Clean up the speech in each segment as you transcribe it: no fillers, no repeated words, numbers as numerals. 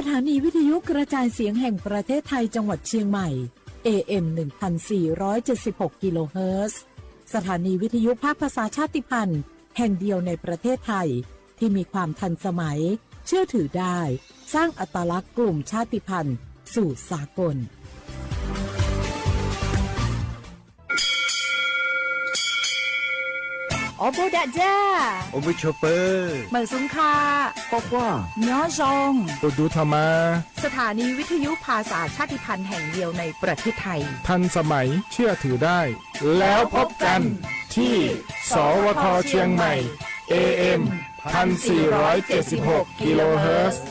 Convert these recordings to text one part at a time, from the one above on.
สถานีวิทยุกระจายเสียงแห่งประเทศไทยจังหวัดเชียงใหม่ AM 1476 กิโลเฮิรตซ์สถานีวิทยุภาคภาษาชาติพันธุ์แห่งเดียวในประเทศไทยที่มีความทันสมัยเชื่อถือได้สร้างอัตลักษณ์กลุ่มชาติพันธุ์สู่สากลโอโบดะจ้าโอบิชเปอร์เหมือสุงคาปอกว่าย้อจงตัวดูธรรมาสถานีวิทยุภาษาชาติพันธุ์แห่งเดียวในประเทศไทยทันสมัยเชื่อถือได้แล้วพบกันที่สวทเชียงใหม่ AM 1476 กิโลเฮิรตซ์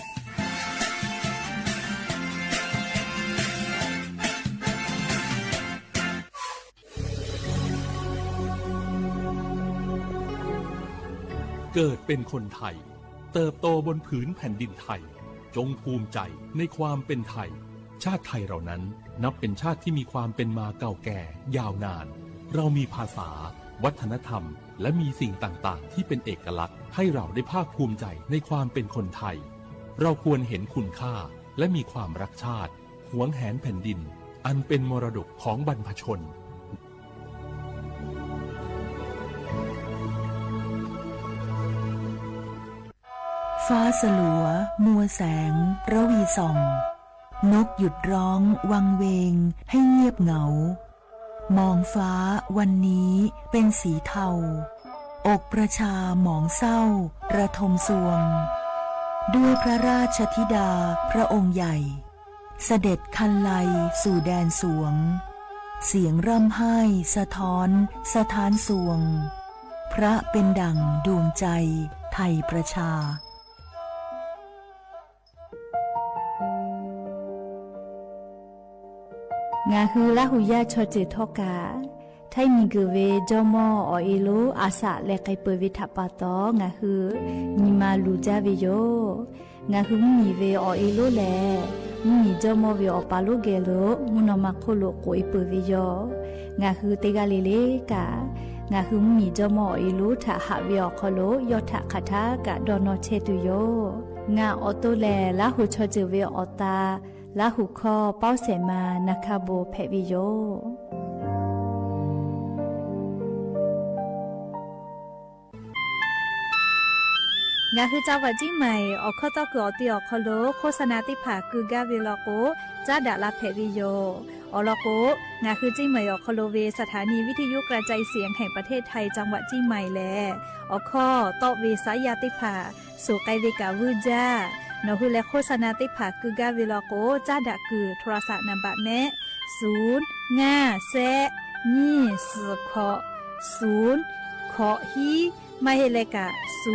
เกิดเป็นคนไทยเติบโตบนผืนแผ่นดินไทยจงภูมิใจในความเป็นไทยชาติไทยเรานั้นนับเป็นชาติที่มีความเป็นมาเก่าแก่ยาวนานเรามีภาษาวัฒนธรรมและมีสิ่งต่างๆที่เป็นเอกลักษณ์ให้เราได้ภาคภูมิใจในความเป็นคนไทยเราควรเห็นคุณค่าและมีความรักชาติหวงแหนแผ่นดินอันเป็นมรดกของบรรพชนฟ้าสลัวมัวแสงระวีส่องนกหยุดร้องวังเวงให้เงียบเหงามองฟ้าวันนี้เป็นสีเทาอกประชาหมองเศร้าระทมสวงด้วยพระราชธิดาพระองค์ใหญ่เสด็จคันไลสู่แดนสวงเสียงร่ำไห้สะท้อนสถานสวงพระเป็นดั่งดวงใจไทยประชางาฮือละหุยาชอจิทอกาไทมีกเวจอมออเอโลอาสะเลไกเปวิทัปปะตองาฮือนิมาลูจาเวโยงาฮือมีเวอเอโลแลมีจอมอเวอปาโลเกโลมุนมาโคโลโกเอเปเวโยงาฮือเตกาเลเลกางาฮือมีจอมอเอโลทะหะเวอคโลยอทะคาทากะดอนอเชตุโยงาออโตแลละหุชอจิเวอตาลาหุคอเป้าเสมานาคาโบเพวิโยงาคือเจ้าวัดจิ้งใหม่ออกข้อต่อคืออติออกคอโลโฆษณาติผาคือกาเวลโกจ้าดาลาเพวิโยอลโกงาคือจิ้งใหม่ออกคอโลเวสถานีวิทยุกระจายเสียงแห่งประเทศไทยจังหวัดจิ้งใหม่แลออกข้อต่อเวสายาติผาสู่ไกเวกาวูจ้านหุและโฆษณาติผาคือกาเวลโกจ้าดะคือโทรศัพท์นำบัตรแนะ0 5 แนี่4ขอ0ขอฮีไม่เฮเลกะ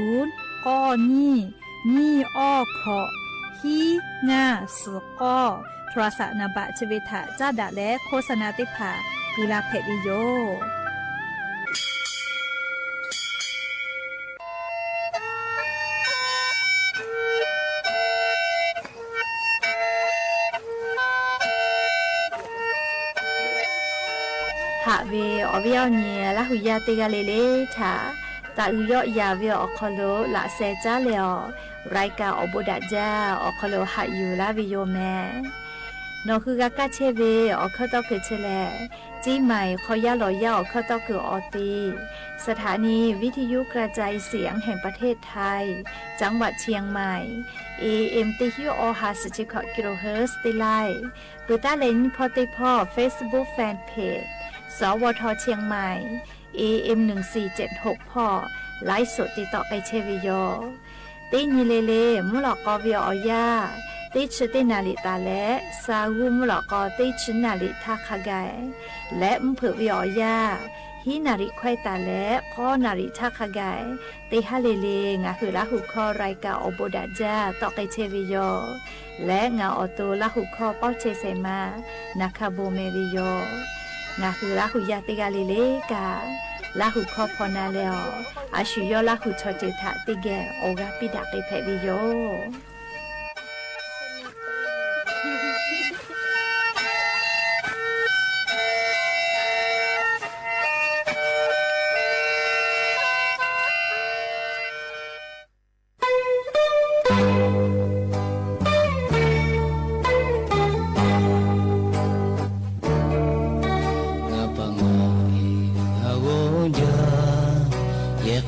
0ก้อนี่อ้อขอฮีง่า4ก้อโทรศัพท์นำบัตรชเวทะจ้าดะและโฆษณาติผาคือลาเพวิโยหะเวอเวียวเนียละหุยาเตกาเลเลทาตาอุยอยาเวอคโลละเซจาเลอไรกาอโบดะจาอคโลหะยูลาวิโยแมนอคือกากาเชเวอคตอคือเชเลจีใหม่ขอยาลอยาอคตอคืออตีสถานีวิทยุกระจายเสียงแห่งประเทศไทยจังหวัดเชียงใหม่ AM ติฮิโอฮาสจิคกิโลเฮิรตซ์ติไลปุตาเลนพอติพอ Facebook Fan Pageสวทเชียงใหม่ AM 1476พ่อไลฟ์สดติดต่อไปเชวิโยตินิเลเลมุลกอวิอยาติชตินาลิตาและซาวูมุลกอติชนาลิทาคากายและมเผือวิอยาฮินาริควายตาและข้อนาริทาคากายติฮาเลเลงาคือละหุคอรายกาอโบดาจาต่อไปเชวิโยและงาออโตละหุคอเป้าเชเซมานาคาโบเมวิโยงาคือละหุยาติกาลิเลกาละหุคอพอนาเลออาชุยอละหุชอเจทะติเกโอกาปิดาเกเพวิโย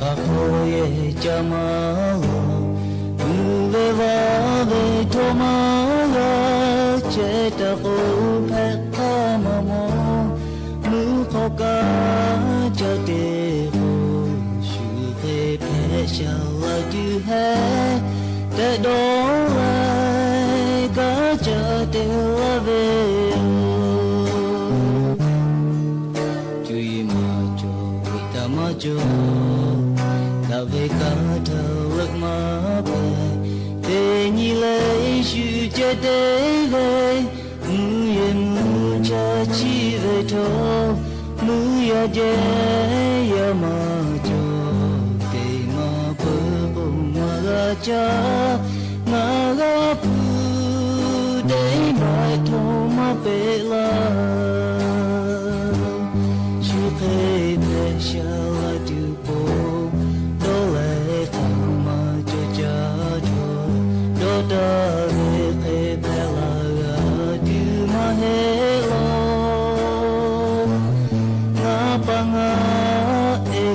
Kakoye jamalo Uvevave tomala Cheta ko pekamamo Nukoka jate ko Shuke pesha la du hai Te dolai ka jate lave Chui majo Vita majo Về cả thờ lực mà bay để nhị lấy sự chết để về mưa mưa cha chi về thâu mưa dễ ya mà cho để mà bờ bông mà ra cha mà ra bờ để mai thâu mà bể la chưa thấy về sao là điều bộ da ve pe pela du ma hello na panga e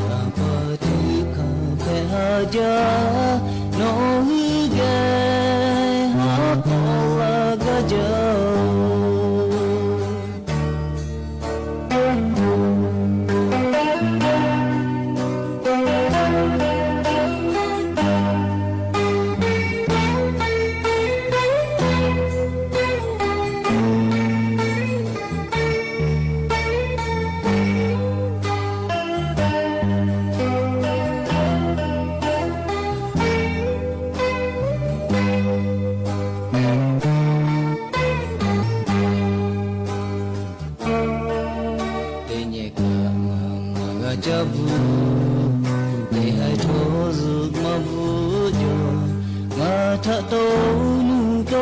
na pa tu ka pe ha ja no ge ha pa la ga ja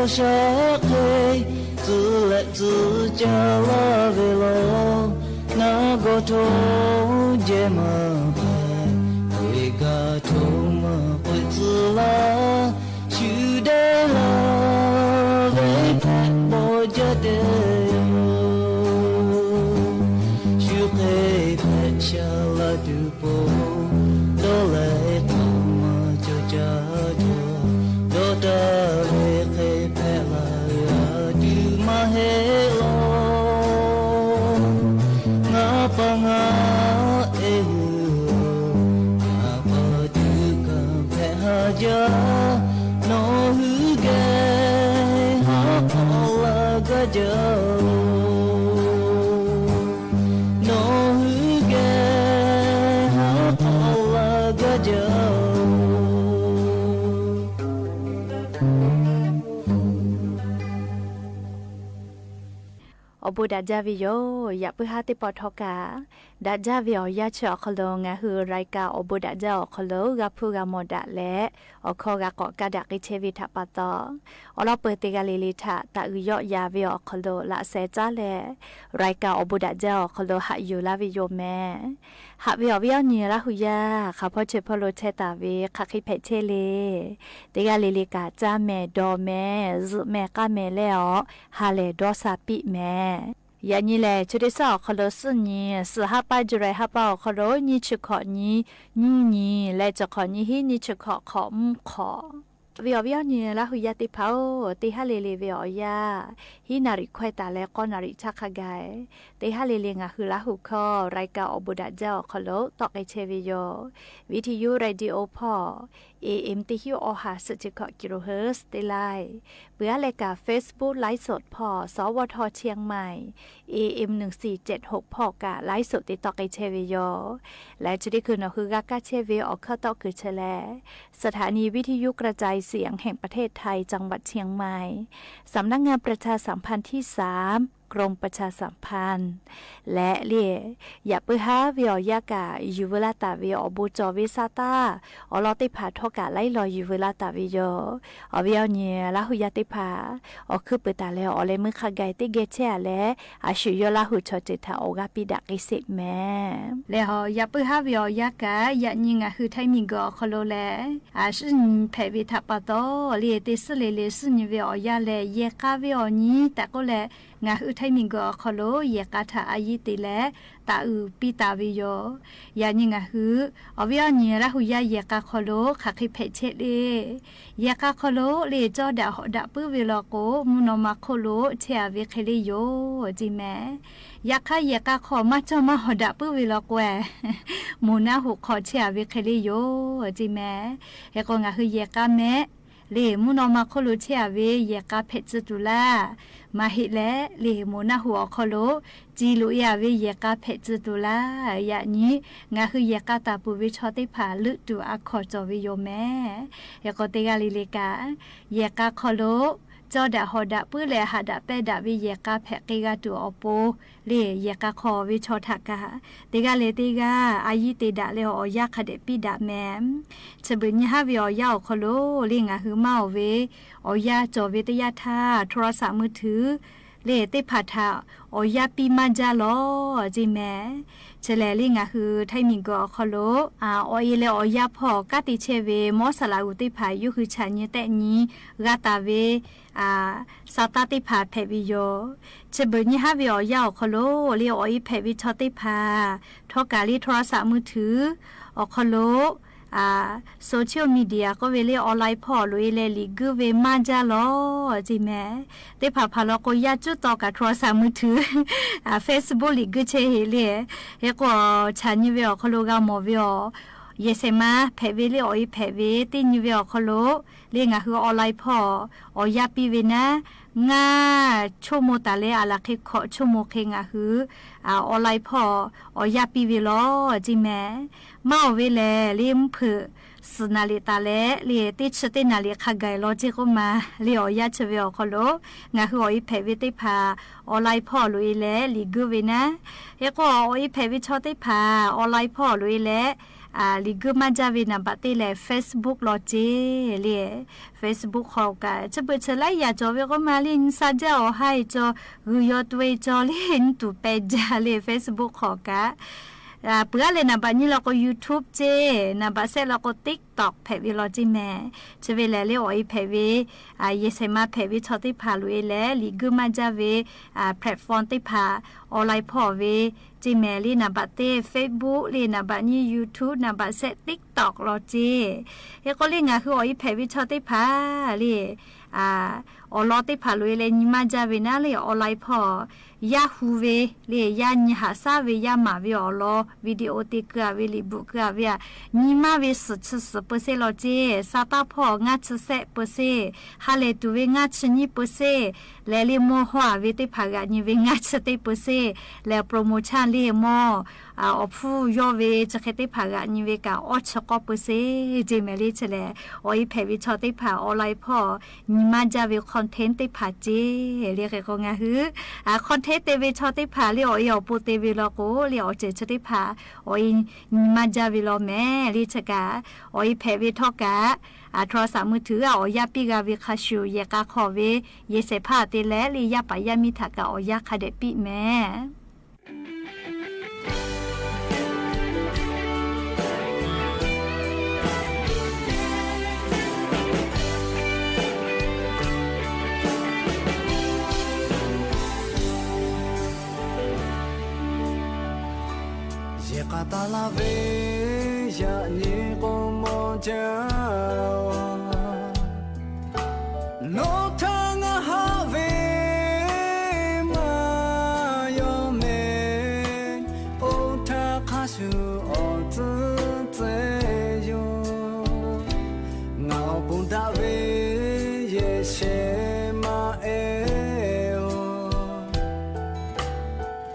sắc hay giữ lại giữ cha la về lo na go thô je mà bay quê ga thô mà quê giữ la chữ đê la về thang bò cha đê chữ khê phết cha la du bồ đó lại thằng mà cho cha thô đó ta về khê hello nga pa nga e nga pa tu ka pe ha ja no hu ge ha pa la ga ja no hu ge ha pa la ga jaอบูดาจาวิโยอยากไปหาติปอทอกาดาจาวิโอยาชอคโลงาฮือรายกาอบูดาจาอคโลกับผู้กามดะและอคอกะกอกะดักอิเชวิทะปะตออลอเปติกาลิลิทะตะอุยอยาวิโอคโลละเซจาและรายกาอบูดาจาอคโลหะอยู่ลาวิโยแมหะวิโอวิโอเนียละหุยาข้าพ่อเชพโลเชตาเวคาคิเพเชเลติกาลิลิกาจาแมดอแมซุแมกะแมแล้วฮาเลดอซาปิแมยานี่แหละจุดที่สองขลุ่ยนี่สื่อฮับไปจุดไรฮับเปล่าขลุ่ยนี่ชุดขอนี่และจะขอนี่ฮีนี่ชุดขอขอวิวนี่ละหุยาติเผาติฮาเลเลวิวยาฮีนาริควายตาและก็นาริชักขกายติฮาเลเลงะคือละหุคอรายการอบุดาเจ้าขลุ่ยตอกไอเชวิโยวิทยุเรดิโอพอAM ที่ฮิวอหาสุจิกกิโลเฮิรตซ์ได้ไลเบื่อรายการ Facebook ไลฟ์สดพอสวทเชียงใหม่ AM 1476พอกะไลฟ์สดติดต่อไอเชวิโยและจุดที่คือนคือกากาเชวิออกเข้าต่อคือเชลสถานีวิทยุกระจายเสียงแห่งประเทศไทยจังหวัดเชียงใหม่สำนักงานประชาสัมพันธ์ที่3กรมประชาสัมพันธ์และเลี่ยอย่าเปื้อหาวิอยากาอยู่เวลาตาวิอบูจอวิซาตาอลอติผาทอกาไล่ลอยอยู่เวลาตาวิโยอวิอเนียละหุยาติผาอคือเปิดตาแล้วอเลมือขากายติเกเชและอาชุยละหุชอจิตาโอกาปิดักอิสิแม่แล้วอย่าเปื้อหาวิอยากาอย่ายิงคือไทมิกอคโลแลอาชินเพวิทัปปะโตเลียติสเลเลสนิวิอยาเลเยกาวิอนี้แต่ก็แล งาคือไทยมิงก็ขอโลเยกาถาอายิติแลตาปีตาวิโยยานี่งาคืออวิญญาณละหุยาเยกาขอโลขักให้เพเชเลเยกาขอโลเลจอดาหอดาปื้อเวลาโกมุนอมาขอโลเทียเวเคเลโยจิแมยาคาเยกาขอมาจอมาหอดาปื้อเวลาโกแอมูนาหุขอเทียเวเคเลโยจิแมเฮก็งาคือเยกาแมเลมุนอมาขอโลเทียเวเยกาเพจตุลามาฮิเลเลมูนาหัวขอโลจีลุยาเวเยกาเพจตุลายะนี้งาคือเยกาตาปูวิชอติผาลึดูอาขอจอวิโยแม่เฮก็เตกาลิเลกาเยกาขอโลจอดาหอดาปื้อแลหาดาเปดาวิเยกาแพกกาตัวอโปเลเยกาคอวิชอทักกาเตกาเลเตกาอายิเตดาเลออยาคเดปิดาแมมฉบึญญาวิอยาคอโลเลงาหือเมาเวออยาจอเวตยาธาโทรศัพท์มือถือเลเตผาทาออยาปีมันจาลอจิแมเฉลลิงาคือไทมิงก็คอโลออยเลออยาพอกาติเชเวมอสลาอุติภายุคือฉันเยเตนี้กาตาเวสาตาติภาเพวิโยเชบึญญาวิอยาคอโลเลออยเพวิชอติภาทอกาลีโทรศัพท์มือถืออคอโลโซเชียลมีเดียก็เวเลออนไลน์พอลุยเลลิกเวมาจาลอจิแม่เตพาพาลก็ยาจุดต่อกับโทรศัพท์มือถือFacebook ลิกเชเฮเลเฮก็ฉันนี่เวอคโลกามอเวอเยเซมาเพเวเลออยเพเวตินี่เวอคโลเลงาคือออนไลน์พออยาปีเวนะงาชั่วโมตาเลอาลาคิขอชั่วโมเคงาคือออนไลน์พอยาปีเวลอจิแม่มาเวเลลิมเพสนาลิตาเลเลียติชตินาลิขกายลอจิกมาเลียอยาเชเวอคโลงาคือออยเพเวติพาออนไลน์พอลุยเลลิกเวนะเฮก็ออยเพเวชอติพาออนไลน์พอลุยเลลิกมาจาวินาบัติเล Facebook ลอจิเลีย Facebook ขอกะจะเปิดเฉลยอย่าจอเวก็มาลินซาเจ้าให้จอรือยอดเวจอลินตุเปจาเล Facebook ขอกะเพื่อเลยนะบัดนี้เราก็ YouTube เจนะบัดเสร็จเราก็ TikTok เพจวิลอจิแม่จะเวลาเลี้ยวอีเพจวิเยสมาเพจวิชอติพาลุยแลลิกมาจาเวแพลตฟอร์มติพาออนไลน์พอเวจิแม่ลีนะบัดเต้ Facebook ลีนะบัดนี้ YouTube นะบัดเสร็จ TikTok ลอจิเฮก็ลีงาคืออีเพจวิชอติพาลีออลอติพาลุยเลนิมาจาเวนะลีออนไลน์พอยาฮูเวเลยานิหาซาเวยามาเวอลอวิดีโอติกาเวลิบุกาเวนิมาเวสุด10%ลอเจซาตาพองาชเซเปอร์เซฮาเลตุเวงาชนิเปอร์เซเลเลโมฮวาเวติพากานิเวงาชเตเปอร์เซเลโปรโมชั่นเลโมอฟูยอเวจะเคติพากานิเวกาอชกอเปอร์เซเจเมลิเชเลออยเพวิชอติพาออนไลน์พอนิมาจาเวคอนเทนต์ติพาเจเรียกก็งาฮือคอนเทนต์เตเวชอติพาเลอยอปูเตเวลโกเลอเจชติพาออยนิมาจาเวลแม่ลิชกาออยเพวิทอกาโทรศัพท์มือถืออยาปิกาวิคาชูเยกาขอเวเยเสพาเตเลลียาปายามิทากาอยาคาเดปิแม่Catalave ya ni como ya no tan have ma yo me o ta kasu o tu te yo ngao bun da ve ye she ma e o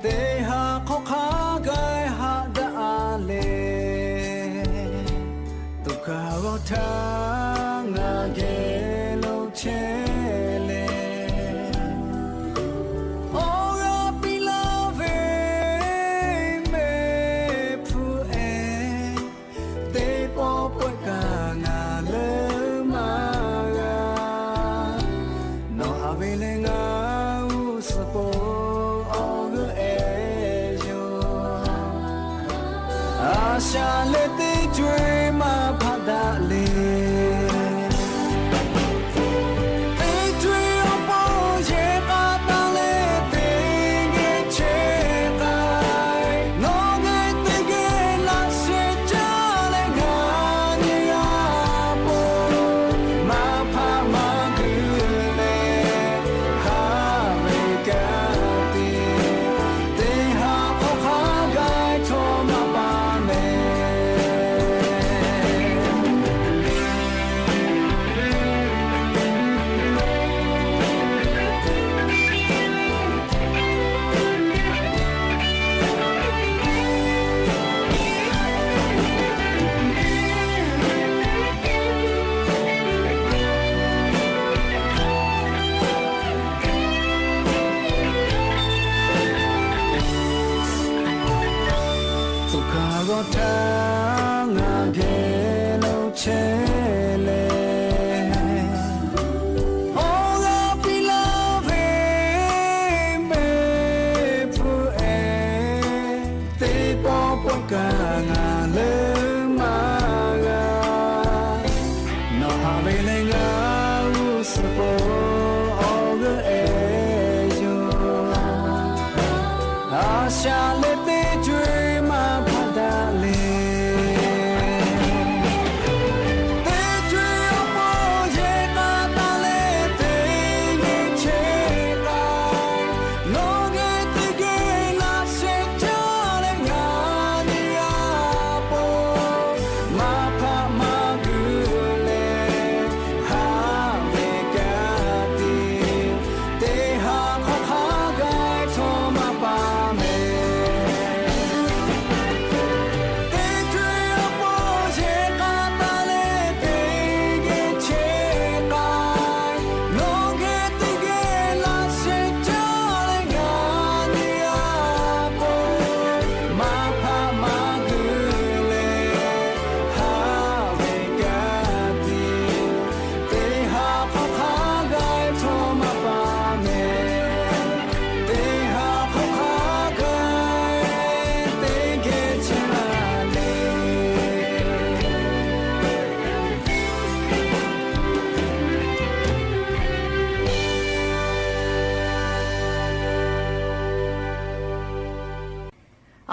de ha kho kha ga Tanga gelo chele Ora pilave me pu e Te po pueka na le maga No avele nga usapo ogu e yo Asha le te dream Dale Petri opo ye katale te ตุกขาก็ทางงานเพลาเชเลโอ้กาพิลาเวเมพูเอเตปอปกางาเลมากานอฮาเวเลงาอุสโปโอเกเอโยอาชาเลเตจวยมาพัดาเล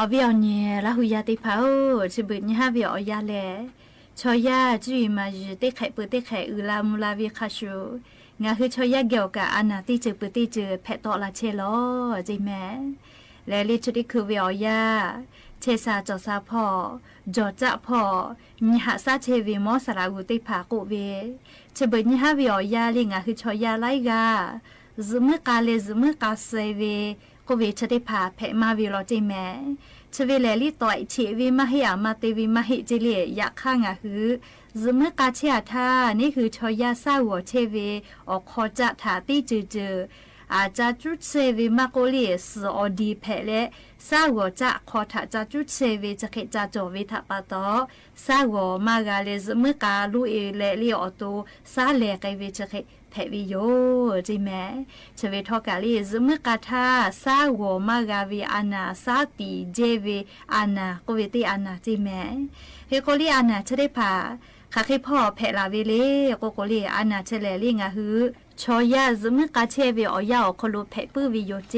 อวิอเนี่ยละหุยาติพาวชิบุญฮาวิอยาเลชอยาจุยมาจุติไข่ปุติไข่อุลามุลาวิคาชูงาคือชอยาเกี่ยวกับอนาติจือปุติจือแพตอลาเชโลจิแม่และลิชุดิคือวิอยาเชซาจอซาพ่อจอจะพ่อนิหาซาเชวิมอสรากุติภากุเวชิบุญฮาวิอยาลิงาคือชอยาไลกาซึมกาเลซึมกาเซเวก็เวชได้พาแพมาวิโรจิแม่ชเวเลลิต่อยเชวิมาให้อามาเตวิมาให้จิเลอยากข้างอ่ะคือซึมกาเชียทานี่คือชอยาซาหัวเชเวออกคอจะถาตีจืออาจจะจุดเชวิมาโกเลสอดีแพและซาหัวจะคอถาจะจุดเชวิจะเขจะจวิทปะตอซาหัวมากาเลซึมกาลุเอเลลิออโตซาเลไกเวจะเขแพวิโยจิแม่ชเวทอกาลีซึมกาทาซาโวมากาวีอานาซาติเจเวอานาโกเวติอานาจิแม่เฮโกลีอานาชได้พาคาคิพ่อแพลาเวเลโกโกลีอานาเชเลลิงาฮือชอยาซึมกาเชเวอยาโคโลแพปืวิโยเจ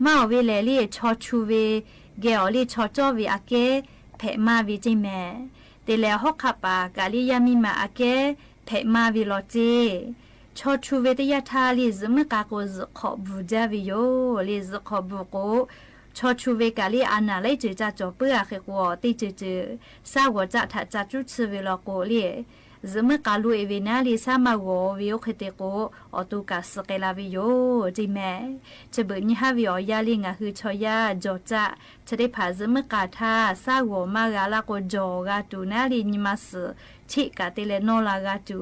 มาเวเลลีชอชูเวเกอลีชอจอวีอาเกแพมาวิจิแม่เตเลฮอกคาปากาลิยามิมาอาเกแพมาวิโลเจชอชูเวตยาทาลิซึมกาโกซขอบูจาวิโยลิซขอบูโกชอชูเวกาลิอานาไลจือจาจอเปื้อเขกวติจือซาหัวจะถัดจาจุดซเวลโกลิซึมกาลูเอเวนาลิซามาโกวิโอเขเตโกออตุกาสเกลาวิโยจิแม่จะเบิญฮาวิโอยาลิงาคือชอยาจอจะจะได้ผาซึมกาทาซาหัวมากาลาโกจอกาตูนาลินิมัสชิกาเตเลโนลากาตู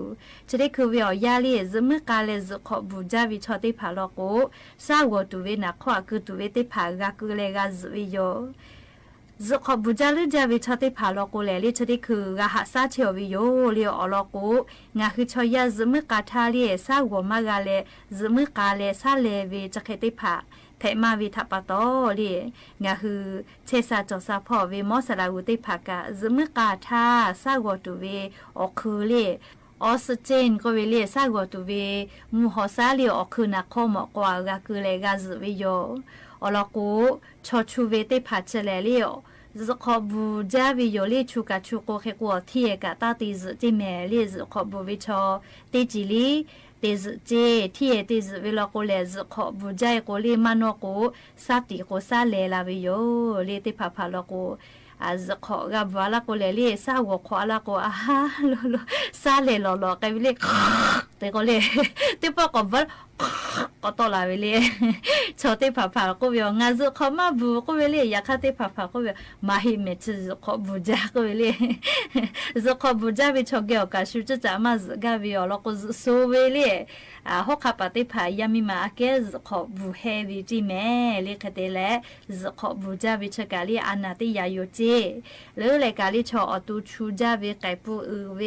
จะได้คือวิอยาลิซึมกาเลซขอบูจาวิชอติผาลโกซาหัวตูเวนักขวาคือตูเวติผากากุเลกาซวิโยဇခဘူဂျာလူဂျာဝီချတိဖာလောကိုလေလေချတိခုဂဟာစာချေဝီယိုလီအော်လောကိုငါခုချရဇမကာထာလီဆာဝမဂါလေဇမကာလေဆာလေဝီချခေတိဖာแพมาวิทัปโตลีงาคือเชซาจอซาพ่อเวมอสลาอุติภากะซึมกาทาซากวตุเวออคือลีออกซิเจนก็เวลีซากวตุเวมูฮอซาลีออคือนักข้อมกว่ากาคือเลกาซวิโยอลกูชอชูเวติภาเชเลลีซขอบูจาวิโยลีชูกาชูโกเขกัวที่กะตาติซจิเมลีซขอบูวิชอติจิลีเตซเจที่เตซเวลาโกเลซขอบูจายโกลีมานโกซาติโกซาเลลาวิโยลีติพาพาลโกอาซขอกับวาลาโกเลลีซาหัวขวาลาโกอาฮาโลซาเลลอลอไกวิเลเตโกเลติปอกอบ ก็ต่อลาเวลีชอเตผาผาก็เวียงาซุขมาบูก็เวลีอยากเตผาผาก็เวียมาฮิเมชซุขบูจาก็เวลีซุขบูจาวิชอเกอกาชูจะจามาซกาวิอลก็โซเวลีฮอกคาปาเตผายามิมาเกซุขบูเฮวิจิเมเลคเตเลซุขบูจาวิชกาลีอานาติยาโยเจเลเลกาลีชออตูชูจาเวไกปูอือเว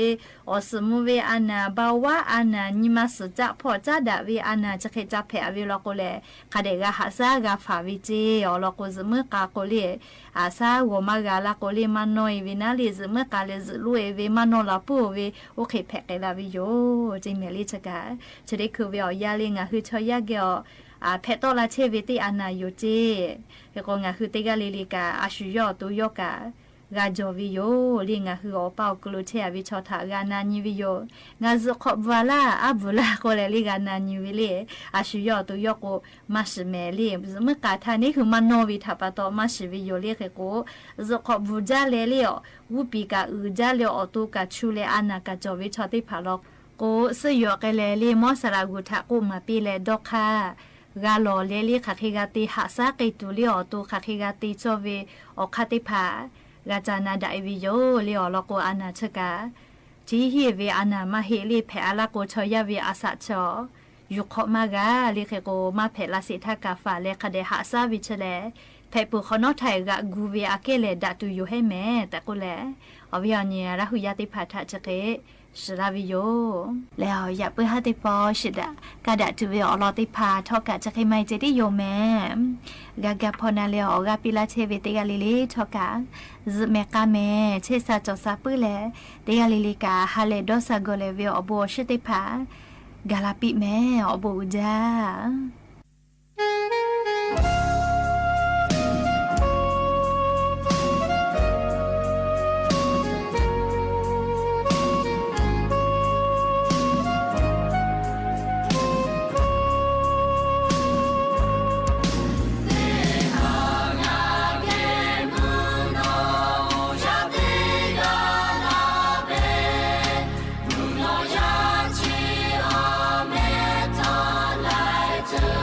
อสมุเวอานาบาวาอานานิมาสจะพอจาดาเวอานาจะเคจะเพอวิลโกเลคาเดกาฮัสากาฟาวิเจอลโกซมกาโกเลอาซาวมากาลาโกเลมานอยวินาลิซมกาเลซลุเอเวมานอลาปูเวโอเคเพกลาวิโยจิเมลิชกาชเดคือเวอยาลิงาคือชอยาเกอเพตอลาเชวิติอานาโยเจเฮโกงาคือเตกาลิลิกาอาชุยอตุยอกากาจอวิโยลิงาคืออเปากลุเชวิชอทากานานิวิโยงาซุขบวาลาอับุลาโกเลลิกานานิวิเลอาชุยอตุยอโกมาชเมลีซมกาทานี่คือมานอวิทาปะตอมาชวิโยเลเคโกซุขบูจาเลเลอวูปีกาอืจาเลอตุกาชูเลอานากาจอวิชอติพาลอกโกสยอเกเลเลมอสรากุทากุมาปีเลดอกคากาลอเลลิคาคิกาติหาซาเกตุเลอตุคาคิกาติจอเวอคาติพากาจานาไดวิโยเลอลโกอานาชกาจีฮีเวอานามาเฮลีเพอาลาโกชอยาเวอาสะชอยุคมากาลิเคโกมาเพลาสิทากาฟาเลคเดหาซาวิชเลเพปุขนอไทยกะกูเวอาเกเลดาตุยูให้แม่แต่กุเลอวิญญาราหุยาติพัทชเกสลาวิโยแล้วอย่าเปื้อหาติปอชิดะกาดะตุเวอลอติพาทอกะจะใครไม่เจดิโยแม่กากาพอนาเลออกาปิลาเชเวติกาลิลิทอกะซเมกาเมเชซาจอซาปื้อเลติกาลิลิกาฮาเลดอซาโกเลเวอโบชิติพากาลาปิแม่อโบจาAmen.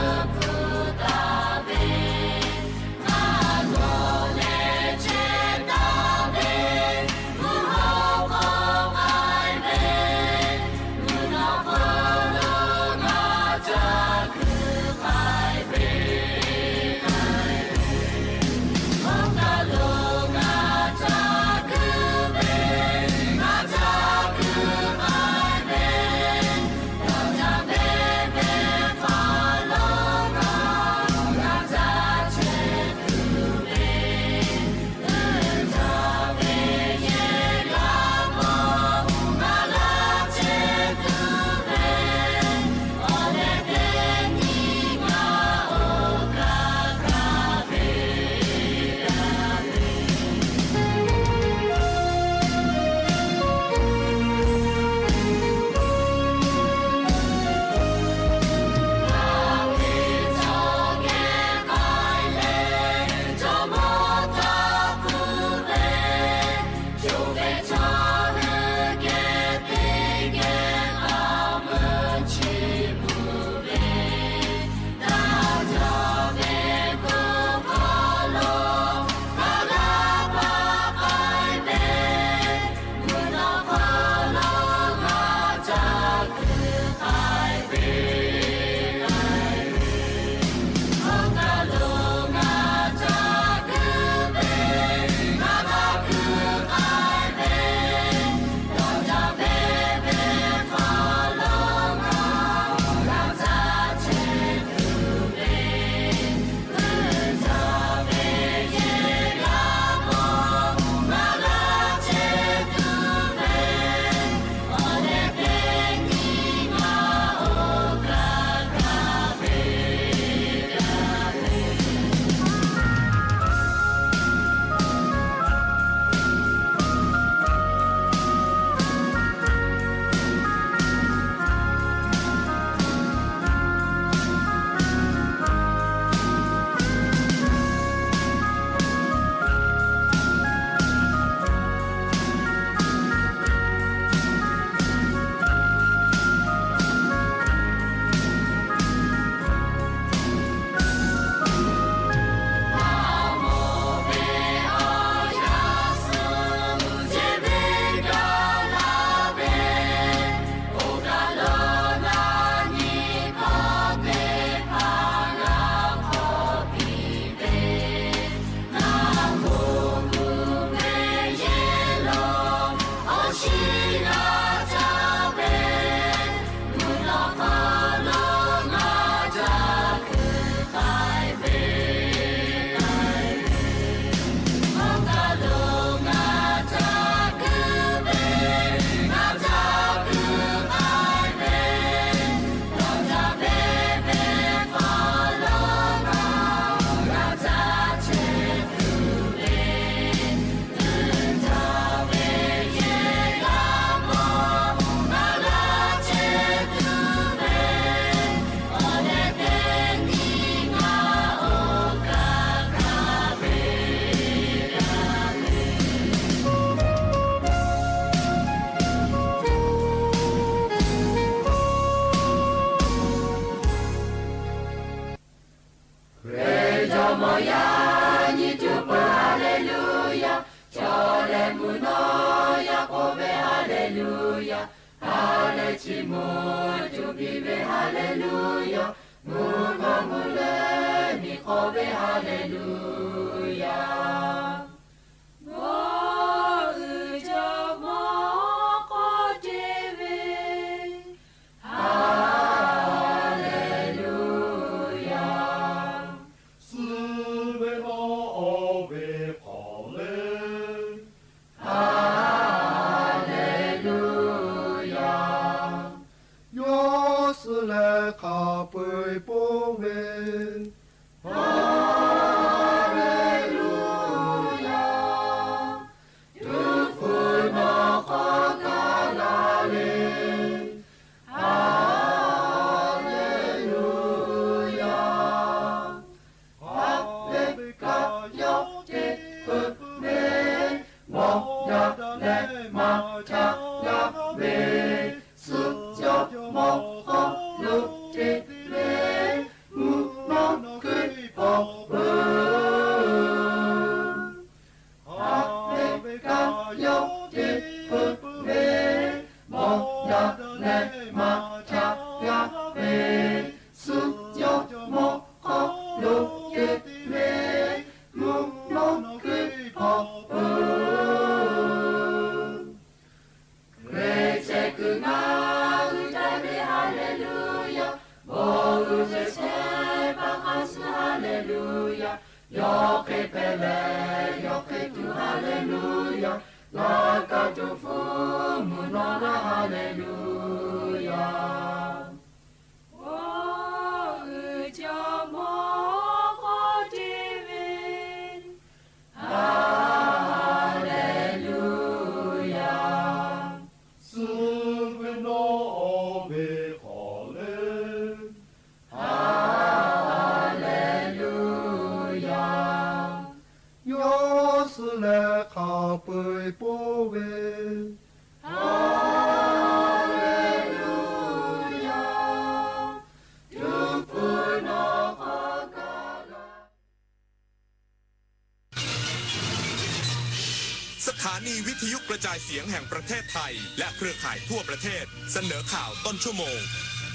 สถานีวิทยุกระจายเสียงแห่งประเทศไทยและเครือข่ายทั่วประเทศเสนอข่าวต้นชั่วโมง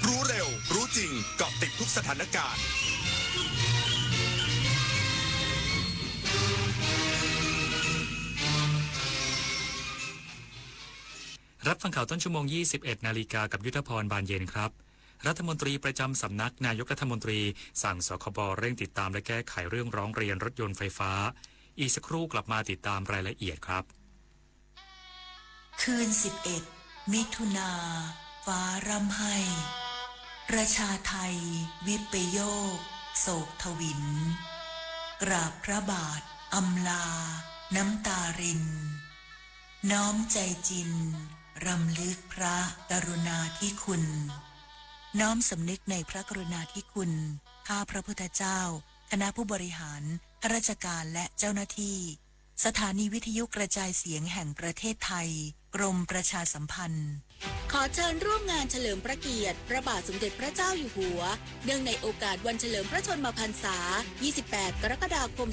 รู้เร็วรู้จริงเกาะติดทุกสถานการณ์รับฟังข่าวต้นชั่วโมง 21 นาฬิกากับยุทธพรบานเย็นครับรัฐมนตรีประจำสำนักนายกรัฐมนตรีสั่งสคบเร่งติดตามและแก้ไขเรื่องร้องเรียนรถยนต์ไฟฟ้าอีกสักครู่กลับมาติดตามรายละเอียดครับคืน11 มิถุนาฟ้าร่ำไห้ประชาไทยวิปโยคโศกทวินกราบพระบาทอำลาน้ำตารินน้อมใจจินรำลึกพระกรุณาธิคุณน้อมสำนึกในพระกรุณาธิคุณข้าพระพุทธเจ้าคณะผู้บริหารข้าราชการและเจ้าหน้าที่สถานีวิทยุกระจายเสียงแห่งประเทศไทยกรมประชาสัมพันธ์ขอเชิญร่วมงานเฉลิมพระเกียรติพระบาทสมเด็จพระเจ้าอยู่หัวเนื่องในโอกาสวันเฉลิมพระชนมพรรษา 28 กรกฎาคม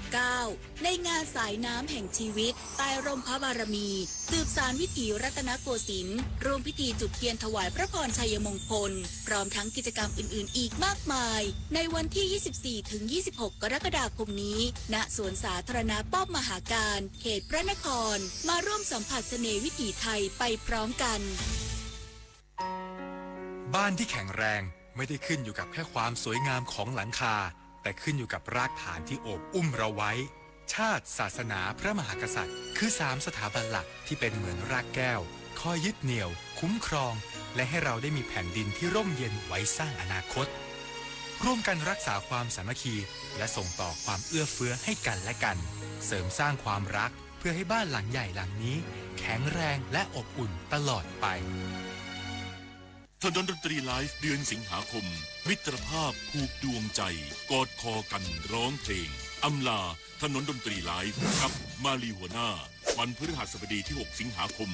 2569 ในงานสายน้ำแห่งชีวิตใต้ร่มพระบารมีสืบสานวิถีรัตนโกสินทร์ร่วมพิธีจุดเทียนถวายพระพรชัยมงคลพร้อมทั้งกิจกรรมอื่นๆอีกมากมายในวันที่ 24-26 กรกฎาคมนี้ณสวนสาธารณะป้อมมหาการเขตพระนครมาร่วมสัมผัสเสน่ห์วิถีไทยไปพร้อมกันบ้านที่แข็งแรงไม่ได้ขึ้นอยู่กับแค่ความสวยงามของหลังคาแต่ขึ้นอยู่กับรากฐานที่โอบอุ้มเราไว้ชาติศาสนาพระมหากษัตริย์คือ3สถาบันหลักที่เป็นเหมือนรากแก้วคอยยึดเหนี่ยวคุ้มครองและให้เราได้มีแผ่นดินที่ร่มเย็นไว้สร้างอนาคตร่วมกันรักษาความสามัคคีและส่งต่อความเอื้อเฟื้อให้กันและกันเสริมสร้างความรักเพื่อให้บ้านหลังใหญ่หลังนี้แข็งแรงและอบอุ่นตลอดไปถนนดนตรีไลฟ์เดือนสิงหาคมมิตรภาพผูกดวงใจกอดคอกันร้องเพลงอำลาถนนดนตรีไลฟ์กับมาลีหัวหน้าวันพฤหัสบดีที่ 6 สิงหาคม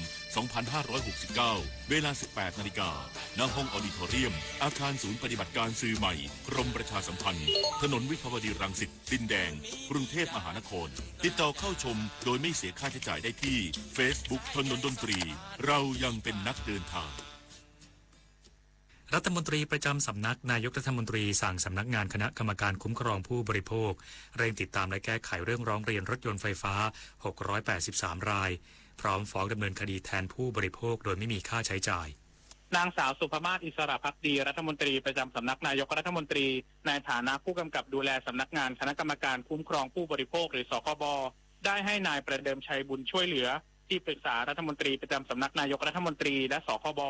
2569 เวลา 18 นาฬิกาณห้องออดิทอเรียมอาคารศูนย์ปฏิบัติการสื่อใหม่กรมประชาสัมพันธ์ถนนวิภาวดีรังสิตดินแดงกรุงเทพมหานครติดต่อเข้าชมโดยไม่เสียค่าใช้จ่ายได้ที่ Facebook ถนนดนตรีเรายังเป็นนักเดินทาง รัฐมนตรีประจำสำนักนายกรัฐมนตรีสั่งสำนักงานคณะกรรมการคุ้มครองผู้บริโภคเร่งติดตามและแก้ไขเรื่องร้องเรียนรถยนต์ไฟฟ้า683รายพร้อมฟ้องดำเนินคดีแทนผู้บริโภคโดยไม่มีค่าใช้จ่ายนางสาวสุภมาศอิสระภักดีรัฐมนตรีประจำสำนักนายกรัฐมนตรีในฐานะผู้กำกับดูแลสำนักงานคณะกรรมการคุ้มครองผู้บริโภคหรือสคบได้ให้นายประเดิมชัยบุญช่วยเหลือที่ปรึกษารัฐมนตรีประจำสำนักนายกรัฐมนตรีและสคบ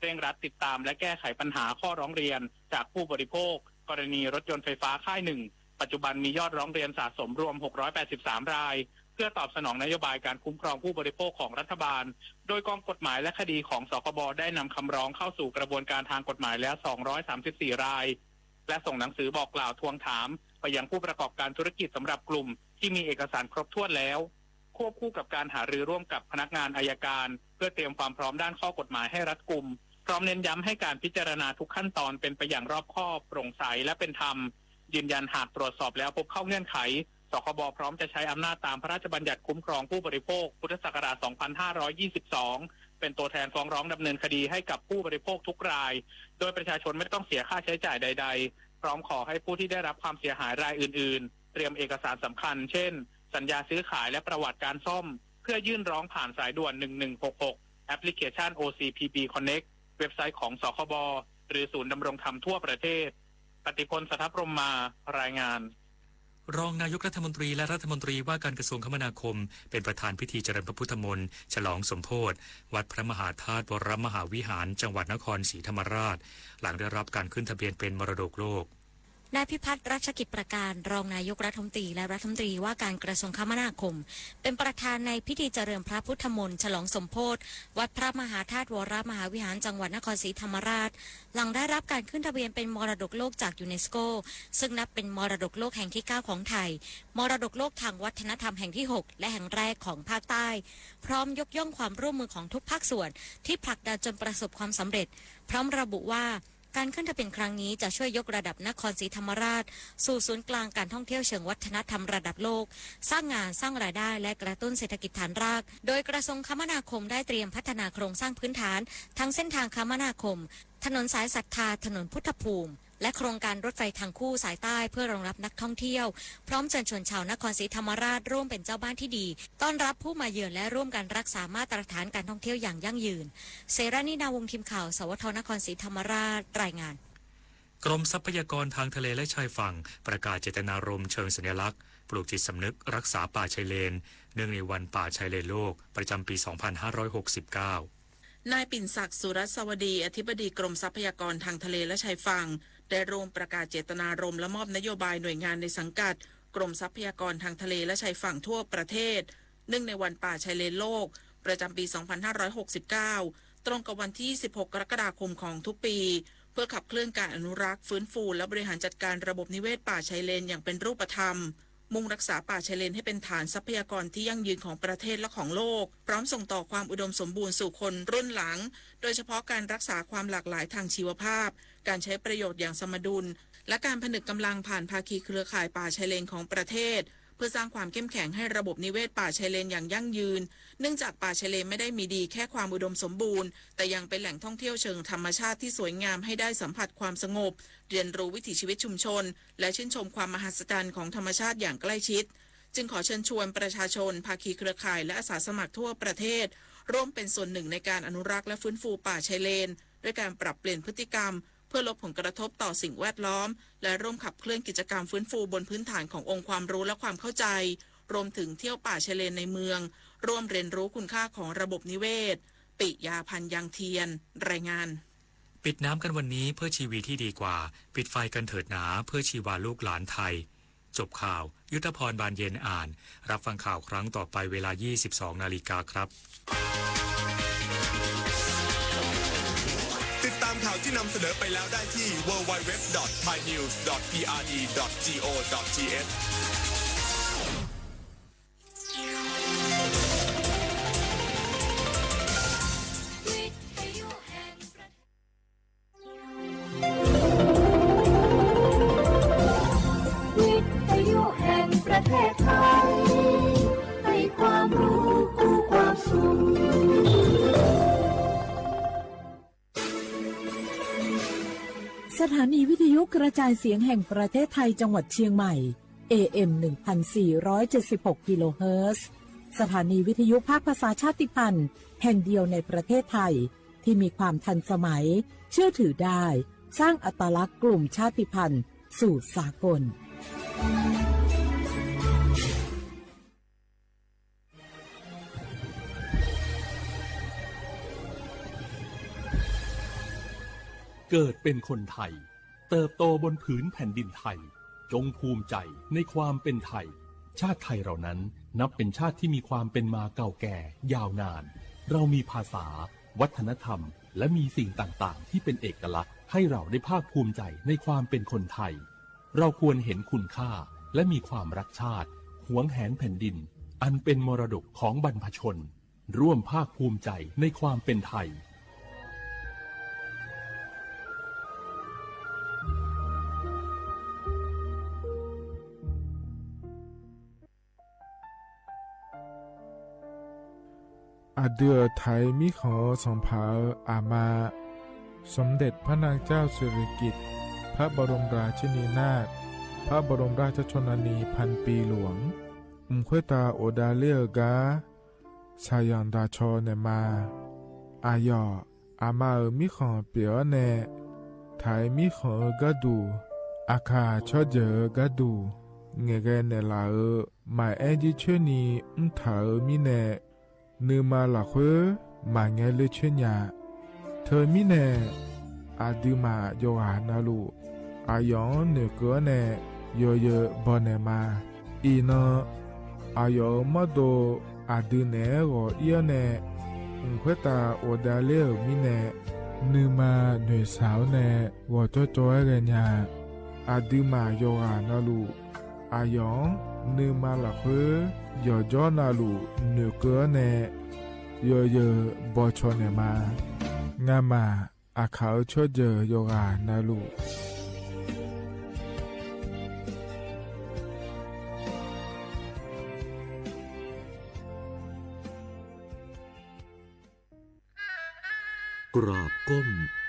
เร่งรัดติดตามและแก้ไขปัญหาข้อร้องเรียนจากผู้บริโภคกรณีรถยนต์ไฟฟ้าค่ายหนึ่งปัจจุบันมียอดร้องเรียนสะสมรวม683รายเพื่อตอบสนองนโยบายการคุ้มครองผู้บริโภคของรัฐบาลโดยกองกฎหมายและคดีของสคบได้นำคำร้องเข้าสู่กระบวนการทางกฎหมายแล้ว234รายและส่งหนังสือบอกกล่าวทวงถามไปยังผู้ประกอบการธุรกิจสำหรับกลุ่มที่มีเอกสารครบถ้วนแล้วควบคู่กับการหารือร่วมกับพนักงานอัยการเพื่อเตรียมความพร้อมด้านข้อกฎหมายให้รัดกุมพร้อมเน้นย้ำให้การพิจารณาทุกขั้นตอนเป็นไปอย่างรอบคอบโปร่งใสและเป็นธรรมยืนยันหากตรวจสอบแล้วพบเข้าเงื่อนไขสคบพร้อมจะใช้อำนาจตามพระราชบัญญัติคุ้มครองผู้บริโภคพุทธศักราช 2522 เป็นตัวแทนฟ้องร้องดำเนินคดีให้กับผู้บริโภคทุกรายโดยประชาชนไม่ต้องเสียค่าใช้จ่ายใดๆพร้อมขอให้ผู้ที่ได้รับความเสียหายรายอื่นๆเตรียมเอกสารสำคัญเช่นสัญญาซื้อขายและประวัติการซ่อมเพื่อยื่นร้องผ่านสายด่วน1166แอปพลิเคชัน OCPB Connect เว็บไซต์ของสคบหรือศูนย์ดำรงธรรมทั่วประเทศปฏิพล สัทธพรหมมารายงานรองนายกรัฐมนตรีและรัฐมนตรีว่าการกระทรวงคมนาคมเป็นประธานพิธีเจริญพระพุทธมนต์ฉลองสมโภชวัดพระมหาธาตุวรมหาวิหารจังหวัดนครศรีธรรมราชหลังได้รับการขึ้นทะเบียนเป็นมรดกโลกนายพิพัฒน์รัชกิจประการรองนายกรัฐมนตรีและรัฐมนตรีว่าการกระทรวงคมนาคมเป็นประธานในพิธีเจริญพระพุทธมนต์ฉลองสมโภชวัดพระมหาธาตุวรมหาวิหารจังหวัดนครศรีธรรมราชหลังได้รับการขึ้นทะเบียนเป็นมรดกโลกจากยูเนสโกซึ่งนับเป็นมรดกโลกแห่งที่9ของไทยมรดกโลกทางวัฒนธรรมแห่งที่6และแห่งแรกของภาคใต้พร้อมยกย่องความร่วมมือของทุกภาคส่วนที่ผลักดันจนประสบความสำเร็จพร้อมระบุว่าการขึ้นทะเบียนครั้งนี้จะช่วยยกระดับนครศรีธรรมราชสู่ศูนย์กลางการท่องเที่ยวเชิงวัฒนธรรมระดับโลกสร้างงานสร้างรายได้และกระตุ้นเศรษฐกิจฐานรากโดยกระทรวงคมนาคมได้เตรียมพัฒนาโครงสร้างพื้นฐานทั้งเส้นทางคมนาคมถนนสายศรัทธาถนนพุทธภูมิและโครงการรถไฟทางคู่สายใต้เพื่อรองรับนักท่องเที่ยวพร้อมเชิญชวนชาวนครศรีธรรมราชร่วมเป็นเจ้าบ้านที่ดีต้อนรับผู้มาเยือนและร่วมกันรักษามาตรฐานการท่องเที่ยวอย่างยั่งยืนเสรานิดาวงศ์ทีมข่าวสวทนครศรีธรรมราชรายงานกรมทรัพยากรทางทะเลและชายฝั่งประกาศเจตนารมณ์เชิงสัญลักษณ์ปลูกจิตสำนึกรักษาป่าชายเลนเนื่องในวันป่าชายเลนโลกประจำปี 2569 นายปิ่นศักดิ์สุรสวดีอธิบดีกรมทรัพยากรทางทะเลและชายฝั่งได้ร่วมประกาศเจตนารมณ์และมอบนโยบายหน่วยงานในสังกัดกรมทรัพยากรทางทะเลและชายฝั่งทั่วประเทศเนื่องในวันป่าชายเลนโลกประจำปี 2569 ตรงกับวันที่ 16 กรกฎาคมของทุกปีเพื่อขับเคลื่อนการอนุรักษ์ฟื้นฟูและบริหารจัดการระบบนิเวศป่าชายเลนอย่างเป็นรูปธรรมมุ่งรักษาป่าชายเลนให้เป็นฐานทรัพยากรที่ยั่งยืนของประเทศและของโลกพร้อมส่งต่อความอุดมสมบูรณ์สู่คนรุ่นหลังโดยเฉพาะการรักษาความหลากหลายทางชีวภาพการใช้ประโยชน์อย่างสมดุลและการผนึกกำลังผ่านภาคีเครือข่ายป่าชายเลนของประเทศเพื่อสร้างความเข้มแข็งให้ระบบนิเวศป่าชายเลนอย่างยั่งยืนเนื่องจากป่าชายเลนไม่ได้มีดีแค่ความอุดมสมบูรณ์แต่ยังเป็นแหล่งท่องเที่ยวเชิงธรรมชาติที่สวยงามให้ได้สัมผัสความสงบเรียนรู้วิถีชีวิตชุมชนและชื่นชมความมหัศจรรย์ของธรรมชาติอย่างใกล้ชิดจึงขอเชิญชวนประชาชนภาคีเครือข่ายและอาสาสมัครทั่วประเทศร่วมเป็นส่วนหนึ่งในการอนุรักษ์และฟื้นฟูป่าชายเลนด้วยการปรับเปลี่ยนพฤติกรรมเพื่อลดผลกระทบต่อสิ่งแวดล้อมและร่วมขับเคลื่อนกิจกรรมฟื้นฟูบนพื้นฐานขององค์ความรู้และความเข้าใจรวมถึงเที่ยวป่าชายเลนในเมืองร่วมเรียนรู้คุณค่าของระบบนิเวศปิยาพันธ์ยังเทียนรายงานปิดน้ำกันวันนี้เพื่อชีวิตที่ดีกว่าปิดไฟกันเถิดหนาเพื่อชีวาลูกหลานไทยจบข่าวยุทธพรบานเย็นอ่านรับฟังข่าวครั้งต่อไปเวลา 22 นาฬิกาครับติดตามข่าวที่นำเสนอไปแล้วได้ที่ www.thainews.prd.go.thประเทศไทยให้ความรู้คู่ความสุข สถานีวิทยุกระจายเสียงแห่งประเทศไทยจังหวัดเชียงใหม่ AM 1476 กิโลเฮิรตซ์สถานีวิทยุภาคภาษาชาติพันธุ์แห่งเดียวในประเทศไทยที่มีความทันสมัยเชื่อถือได้สร้างอัตลักษณ์กลุ่มชาติพันธุ์สู่สากลเกิดเป็นคนไทยเติบโตบนผืนแผ่นดินไทยจงภูมิใจในความเป็นไทยชาติไทยเรานั้นนับเป็นชาติที่มีความเป็นมาเก่าแก่ยาวนานเรามีภาษาวัฒนธรรมและมีสิ่งต่างๆที่เป็นเอกลักษณ์ให้เราได้ภาคภูมิใจในความเป็นคนไทยเราควรเห็นคุณค่าและมีความรักชาติหวงแหนแผ่นดินอันเป็นมรดกของบรรพชนร่วมภาคภูมิใจในความเป็นไทยอาเดือไทยมิขอสงเผาอามาสมเด็จพระนางเจ้าสิริกิติ์พระบรมราชินีนาถพระบรมราชชนนีพันปีหลวงควยตาโอดาเลียกาชายันดาชอเนมาอายออามามิขอเปียวเนไทยมิขอกะดูอาคาชอเจอกะดูเงเกเนลาหมายแอจิเชนีถามิเนนือมาหลักเวมาเงเลเชญญาเธอมิเนอาดืมาโยหานาลูอายองเนเกเนโยเยบอเนมาอีนอายอมาโดอาดืเนโอเอียเนควยตาโอดาเลมิเนนือมาหน่วยสาวเนวอจอยเรญญาอาดืมาโยหานาลูอายองนือมาหลักเวยอจอนาลูเนเกเนโยเยบอชอเนมางามาอาเขาชอเจโยกานาลูกราบก้ม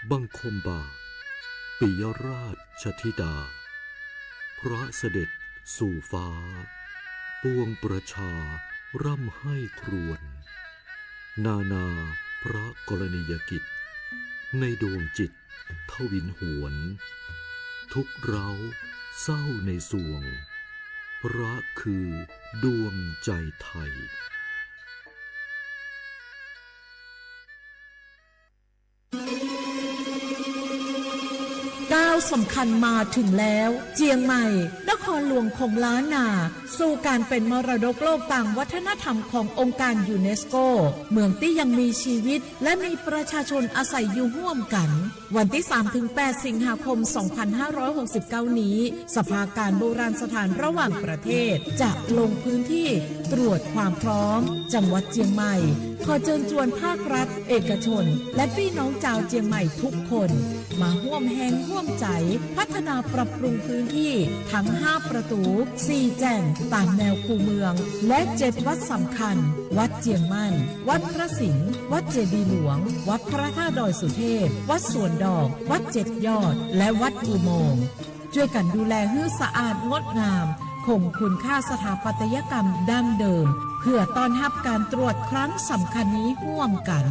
บังคมบาทปิยราชธิดาพระเสด็จสู่ฟ้าปวงประชาร่ำให้ครวญนานาพระกรณียกิจในดวงจิตทวินหวนทุกเราเศร้าในสวงพระคือดวงใจไทยก้าวสำคัญมาถึงแล้วเจียงใหม่นครหลวงของล้านนาสู่การเป็นมรดกโลกต่างวัฒนธรรมขององค์การยูเนสโกเมืองที่ยังมีชีวิตและมีประชาชนอาศัยอยู่ร่วมกันวันที่ 3-8 สิงหาคม 2569 นี้สภาการโบราณสถานระหว่างประเทศจะลงพื้นที่ตรวจความพร้อมจังหวัดเจียงใหม่ขอเชิญชวนภาครัฐเอกชนและพี่น้องชาวเจียงใหม่ทุกคนมาร่วมแรงร่วมใจพัฒนาปรับปรุงพื้นที่ทั้ง5ประตู4แจ่งตามแนวคูเมืองและ7วัดสำคัญวัดเจียงมั่นวัดพระสิงห์วัดเจดีย์หลวงวัดพระธาตุดอยสุเทพวัดสวนดอกวัด7ยอดและวัดอุโมงค์ช่วยกันดูแลให้สะอาดงดงามคงคุณค่าสถาปัตยกรรมดั้งเดิมเพื่อต้อนรับการตรวจครั้งสำคัญนี้ร่วมกัน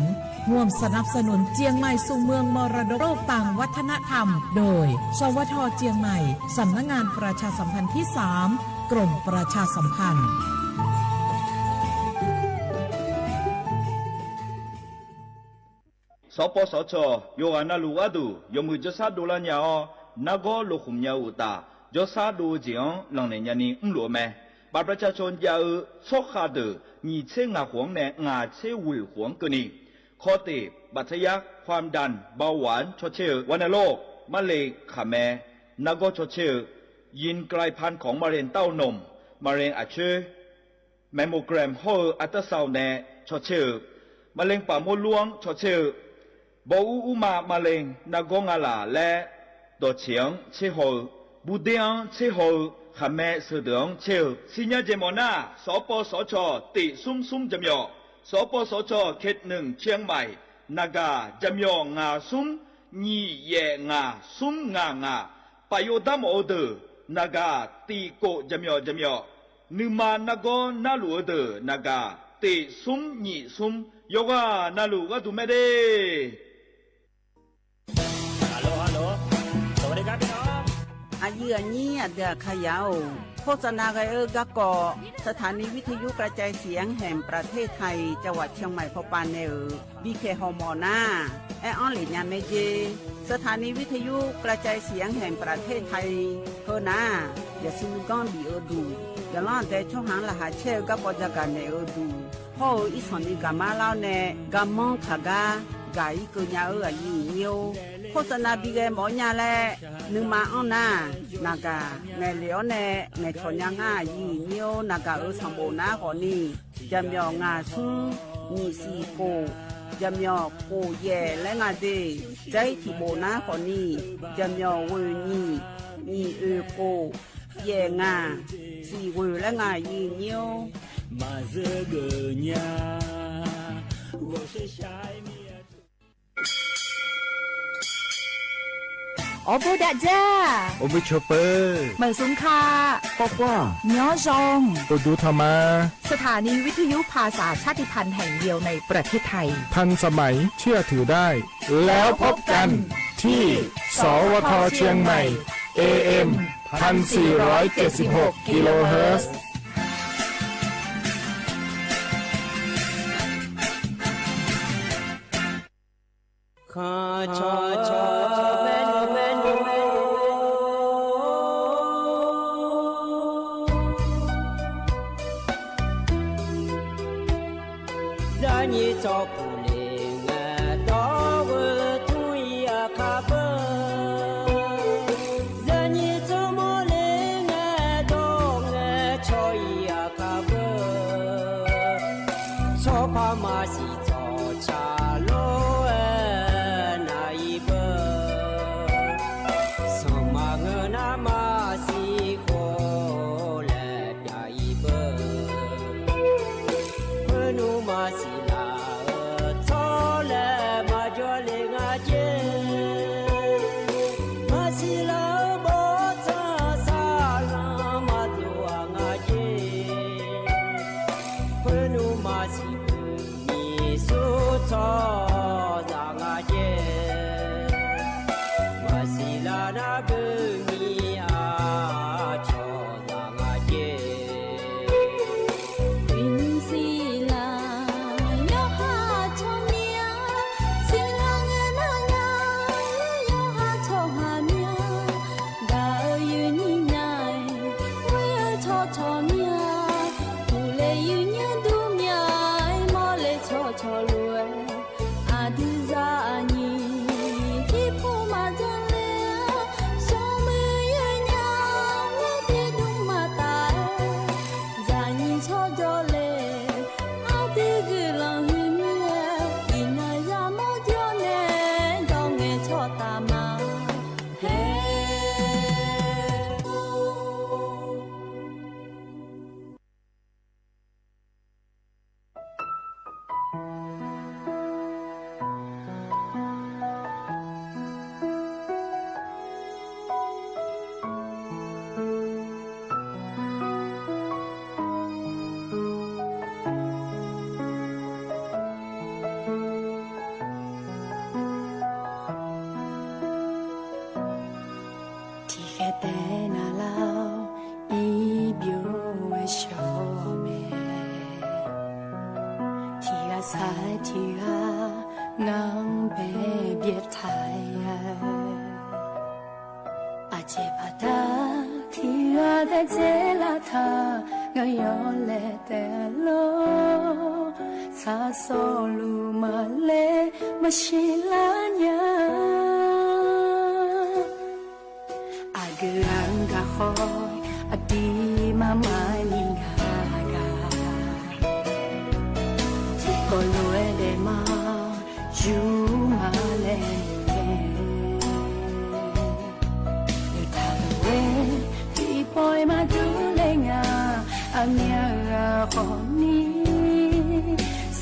ร่วมสนับสนุนเจียงใหม่สู่เมืองมรดกโลกต่างวัฒนธรรมโดยสวท.เจียงใหม่สำนักงานประชาสัมพันธ์ที่3กรมประชาสัมพันธ์สปสชโยอานาลูอาดูยมุจซาดูลาญาอนากอโลคุมญาอุตายศาดูเจียงหลังในญานีหลัวแม่บาประชาชนยาชกขาดมีเชงาหวงแนงาเชวิหวงกนีคอติบัตยักความดันเบาหวานชดเชอวัณโรคมะเร็งขาแม่นากอชดเชอยินกลายพันธุ์ของมะเร็งเต้านมมะเร็งอัดเชื้อแมมโมแกรมโฮอัตราซาวน์แนชดเชอมะเร็งปากมดลูกชดเชอบอูมามะเร็งนากงาลาและดอเฉียงเชโฮบูเดียงเชโฮขาแม่เสือดงเชลสิญญาเจมอนาสปสชติซุ่มจำยอสปสชเขต1เชียงใหม่นากาจำยองาซุ่ม你也啊松啊把有大毛的那个地过怎么样你嘛那个那路的那个地松你松有个那路个都没得ฮัลโหลสวัสดีครับพี่น้องอายุอันนี้เดือขยาวโฆษณาไกกะกอสถานีวิทยุกระจายเสียงแห่งประเทศไทยจังหวัดเชียงใหม่พบปานเนอบีเคฮอมอนาแอออนหลิญาเมเจสถานีวิทยุกระจายเสียงแห่งประเทศไทยเฮนาอย่าซิมกอนบีเอดูอย่าล้อนแต่ช่วงหางละหาเชลกะปอจักกันเนอดูพ่ออีสอนนี่กะมาเล่าเนกะมองขากากาอีกุญญาอายุเนียวโฆษณาบีเกหมอญาแลนึงมาอ้อนนานากาในเหลียวแนในชนยังง่ายีเนียวนากาสัมโบนาขอนี่จำยองาซุงมีสีโกจำยอโกแย่และงาเดใจที่โบนาขอนี่จำยอเวนี่มีโกแย่งาสีเวและงายีเนียวมาเจอเกญา我是ชายเมียอโบดาจ้า โอเมชเปอร์ เหมยสุงคา ปอกว่า ย้อจง ตัวดูธรรมา สถานีวิทยุภาษาชาติพันธุ์แห่งเดียวในประเทศไทย ทันสมัยเชื่อถือได้ แล้วพบกันที่สวทเชียงใหม่ AM 1476 กิโลเฮิรตซ์ข้าชอแม่นza ni cho pu le nga do wo tu ya ka ba za ni cho mo le nga do nga cho ya ka ba cho pa ma si cho cha lo na i ba so ma nga na ma si ko la da i ba nu ma si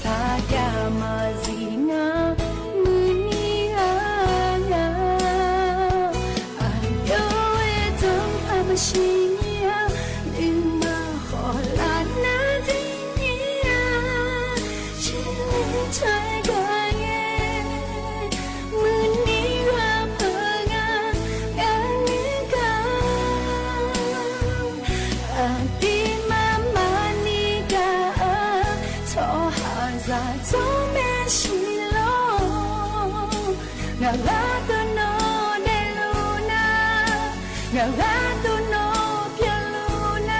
Sa ya ma zi nga mu ni nga 在中面西路，我拉的诺的路那，我拉的诺偏路那，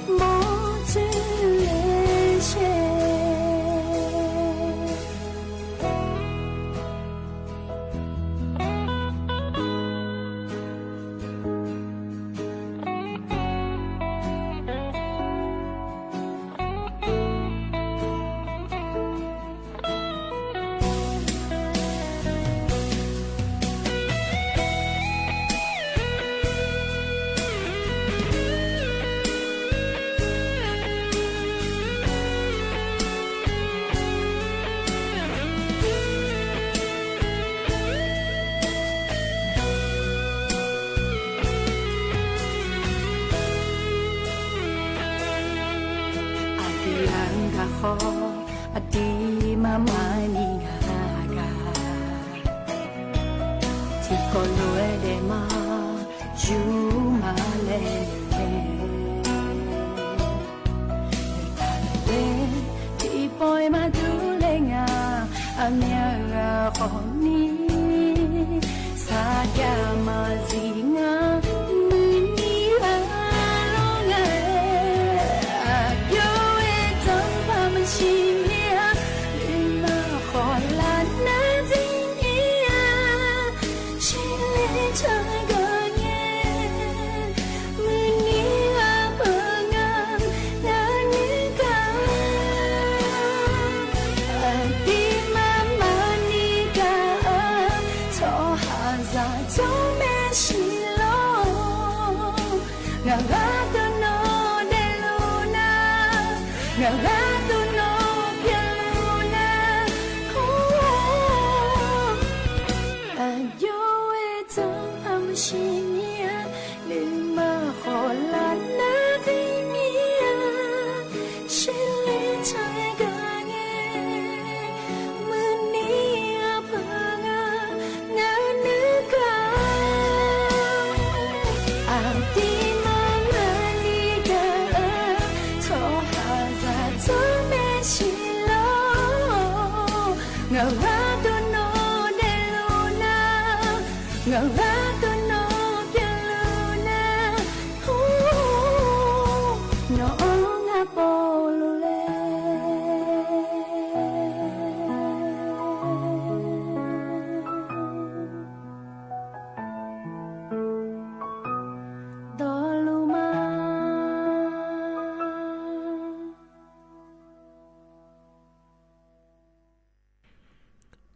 莫知泪血。Adi mama ni gaga ti kolue de ma ju ma le le ti boy ma du le nga anya ga khoni sa ya ma zi nga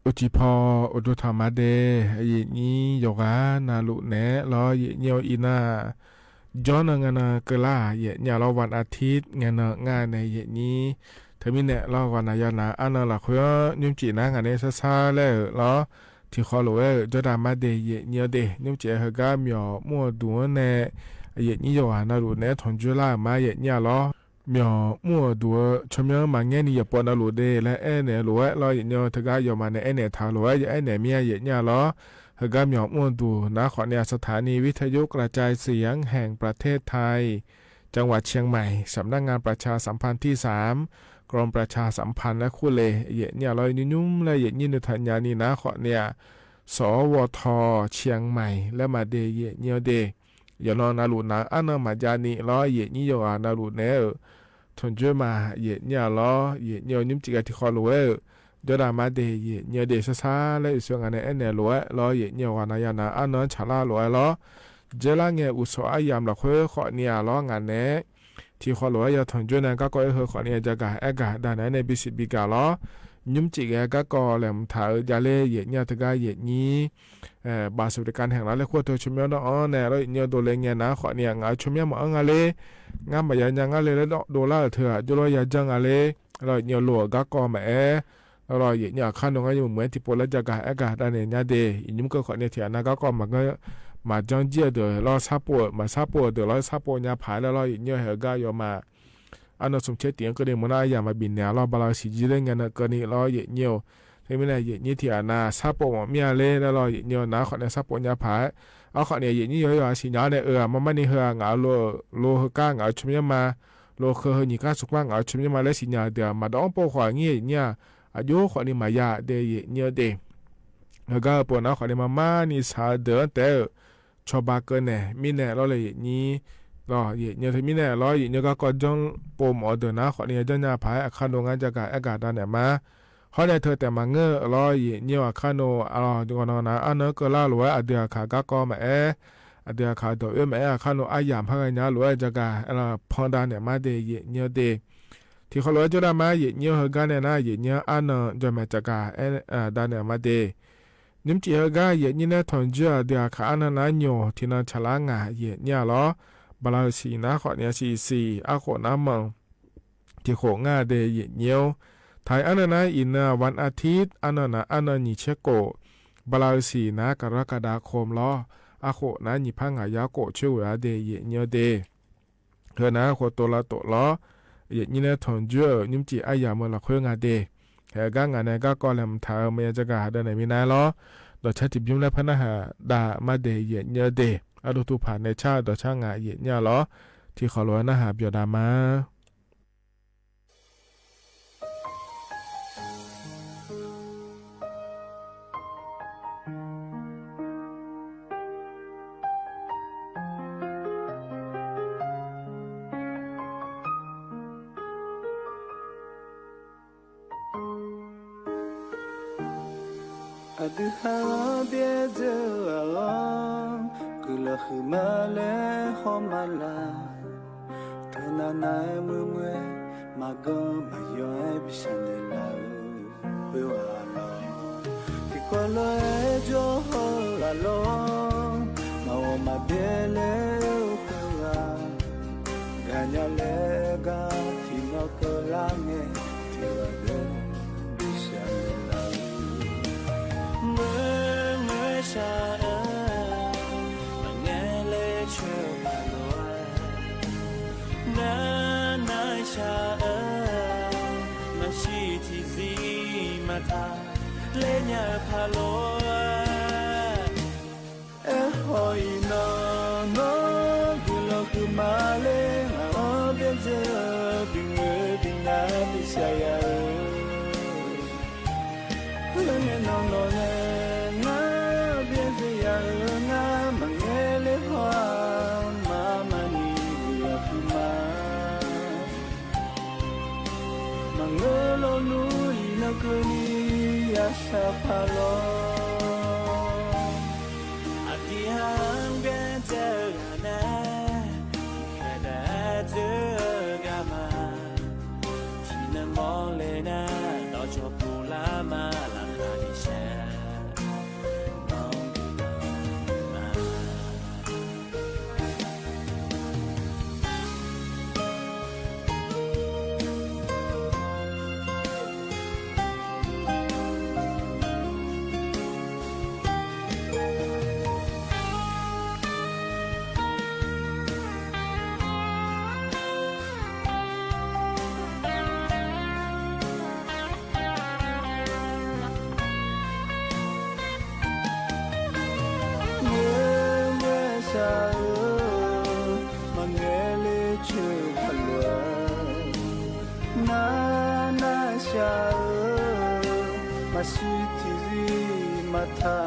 อุจิพออุดุธรรมะเดยนี้โยกานาลุเนลอเยเนียวอีนาจอนงานากลาเยเนียลอวันอาทิตย์งานงานในเยนี้เทมิเนลอวันนายนาอันนละคุยนิมจีนางานในซาซาแล้วลอที่ขอรู้จอดามาเดเยเนียวเดนิมจีเฮกาเมียวมัวดัวเนเยนี้โยกานาลุเนทงจุลามาเยเนียลอမြောมั่วดัวชมยมาเงี้ยนี่อย่าปนเอาหลุดเดและเนี่ยหลุดรออย่างเดียวถ้าก็ยอมมาเนี่ยเนี่ยทางหลุดเนี่ยเมียอย่างเงี้ยล้อถ้าก็မြောมั่วดูนะขอเนี่ยสถานีวิทยุกระจายเสียงแห่งประเทศไทยจังหวัดเชียงใหม่สำนักงานประชาสัมพันธ์ที่3กรมประชาสัมพันธ์และคู่เลอย่างเนี่ยลอยนุ่มและอย่างนี้นุทัญญานีนะขอเนี่ยสวทเชียงใหม่และมาเดอย่างเนี่ยเดอย่านอนนาลุนะอันนั้นมาจานีล้ออย่างนี้อยู่นาลุเนี่ยทนช่วยมาเยเนี่ยล้อเยเนี่ยนิ่มจิกที่คอรู้เดี๋ยวดามาเดเยเนี่ยเดชะซาและส่วนอันเนี่ยเนี่ยรู้ล้อเยเนี่ยวานายนาอันนั้นชาลารู้ล้อเจล่าเงี้ยอุศอายามละคุยขอเนี่ยล้องานเนี่ยที่คอรู้อย่าทนช่วยนั่นก็ก็ขอเนี่ยจะกะด้านไหนในบิสิบิกาล้อนิ่มจิกก็ก็แหลมถ่ายยาเล่เยเนี่ยตะกายเยนี้บาสบริการแห่งรัฐและขั้วตัวชุมยอนอ๋อเนี่ยแล้วเนี่ยตัวเล็กเนี่ยนะขอเนี่ยงาชุมยอนมาเลยงามบายยังอะไรแล้วโดล่าเถอะจุลอยาจังอะไรเราเนี่ยหลวกก็มาเราเนี่ยขั้นตรงนี้เหมือนที่พลจะกะด้านเนี่ยเดย์ยิ่งก็ขอเนี่ยเถียนะก็มาจังเจียเดอเราซับปวดมาซับปวดเดอเราซับปวดเนี่ยผายแล้วเราเนี่ยเหรอยอมาอันนั้นสมเช็ดเตียงก็เลยมันอย่ามาบินเนี่ยเราบาลาสีจีเรื่องเงี้ยก็นี่เราเนี่ยที่ไม่ได้เนี่ยเถียนะซับปวดมีอะไรแล้วเราเนี่ยนะขอเนี่ยซับปวดเนี่ยผายเอาขอเนี่ยนี่ย่อยๆสิญญาเนี่ยมันไม่ได้เหรองาโลก้างาชุมยมา โลเคยนี่ก็สุกว่างเอาชิมมาเลสิญาเดียมาดองโปขวาเงี้ยเนี่ยอายุขอนี่มายาเดยเนี่ยเดแล้วก็ปนเอาขอนี่มานี่สาเดอแต่ชอบาเกเน่มีเน่เราเลยนี่รอเนี่ยที่มีเน่รอเนี่ยก็ก็จ้องปมอเดนะขอนี่จะเนี่ยพายอาคารโรงงานจะกอากาศด้านเนี่ยมาเขาได้เธอแต่มาเงอรอเนี่ยอาคารโนจังหวะนั้นอันนั้นก็ล่าหลวยอเดียขาก็มาอเดียขาตัวอาคารโนอายามพังเนี่ยหลวยจะกะพอดานเนี่ยมาเดเนี่ยเดที่เขาหลวยจะได้มาเนี่ยเฮกันเนี่ยนะเนี่ยอันนั้นจะมาจะกะดานเนี่ยมาเดนิมจีเฮกาเนี่ยเนี่ยทอนเจอเดียขาอันนั้นโยที่นั่นฉลางเนี่ยล้อบาลาสีนะขอเนี่ยสีอาขอน้ำมังที่โขงเดเนี่ยไทยอันนั้นอินวันอาทิตย์อันนั้นนิเชโกบาลาสีนะกรกฎาคมล้ออาโคนะนิพังหายาโกช่วยเดยเนียเดเธอนะโคตัวละตัวล้อนี่เนี่ยทอนเจอนิมจีอายาเมื่อละคุยงาเดแค่กางานเนี่ยก็แลมทาเมียจะกาเดินไหนมีนาล้อดอชาติบิมและพนักดามาเดยเนียเดอดูทุผ่านในชาดอช่างงาเนี่ยล้อที่เขาล้วนนะหาเบียดามาAduh biasa gula khmale khomala tananai mumwe mago mayo bisandela bewala tikolo ejo holalo mawo mabele ukura ganyale ga tinokolange tiwade bisandela Sa mangele chumaloa na sa masiti zi mata lenya paloa hoi no gulo kumale obje binge bina bisaya no nga mangele hoa mamani yakuma mangelo nui nakuni yasapalo atihan gajana kada jagama tina molena dojo pulama la khanisha Masiti mata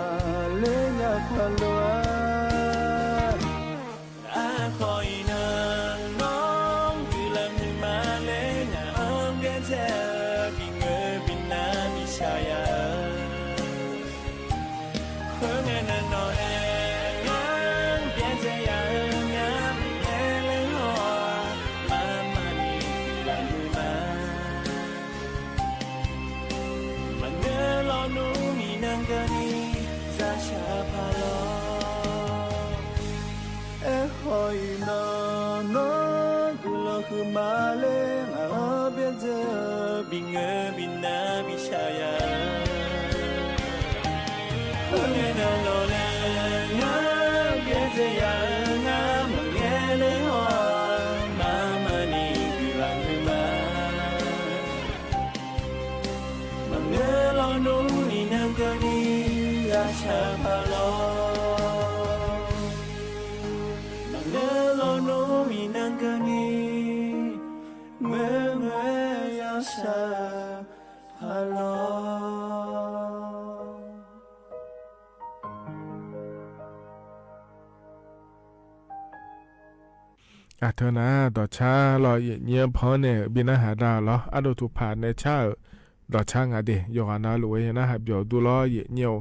lenya palwa Akoina nong bilang malenya ongeja binge bina bisaya Khongena no ngang biasa ya ngam ele ho mama ni luma Mangelo no minangani zasha palo hoi no gulo khmale ngabeze binge bina bisaya Khongena no ngang biasa ya ngam ele ho mama ni luma Mangelo no minangani zasha palo Mangelo no minangani Rasha Paloเธอนะต่อชาลอยเงียบพอเนี่ยบินอาหารดาวล้ออดูทุผ่านในชาต่อชางาเดยอนาลุยนะฮะเบียวดูล้อเงียว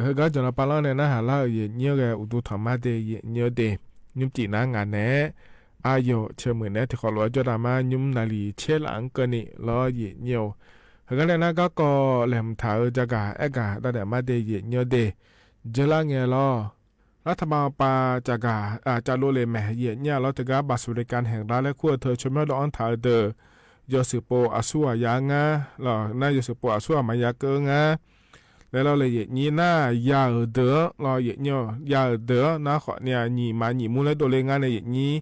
เฮก็จะนับปลาเนี่ยนะฮะล้อเงียวแกอุดุธรรมะเดยเงียวเดยุมจีนางานเน่อายุเชื่อเหมือนเนี่ยที่ขอล้อจดามายุมนาลีเชลังกันนี่ล้อเงียวเฮก็เลยนะก็แหลมถาจะกะเอกะตั้งแต่มาเดยเงียวเดเจลังเงล้อรัฐบาลปาจากจะรู้เลยแม่เยี่ยเนี่ยเราจะกับบัตรสวัสดิการแห่งรัฐและขั้วเธอชมว่าดอนถ่ายเดอยอสืบโปอาสัวยางาหรอน่ายอสืบโปอาสัวมายาเกงาแล้วเราเลยยี่น่ายาเดอเราเยี่ยเนี่ยยาเดอนะขอเนี่ยยี่มายี่มูเลยตัวเลยงานในยี่นี้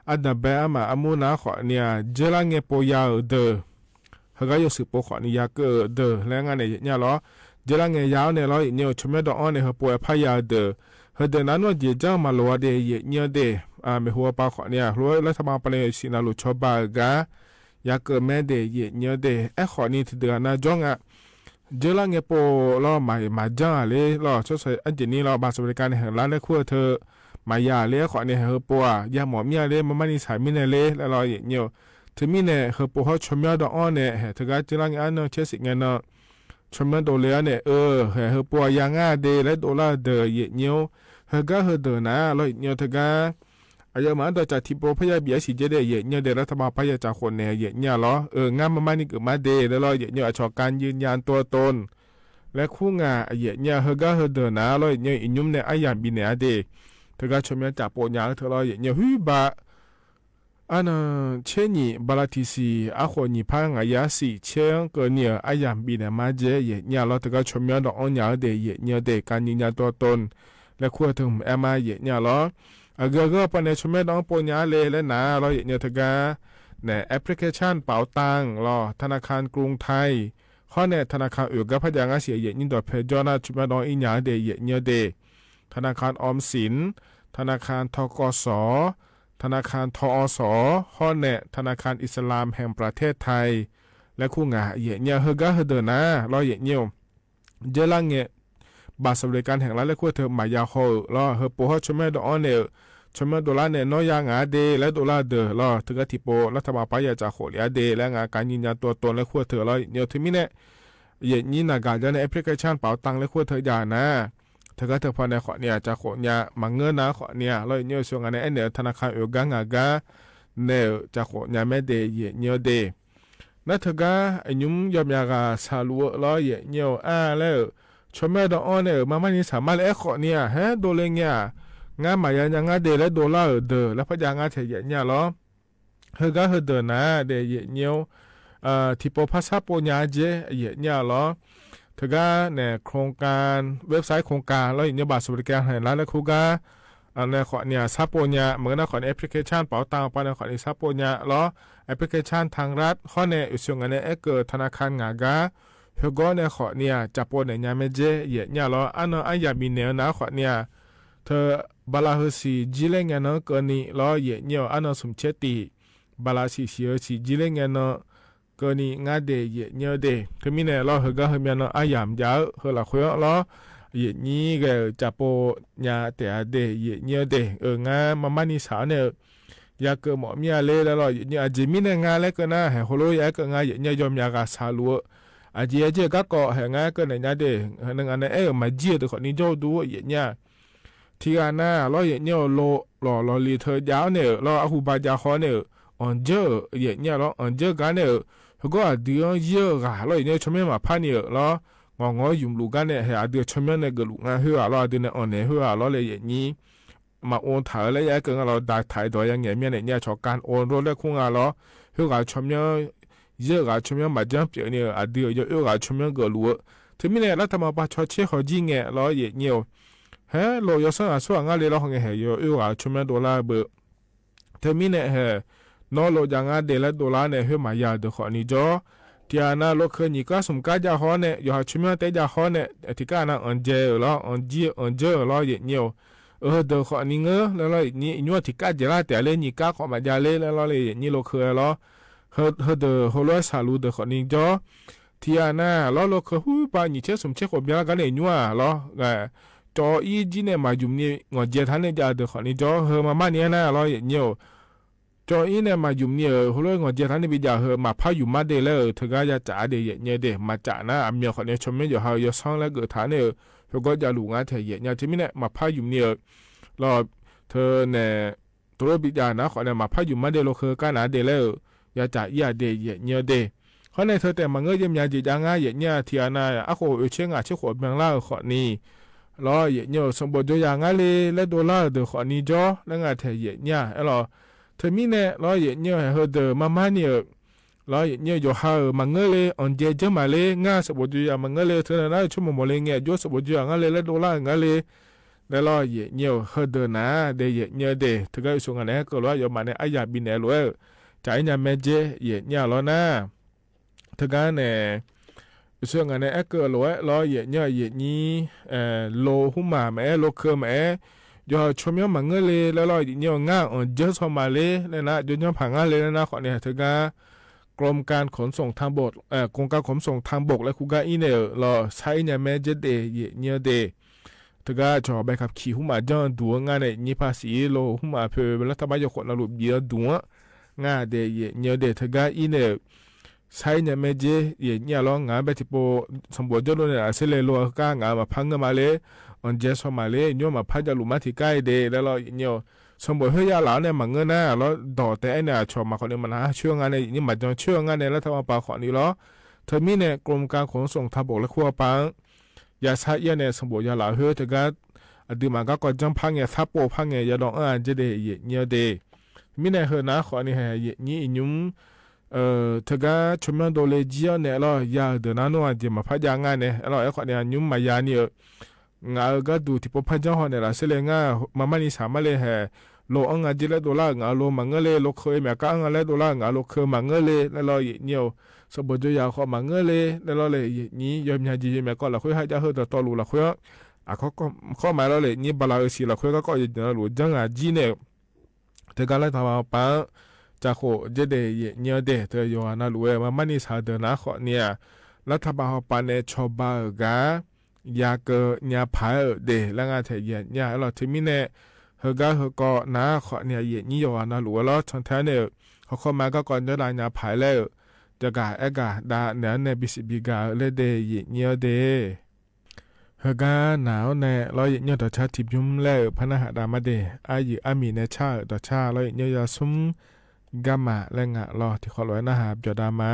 อันดับแบมาอามูนะขอเนี่ยเจลังเงปยาเดอเขาก็ยอสืบโปขอนี่ยาเกเดอแล้วงานในยี่เนี่ยเราเจลังเงยาวเนี่ยเราเนี่ยชมว่าดอนเนี่ยเขาป่วยพยาเดอเฮเดนั้นว่าเดี๋ยวจะมาลัวเดียเนียเดไม่หัวปากขอเนี่ยรัวแล้วทำมาเป็นสินาลุชอบากะอยากเกิดแม่เดียเนียเดขอนี่ที่เดือนน่ะจ้องเจอละเงปล้อมาจ้าเลยล้อช่วยอันเจนี้เราบาสบริการแห่งร้านและขั้วเธอมายาเลยขอเนี่ยเฮปัวยาหมอเมียเลยมันไม่ได้ใช้มิเนเลยแล้วเราเนียถึงมิเนเฮปัวเขาชมยอดอ่อนเนี่ยถึงก็เจอละเงอันเนาะเชื่อสิ่งเงี้ยเนาะชมยอดโดเลยเนี่ยเฮปัวยางาเดและโดละเดยเนียวเฮก็เฮเดนะเราเนี่ยถึงก็อายุมันต่อจากที่โปรพยาบีสิเจเดยเนี่ยเดรัฐบาลพยาจากคนเนี่ยเนี่ยเหรองานมันนี่เกิดมาเดแล้วเราเนี่ยชอบการยืนยันตัวตนและคู่งานเนี่ยเฮก็เฮเดนะเราเนี่ยอินุมเนี่ยอายันบินเนี่ยเดถึงก็ชมยจากโปรยางเธอเราเนี่ยฮึบะอันเช่นนี้บาลาทิซีอาคนนี้พังอายาสิเช่นก็เนี่ยอายันบินเนี่ยมาเจเนี่ยเราถึงก็ชมยดอกเนี่ยเดเนี่ยเดการยืนยันตัวตนและขั้วถึงมาเนี่ยเหรอก็ปนชมดองปญาเลและนาเราเนี่ยถึงก็เนี่ยแอปพลิเคชันเป๋าตังรอธนาคารกรุงไทยข้อเนี่ยธนาคารอื่นก็พยายามเสียยิ่งต่อเพจนะชมดองอีหยาเดเนี่ยเดธนาคารออมสินธนาคารทกสธนาคารทอสข้อเนี่ยธนาคารอิสลามแห่งประเทศไทยและคู่งานเนี่ยเฮก็เฮเดนะเราเนี่ยเจลังเนี่ยบาสบริการแห่งรัฐและขั้วเธอมายาโฮรอเฮปัวชมดองเนี่ยชมดอลลาร์เนี่ยน้อยยางาเดและดอลลาร์เดอรอถึงกับที่โปรัฐบาลปายาจากโหลีเดและงานการยืนยันตัวตนและขั้วเธอรอเนี่ยถึงมิเนี่ยยี่นาการจะในแอปพลิเคชันเป๋าตังและขั้วเธอยานะถึงกับเธอพอในขอเนี่ยจากโหเนี่ยมังเงินนะขอเนี่ยรอเนี่ยส่วนงานในเนี่ยธนาคารกางากาเนี่ยจากโหเนี่ยไม่เดเนี่ยเดนั่นถึงกับยุ่งยามยากาสาลัวรอเนี่ยแล้วชมดอเนี่ยมันไม่สามารถขอเนี่ยฮะโดเลงเนี่ยงานมายังงานเดและดอลลาร์เดแล้วพยางานเทียเนี่ยหรอเฮก็เฮเดนะเดเนี่ยที่พอภาษาปัญญาเจเนี่ยหรอถึงก็เนี่ยโครงการเว็บไซต์โครงการแล้วเนี่ยบัตรสวัสดิการแห่งรัฐและคู่ก็เนี่ยขอเนี่ยซับปัญญาเหมือนกับขอแอปพลิเคชันเป๋าตังค์ไปเนี่ยขอเนี่ยซับปัญญาหรอแอปพลิเคชันทางรัฐข้อเนี่ยส่วนงานเนี่ยเกิดธนาคารงากาเฮก็เนี่ยขอเนี่ยจับปัญญาเนี่ยไม่เจเนี่ยหรออันนั้นอันยังมีเนี่ยนะขอเนี่ยเธอบาลาฮสีจิเลงเนาะก็นี่ล้อเนี่ยอันนั้นสมเชติบาลาสีเสียสีจิเลงเนาะก็นี่งาเดเนี่ยเดคือมีเนี่ยล้อเฮก็เฮมีเนาะอายามยาวเฮละคุยล้อนี่ก็จับโปญาแต่เดเนี่ยเดงามันนี่สาวเนี่ยอยากเกิดหมอมีอะไรแล้วล้อเนี่ยจะมีเนี่ยงาแล้วก็นะเฮโลอยากงาเนี่ยยอมยากาสาลัวอาเจก็เฮงาก็เนี่ยเดนึงอันเนี่ยมาเจียตัวคนนี้เจ้าดูเนี่ยที่อันน่ะเราเนี่ยรอลีเธอยาวเนี่ยเราอาหูบาจาขอเนี่ยอันเจอเนี่ยเราอันเจอกันเนี่ยเขาก็เดือดเยอะกันเราเนี่ยชมมาพันเนี่ยเรางอยุ่มลูกกันเนี่ยให้เดือดชมเนี่ยก็ลูกงานหัวเราเดือดอันเนี่ยหัวเราเลยอย่างนี้มาโอนถ่ายแล้วยังก็เราได้ถ่ายตัวอย่างเงี้ยเนี่ยชอบการโอนรถแล้วคงเราหัวชมเนี่ยเยอะกันชมเนี่ยมาจับเปลี่ยนเนี่ยเดือดเยอะกันชมเนี่ยก็รู้ถึงมีเนี่ยเราทำมาปะชดเชยเขาจริงเนี่ยเราเนี่ยเฮ้เรา有时候说俺来了好像还有啊，出门多啦不？他们呢嘿，那老将俺来了多啦呢，去买药的好，你着，第二呢，老客你个什么家家好呢？要出门在家好呢，ที่个呢安家了，安家了也牛，的好你个，แล้วนี่นี่ที่个家啦，แต่เลยนี่个好买家เลยแล้วเลยนี่老客了。เ เดโฮโลซาลูเดขอนิงจอที่อาน่าล้อโลเคหูปานิเชสมเชขอบยากันเลยนัวล้อจออีจีเนี่ยมาอยู่นี่งอเจทันเนี่ยจะเดขอนิงจอเฮมาเนี่ยนะล้อเนียวจออีเนี่ยมาอยู่นี่โฮโลงอเจทันเนี่ยบิจาเฮมาพาอยู่มาเดลเธอก็จะจ่าเดเนี่ยเดมาจ่านะอเมียขอเนี่ยชมเนี่ยอยู่เฮายซ่องแล้วเกิดฐานเนี่ยเธอก็จะหลุงอ่ะเธอเนี่ยที่นี่เนี่ยมาพาอยู่เนี่ยล้อเธอเนี่ยตัวบิจานะขอเนี่ยมาพาอยู่มาเดโลเคกันนะเดลยาจ่าอีเดเนี่ยเดเขาในเธอแต่มาเงยยิ้มยาจีจางง่ายเนี่ยที่อาณาอะโคเชียงอ่ะเชี่ยวขวบเมืองล่าขอนี้ล้อเนี่ยสมบูรณ์อย่างง่ายเลยและดอลลาร์เดขอนี้จ่อแล้วงาเธอเนี่ยล้อเธอมีเนี่ยล้อเนี่ยเฮเดมาเนี่ยล้อเนี่ยอยู่หามาเงยเลยอันเจเจมาเลยง่าสมบูรณ์อย่างมาเงยเลยเธอน่าชั่วโมงเลยเนี่ยอยู่สมบูรณ์อย่างง่ายเลยและดอลลาร์ง่ายเลยแล้วล้อเนี่ยเฮเดนะเดเนี่ยเดเธอก็ส่งอะไรก็ล้ออยู่มาเนี่ยอายาบินเนี่ยล้วนจ่ายเนี่ยแม่เจเนี่ยล้อนะเธอการเนี่ยส่วนงานเนี่ยก็ล้อเนี่ยนี่โลหุ่มมาแม่โลเคอร์แม่ยอชมยอมังเงเลยแล้วล้อเนี่ยง่าอ่อนเยอะสมาเลยแล้วนะยอมผังงานเลยนะขอเนี่ยเธอการกรมการขนส่งทางบกกรมการขนส่งทางบกและคูกาอีเนี่ยล้อใช้เนี่ยแม่เจเดเนี่ยเดเธอการจอไปขับขี่หุ่มมาจอนดัวงานเนี่ยนี่ภาษีโลหุ่มมาเพื่อแล้วทำไมจะขนลุบเยอะดัวง่าเดเนี่ยเดเธอการอีเนี่ยใช้เนี่ยแม่เจเนี่ยร้องงานไปที่โปสมบูรณ์จนเนี่ยเสเลโลก้างานมาพังกันมาเลยอันเจสมาเลยเนี่ยมาพัดจะลุมาที่ใกล้เดแล้วเราเนี่ยสมบูรณ์เฮียหลานเนี่ยมันเงินนะแล้วดอแต่เนี่ยชอบมาคนนี้มันหาช่วงงานเนี่ยนี่มาจนช่วงงานเนี่ยแล้วทำมาปาขอนี้ล้อเธอมีเนี่ยกรมการขนส่งทางบกและขั้วปังยาใช้เนี่ยสมบูรณ์ยาหลานเฮือจะกัดอดีมันก็จังพังเนี่ยทับโปพังเนี่ยยาดองอันเจเดเนี่ยเดมีเนี่ยเฮือนะขอนี่ให้นี่ยุ่มเธอก็ชมยังโดเลจีเนี่ยเราอยากเดินนั่นว่าจะมาพัฒนางานเนี่ยเราไอ้คนเนี่ยยุ่งมายาเนี่ยงานก็ดูที่พอพัฒนาเนี่ยละเสร็จงานมันนี่สามารถเลยเหรอโลอังจิเลดอลลาร์งานโลมังเงเลยโลเคยแม่ก็อังเลดอลลาร์งานโลเคยมังเงเลยแล้วเราเนี่ยสมบูรณ์อยากขอมังเงเลยแล้วเราเลยนี่ยอมยาจีแม่ก็เราคุยให้จะเฮดต่อรู้เราคุยเขาก็ข้อหมายเราเลยนี่บาลาสิเราคุยก็ยังเราจังอาจีเนี่ยเธอก็เลยทำมาปังจากโคเจเดเนี่ยเดเธออยู่น่ารู้ว่ามันนี่สาเดนะขอเนี่ยรัฐบาลปานเนชอบากายาเกเนี่ยพายเดแล้วงานเทียเนี่ยเราที่มีเนี่ยเฮก็นะขอเนี่ยนี่อยู่น่ารู้แล้วทั้งแท้เนี่ยเขาเข้ามาก็ก่อนจะได้เนี่ยพายแล้วจะกะเอกะดาเนี่ยในบิสิบิกาเลเดเนี่ยเดเฮก็หนาวเนี่ยเราเนี่ยต่อชาติยุ่มแล้วพนักดามาเดอามีเนี่ยชาต่อชาเราเนี่ยยาซุ่มกามาและงะรอที่ขอร้อยนะฮะจอดามา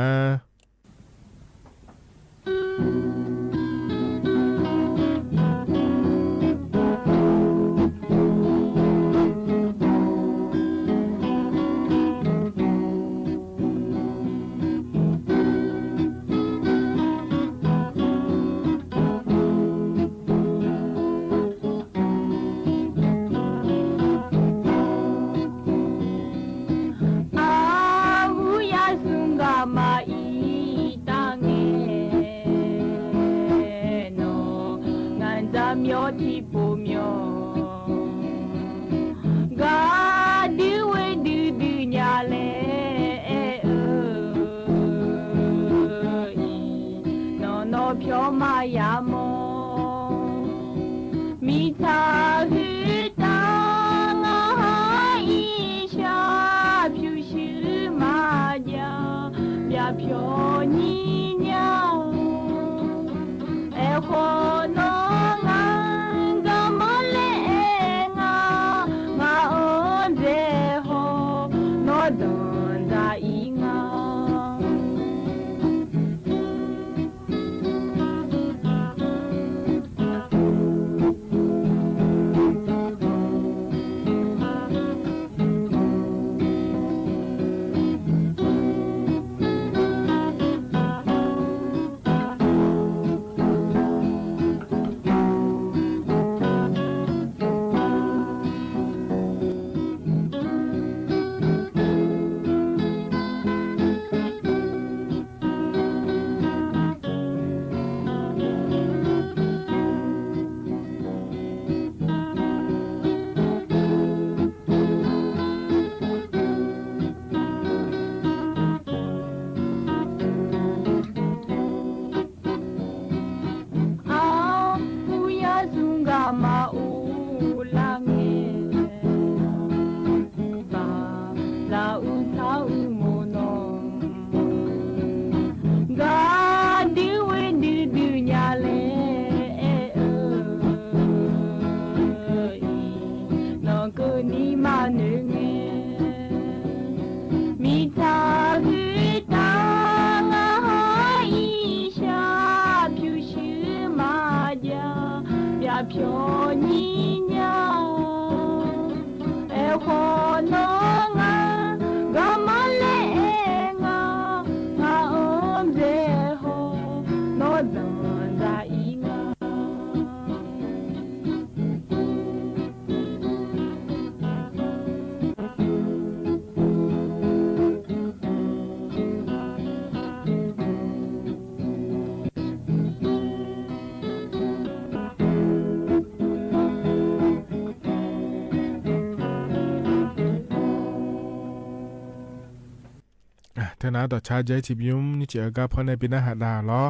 เธอนาต่อชาใจจิบยุมนี่เจอกับพ่อในปีหน้าหาดาล้อ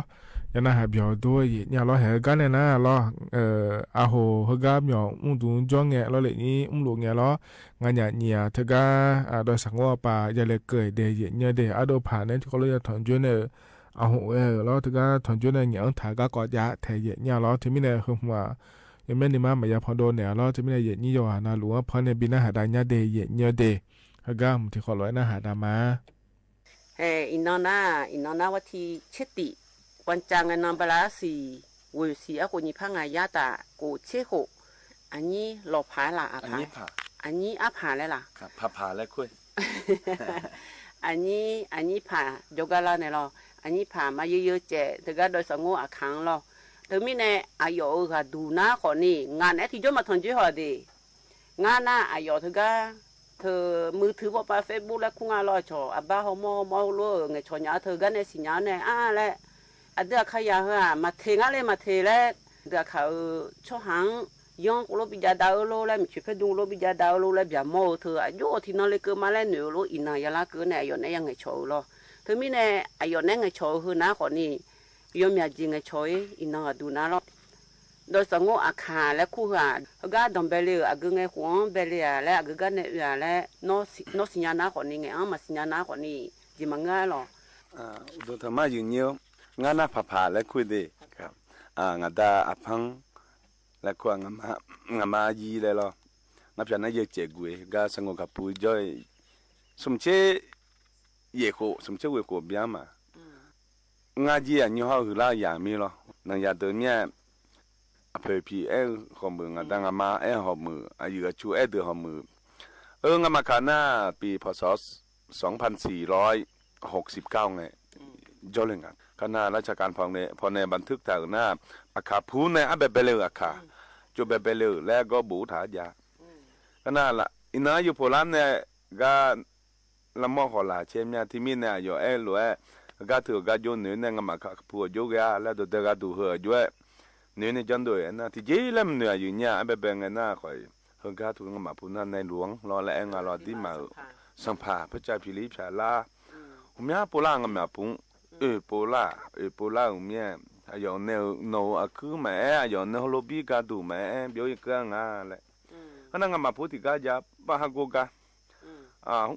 ยานาหาเบียวด้วยเนี่ยล้อแหกันเนี่ยนะล้ออาโหเฮกาเมียวดูจ้องแงล้อเลยนี่หลวงแงล้องานเนี่ยเธอกาโดยสังว่าป่ายาเลยเกิดเดยเนี่ยเดยอโดผ่านเนี่ยที่เขาเลยถอนจุนเนี่ยอาโหล้อเธอกาถอนจุนเนี่ยเนี่ยถ่ายก็กอดยาแทยเนี่ยล้อที่มีเนี่ยคือว่ายังไม่ได้มาไม่ยาพอโดนเนี่ยล้อที่มีเนี่ยนี่โยหานาหลวงพ่อในปีหน้าหาดาเนี่ยเดยเนี่ยเดยเฮกามที่เขาเลยน่าหาดามาอินนาวัที่เชติวันจังนันบลาสีวิสีอากุญิพังอายาตากูเชโหอันนี้หลบผาละอาผาอันนี้อาผาเลยล่ะครับผาแล้วคุย อันนี้ผาโยกาลาเนี่ยหรออันนี้ผามาเยอะๆเจถึงก็โดยสงบอาคังหรอถึงมีเนี่ยอายุก็ดูน้าคนนี้งานไอ้ที่จะมาทำจีฮอดีงานน่ะอายุถึงก็เธอมือถือว่าไปเฟซบุ๊กแล้วคุ้งอร่อยชออาบ้าเขามอรู้ไงชอเนี่ยเธอก็เนี่ยสิญญาเนี่ยแหละอันเดียขยะมาเทงอะไรมาเทแล้วเดี๋ยวเขาช่อหางย่องกูรู้ปิจาดาวรู้แล้วมีชีวิตดูรู้ปิจาดาวรู้แล้วแบบโม่เธออายุที่นั่นเลยเกิดมาแล้วหนูรู้อินายาลาเกิดเนี่ยอายุเนี่ยยังไงโชว์咯เธอมีเนี่ยอายุเนี่ยไงโชว์คือน้าคนนี้ยอมอยากจริงไงโชว์อินาดูน้า咯โดยสงบอาคาและคู่หาก็ดมเบลีอากุไงหัวเบลีและอากุกันเนี่ยและโนสิญญาณาคนนี้ไงมาสิญญาณาคนนี้จิมังง่าย咯ดูธรรมะอยู่เนี้ยงานน่ะผาแล้วคุยดีครับงาดาอภังแล้วก็งามายีเลยหรอนับจากนั้นเยอะเจกุยก็สงบกับปุยจ้อยสมเชยเยโคสมเชยเวโคเบียมางาจีอ่ะยี่ห้อคือลาอย่างมีหรอนังยาตัวเนี้ยอภัยพี่ขอมืองาดังมาขอมืออายุชูเดือขอมืองามาขาน่าปีพศ2469ไงจอเลยงานคณะราชการพอในบันทึกถ่ายหน้าอาคาพูในอาเบเบเลอาคาจูเบเบเลแล้วก็บูถายาคณะละอินาอยู่โพลัมเนี่ยก็ละมอขอลาเชื่อมที่มีเนี่ยอยู่หลวยก็ถือก็โยนเนื้อเนี่ยงมาคาพูโยกยาแล้วตัวเด็กก็ดูเหอด้วยเนื้อเนี่ยจันด้วยนะที่เจริญเนื้ออยู่เนี่ยอาเบเบงน่าคอยเฮก็ถูกงมาพูนั่นในหลวงรอแรงรอที่มาสัมภาพระเจ้าพิริพาลาผมอยากโพลังมาปุ่งโปล่าเนี่ยอายุเนี่ยโนอาคือแม่อายุเนี่ยโลบีก็ดูแม่เบี้ยก็งาเลยขณะมาพูดที่ก็จะบ้ากูก็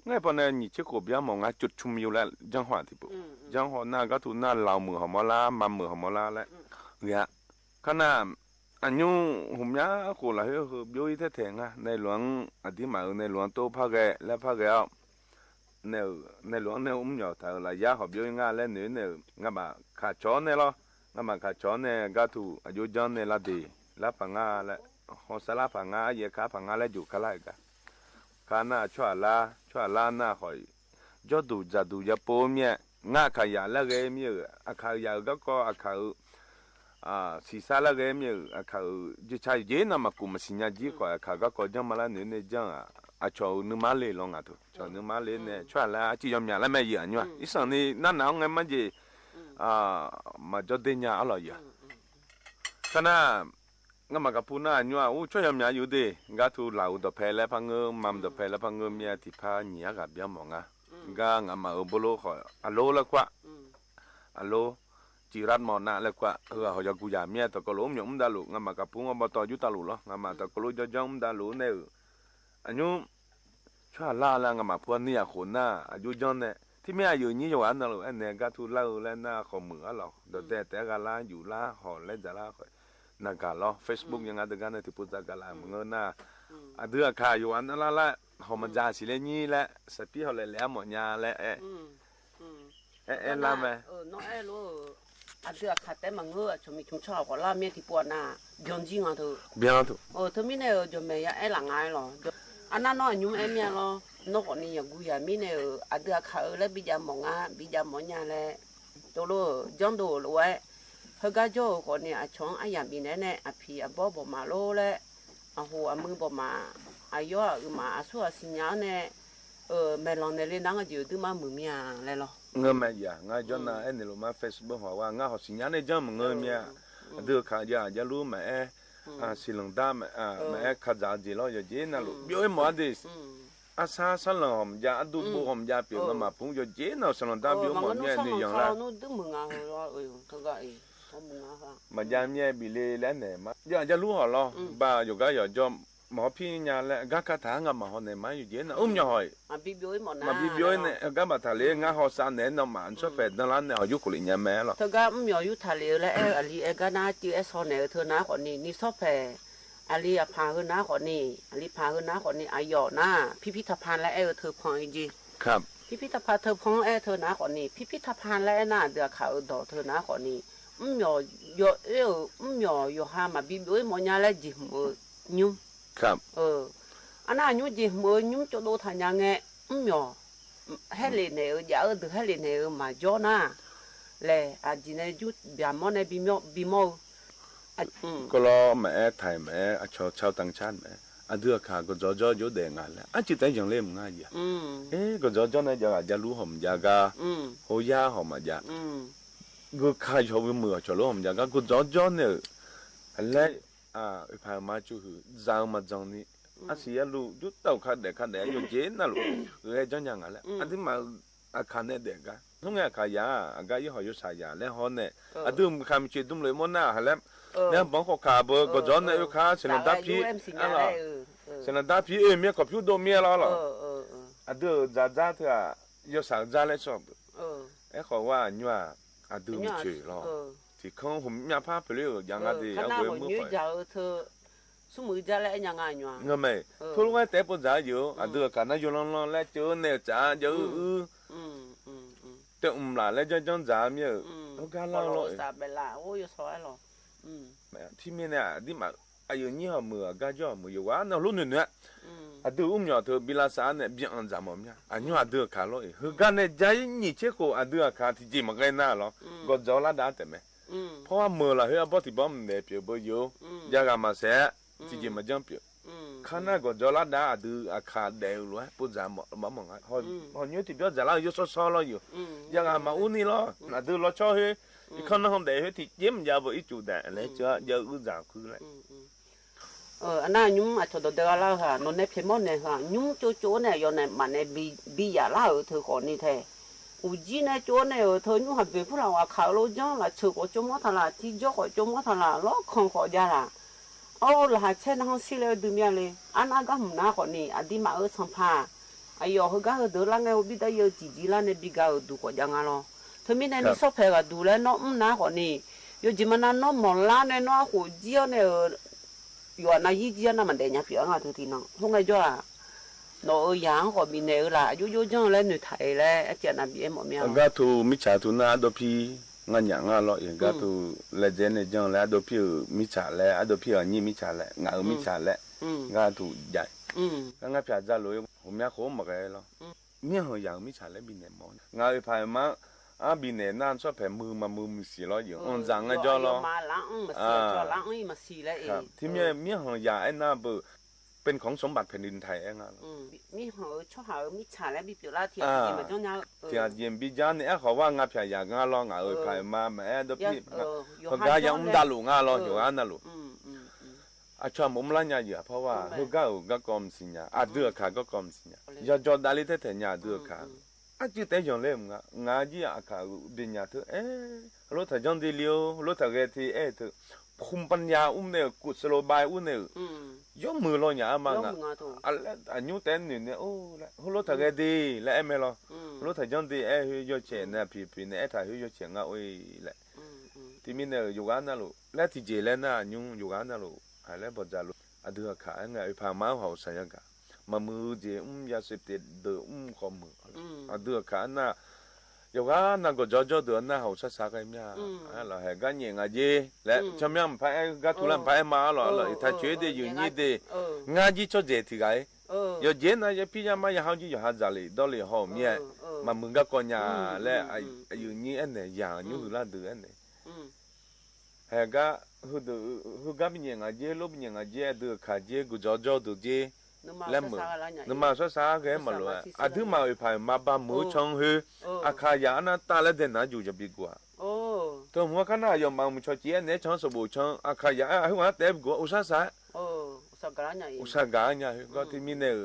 ไงพอเนี่ยนี่เชื่อกูเบี้ยมองจุดชุมอยู่แล้วจังหวะที่ปุ๊จังหวะน่าก็ถูกน่าเหล่ามือหอมลามามือหอมลาแล้วเนี่ยขณะอันนู้ผมอยากกูละคือเบี้ยที่แทงในหลวงอธิมาในหลวงโตพระแกและพระแกในหลวงเนี่ยหยอดแต่ละยาขอบยุ่งงานเล่นเนี่ยงั้นมาขาจรเนี่ยหรองั้นมาขาจรเนี่ยก็ถูกอายุจรเนี่ยละดีละปังงาและหัวสลับปังงาเยขาปังงาและอยู่กันไรกันข้าน่าช่วยละน่าคอยจอดูจะดูจะโปมเนี่ยงาขยะละเกมเนี่ยอาขายาก็อาขาศีรษะละเกมเนี่ยอาขาจะใช้เย็นน่ะมากุมสิญญาจีก็อาขาก็จังมาละเนี่ยจังอาชาวนึกมาเลยลงอ่ะทุกชาวนึกมาเลยเนี่ยช่วยละจียอมยาละไม่เยอะเนี่ยอีสันนี่นั่นเอาไงมันจะมาจดเดียร์อะไรอย่างขณะงั้นมากับพูน่าเนี่ยช่วยยอมยาอยู่ดีก็ถูกเหล่าตัวเพลพังเงือมัมตัวเพลพังเงือเมียที่พาเนี่ยกับเบี้ยมองอ่ะก็งั้นมาอุบลขออัลโหลแล้วกว่าอัลโหลจีรัดมอนาแล้วกว่าเขาจะกูอยากเมียตะกลุมยมดาลุงั้นมากับพูงมาต่อยุตาลุหรองั้นมาตะกลุจะยมดาลุเนี่ยอันนู้ช่วยล่าแล้วงั้นมาพวกนี้คนน่ะอายุย้อนเนี่ยที่ไม่อายุนี้อยู่อันนั้นเลยอันเนี่ยก็ถูกเล่าแล้วน่าขอมือเราเดี๋ยวแต่ก็ล่าอยู่ล่าหอเล่นจะล่าคอยนักการล้อเฟซบุ๊กยังไงเดี๋ยวกันเนี่ยที่พูดจะกันล่ามึงน่ะเดือดขาอยู่อันนั้นละเขามันจะสิเล่นนี่แหละสปีเขาเลยแล้วหมดยาแล้วล่าไหมน้อยรู้อันเดือดขาแต่มังเงือชมีชุมชอบก็ล่าเมียที่ปวดน่ะย้อนจริงอ่ะเธอเบี้ยถูกเธอมีเนี่ยจะไม่ยาหลังไงหรออันนั้นน้อยยุ่งเมียหรอนกนี่อย่างกูอยากมีเนี่ยอันเดือดขาแล้วบิจามองบิจามองยาแล้วตัวรู้ย้อนดูรู้ไว้เฮก็โจ้คนเนี่ยช่องอย่างบินแน่อภิบ่บ่มาโลแล้วหัวมือบ่มาอายุมาสัวสิญญาเนี่ยแม่ลองเนี่ยเล่นนั่งอยู่ที่มามือเมียเลยหรอเงินไม่ยากง่ายจนน่ะเนี่ยรู้มาเฟซบุ๊กหัวว่าง่ายเขาสิญญาเนี่ยจังเงินเมียเดือดขาจะรู้ไหมสิลังดาแม่ขจาจีเราจะเจนน่ะลูกเบี้ยหมดดิ อาซาสันหลอมยาอดูบุหอมยาเปียวงมาพุงโยเจนเอาสลันตาเปียวหมอนเนี่ยนี่อย่างละมันยามเนี่ยบิเลแล้วเนี่ยมาอย่าจะรู้หรอบ่าอยู่ก็อย่าจอมหมอพี่ญาและกักถางมาหอเนี่ยมาอยู่เจนย่อยมาบิบย้อยเนี่ยก็มาทะเลงาหอซานเนี่ยนำมันชอบเป็ดนั่นละเนี่ยอยู่กุลิญาแม่หรอเธอก็อยู่ทะเลแล้วอลีก็น่าจื้อซอนเนี่ยเธอนะคนนี้นี่ชอบแพอลีพาขึ้นนะคนนี้อลีพาขึ้นนะคนนี้อายอนะพิพิธภัณฑ์และเธอพองจีครับพิพิธภัณฑ์เธอพองเธอนะคนนี้พิพิธภัณฑ์และน่ะเดือดขาวดอกเธอนะคนนี้อยู่หามาบิบย้อยมอยาและจิมยุ่มครับอันนั้นยุ่งจิมยุ่มจะดูทันยังไงให้เลยเนี่ยอย่าดูให้เลยเนี่ยมาจ้อนะเลยอาจีเนี่ยยุดแบบมันเนี่ยบิมก็รอแม่ไทยแม่ชาวต่างชาติแม่เดือขาก็จ่ออยู่เด้งานแล้วจิตใจยังเล่มง่ายอ่ะก็จ่อเนี่ยจะรู้หอมยากาโหยาหอมยาก็ขายชอบมือชอบรู้หอมยากาก็จ่อเนี่ยแล้วพามาจู่คือจางมาจังนี่เสียลูกยุดเต่าขัดเด็กอยู่เจนน่ะลูกเลยจังยังอะไรที่มาขันเนี่ยเด็กกันทุกอย่างขายาก็ยี่ห้อยุสายาแล้วฮอนเนี่ยดูคำชิดดุมเลยมันน่าฮะแล้วเนี่ยบางคนขาเบอร์ก็จอนเนี่ยอยู่ขาเสนดาพีอะไรเสนดาพีเมียกับพิวโดเมียแล้วหรอดูจ้าเถอะอยู่สั่งจ้าเลยชอบเขาว่าเนี่ยดูไม่เชื่อหรอที่เขาผมอยากพาไปเลยอย่างนั้นดีเอาไว้มือไปสมุยจะแล้วยังไงเนี่ยเงยไหมทุกวันแต่ปนจ้าอยู่ดูกันนะอยู่ลองแล้วเจอเนี่ยจ้าเจอแต่หลานแล้วจังจ้ามีเขาการเล่าเลยสาเบล่าโอ้ยสวยหรอที่มีเนี่ยที่มาอายุยี่ห้อมือก็จ่อมืออยู่ว่าเราลุ้นเนี่ยดูหยอดเธอบิลาสานเนี่ยเบี้ยอันจำมั้ยเนี่ยดูขาเลยคือกันเนี่ยใจนี่เชื่อกูดูขาที่จีมันก็น่าหรอก็จ่อละได้แต่ไหมเพราะว่ามือละเฮ้ยบ่ที่บ่มันเนี่ยเปียบ่อยู่ยากมาเสียที่จีมันจังเปียขณะก็จ่อละได้ดูขาเดียวเลยปุ๊บจำบ่มองอ่ะพอเนี่ยที่เบี้ยจะละอยู่ซ้อๆแล้วอยู่ยากมาอุ่นนี่แล้วดูละจ่อเฮ้อีกคนนึงเดี๋ยวที่ยิ้มยาวอีจุดแต่เลยจะเยอะอึดอัดคือเลยอันนั้นยุ่งอาจจะเดือดแล้วค่ะนนในพิมพ์เนี่ยค่ะยุ่งโจ้เนี่ยย้อนเนี่ยมันเนี่ยบียาล่าเธอคนนี้แท้อุจิเนี่ยโจ้เนี่ยเธอยุ่งหัดไปพูดเราว่าข่าวเราจังละเชื่อก็จมว่าทลายที่จ่อก็จมว่าทลายล้อคงขอจาละเอาละเช่นนั้นสิเลยดูเมียเลยอันนั้นก็มันน่าคนนี้อดีมาสัมภาไอ้ยอเขาก็เดือดแล้วไงบิดาเยอะจีละเนี่ยบิกาดูก็จังอ่ะล้อเธอมีในนี้ชอบเพลงดูแลน้องน่าคนนี้อยู่จิมันน้องมอลาเนี่ยน้องหัวเจียวเนี่ยอยู่น่ายี่เจียวน่ะมันเดียร์เพียงอ่ะทุกทีน้องพวกไงจ้าน้องยังก็มีเนี่ยละอยู่จังเลยหนุ่ยไทยเลยอาจารย์น่ะบีหมดเมียก็ถูมิจฉาถูน่าดพี่งานอย่างอ่ะหรอกก็ถูเลเจนเนี่ยจังเลยดพี่มิจฉาเลยดพี่อันนี้มิจฉาเลยงานมิจฉาเลยก็ถูใหญ่ก็งานพิจารณาเลยผมอยากขอมาเลยหรอเมียหัวอย่างมิจฉาเลยบินเนี่ยมองานไปมาบินเนี่ยนั่นชอบแผ่มือมือสีล้ออยู่จังไงจ้าล้อมาล้างมาสีจ้าล้างมาสีแล้วที่มีหัวใหญ่ไอ้น่าเบอเป็นของสมบัติแผ่นดินไทยเองอ่ะมีหัวชอบหามีฉาและมีเปียวลาเทียมมาจ้องยาเทียมบิจานเนี่ยเขาว่างาเพียอย่างงาล้องาไปมาแม่ดพี่เขาก็ยังดาลุงาล้ออยู่อันนั่นลูชอบมุมล้านยาเยอะเพราะว่าเขาก็กอมสิญญาเดือขาก็กอมสิญญาอย่าจอดดาลิเตเทียเดือขาจิตใจยังเล่มงาจีอาคาบิญญาเถอะรถถังจังดีเลี้ยวรถถังเกทีเถอะคุมปัญญาเนี่ยกุศโลบายเนี่ยย่อมือลอยหยามังอันยูเต้นเนี่ยโอ้แล้วรถถังเกดีแล้วไม่หรอรถถังจังดียอเชนเนี่ยพี่เนี่ยถ่ายยอเชนอ่ะโอ้ยแหละที่มีเนี่ยอยู่กันนั่นลูแล้วที่เจริญน่ะยูอยู่กันนั่นลูอะไรพอจะลูเดือขาไงพาม้าเขาใส่ยังกะมามือเจยาเสพติดเดือขอมือเดือขาน่ะอยู่กันนั่นก็จ่อเดือน่ะเขาสักๆเนี่ยเราเห็นกันยังไงเจและชมยังไปก็ทุลันไปมาหรอถ้าช่วยได้อยู่นี่ได้งานจีช่วยเจที่ไงอยู่เจน่ะยังพี่ยังมายังหาจีอยู่หาจารีดอลลี่หอมเนี่ยมามึงก็ก่อนเนี่ยและอยู่นี่อันเนี่ยอย่างอยู่ละเดือนเนี่ยเห็นก็คือก็เป็นยังไงเจลบยังไงเจเดือขาเจกูจ่อดูเจแล้วมือนมาสษาแกมาเลยถึงมาไปมาบ้ามือชงฮือขายานะตาละเดน่าอยู่จะบีกว่าตัวหัวขนาดยอมมามุชเจียเนี่ยชงสบู่ชงขายาหัวเต็มกว่าอุตสาหะอุตสาหะเนี่ยอุตสาหะเนี่ยก็ที่มีเนี่ย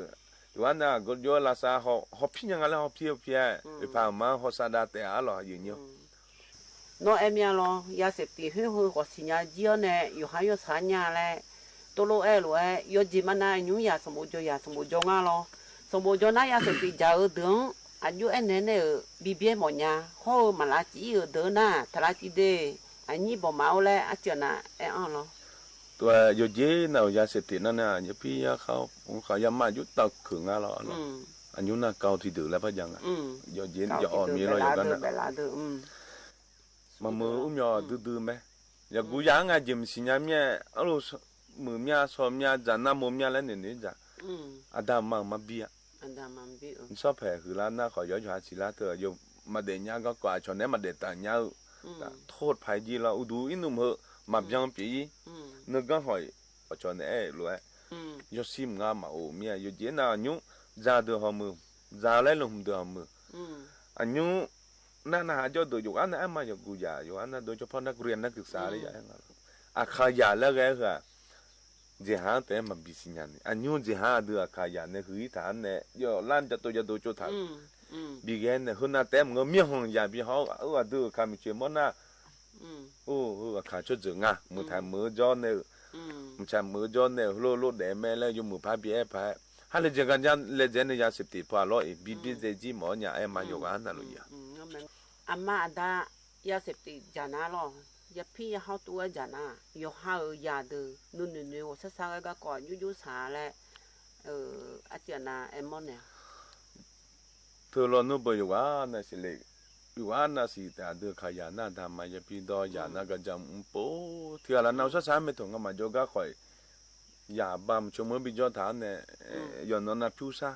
วันน่ะก็โยลาซาเขาพี่ยังไงแล้วเขาพี่ไปพามาเขาซาดาแต่อะไรอยู่เนี่ย nó em nhà lo ya sẽ bị hư hư hoặc xin nhà gió nè yêu hai yêu sáng nhà lẽ tôi lo em lo yêu gì mà na nhung ya sớm bố cho ngà lo sớm bố cho na ya sẽ bị giàu đường anh yêu em nè bị bia mọi nhà ho mà lá chỉ ở đường na thà lá chỉ để anh nhỉ bỏ máu lẽ anh chưa na em ăn lo ตัวโยเจน่ะยาเสพติดนั่นน่ะอย่าพี่เขายามายุตะขึงอ่ะหรออันยุน่ะเกาที่ดื้อแล้วพะยังอ่ะโยเจอย่าอ่อนมีเราอย่างนั้นน่ะมามืออุ้มยอดื้อๆมั้ยอย่ากูยังอ่ะจิมสิญาเมียอะโลมือเมียซอมเมียจันน่ะมอมเมียแล้วนี่จ้ะอะดามาบีอ่ะชอบแผ่คือร้านน่ะขอยอๆสิลาเตอโยมาเดญาก็กว่าชนเนี่ยมาเดตาญาโทษภัยจีเราอุดูอินุมเหมาบยังปีนึกก็หอยชนเนี่ยรู้ไหมยอซิมงามาโอเมียยอเจน่ะยุจาเดือหอมือจาเลยลงเดือหอมืออันยุน่าหาจอดอยู่อันนั้นมาอยู่กูยาอยู่อันนั้นโดยเฉพาะนักเรียนนักศึกษาเลยอย่างนั้นอาขยาแล้วแกก็เจ้าแต่มาบิสิญานี่อันยุเจ้าเดือขยาเนี่ยคือฐานเนี่ยยอล้านจะตัวจะตัวจุดฐานบีเกนเนี่ยหุ่นแต่เมื่อมีห้องยาบีเขาดูคำเชื่อมันน่ะโอ้ขาชุดจึงอ่ะมือถ่ายมือจอนเนี่ยมือถ่ายมือจอนเนี่ยโลเดแม่แล้วอยู่มือพายบีเอพายฮัลโหลจังกันยันเลเจนยาสิบตีพอร้อยบีเจจีหมอเนี่ยไอ้มาอยู่กันนั่นเลย อาม่าดายาเสพติดจานาลอยาพี่เขาตัวจานาอยู่ห้ายาดื้อนู่นว่าซาก็ก่อนยุสาแหละอาจารย์นาเอ็มอนเนี่ยเธอรอนุบอยู่ว่าน่ะสิเล็กอยู่ว่าน่ะสิแต่เดือขยันน่ะทำมายาพี่ดอยาน่ะก็จำโป้เที่ยวละน่าซาไม่ถึงก็มาโยกก็คอยยาบำชั่วโมงบิจอฐานเนี่ยย้อนน่ะพิวซา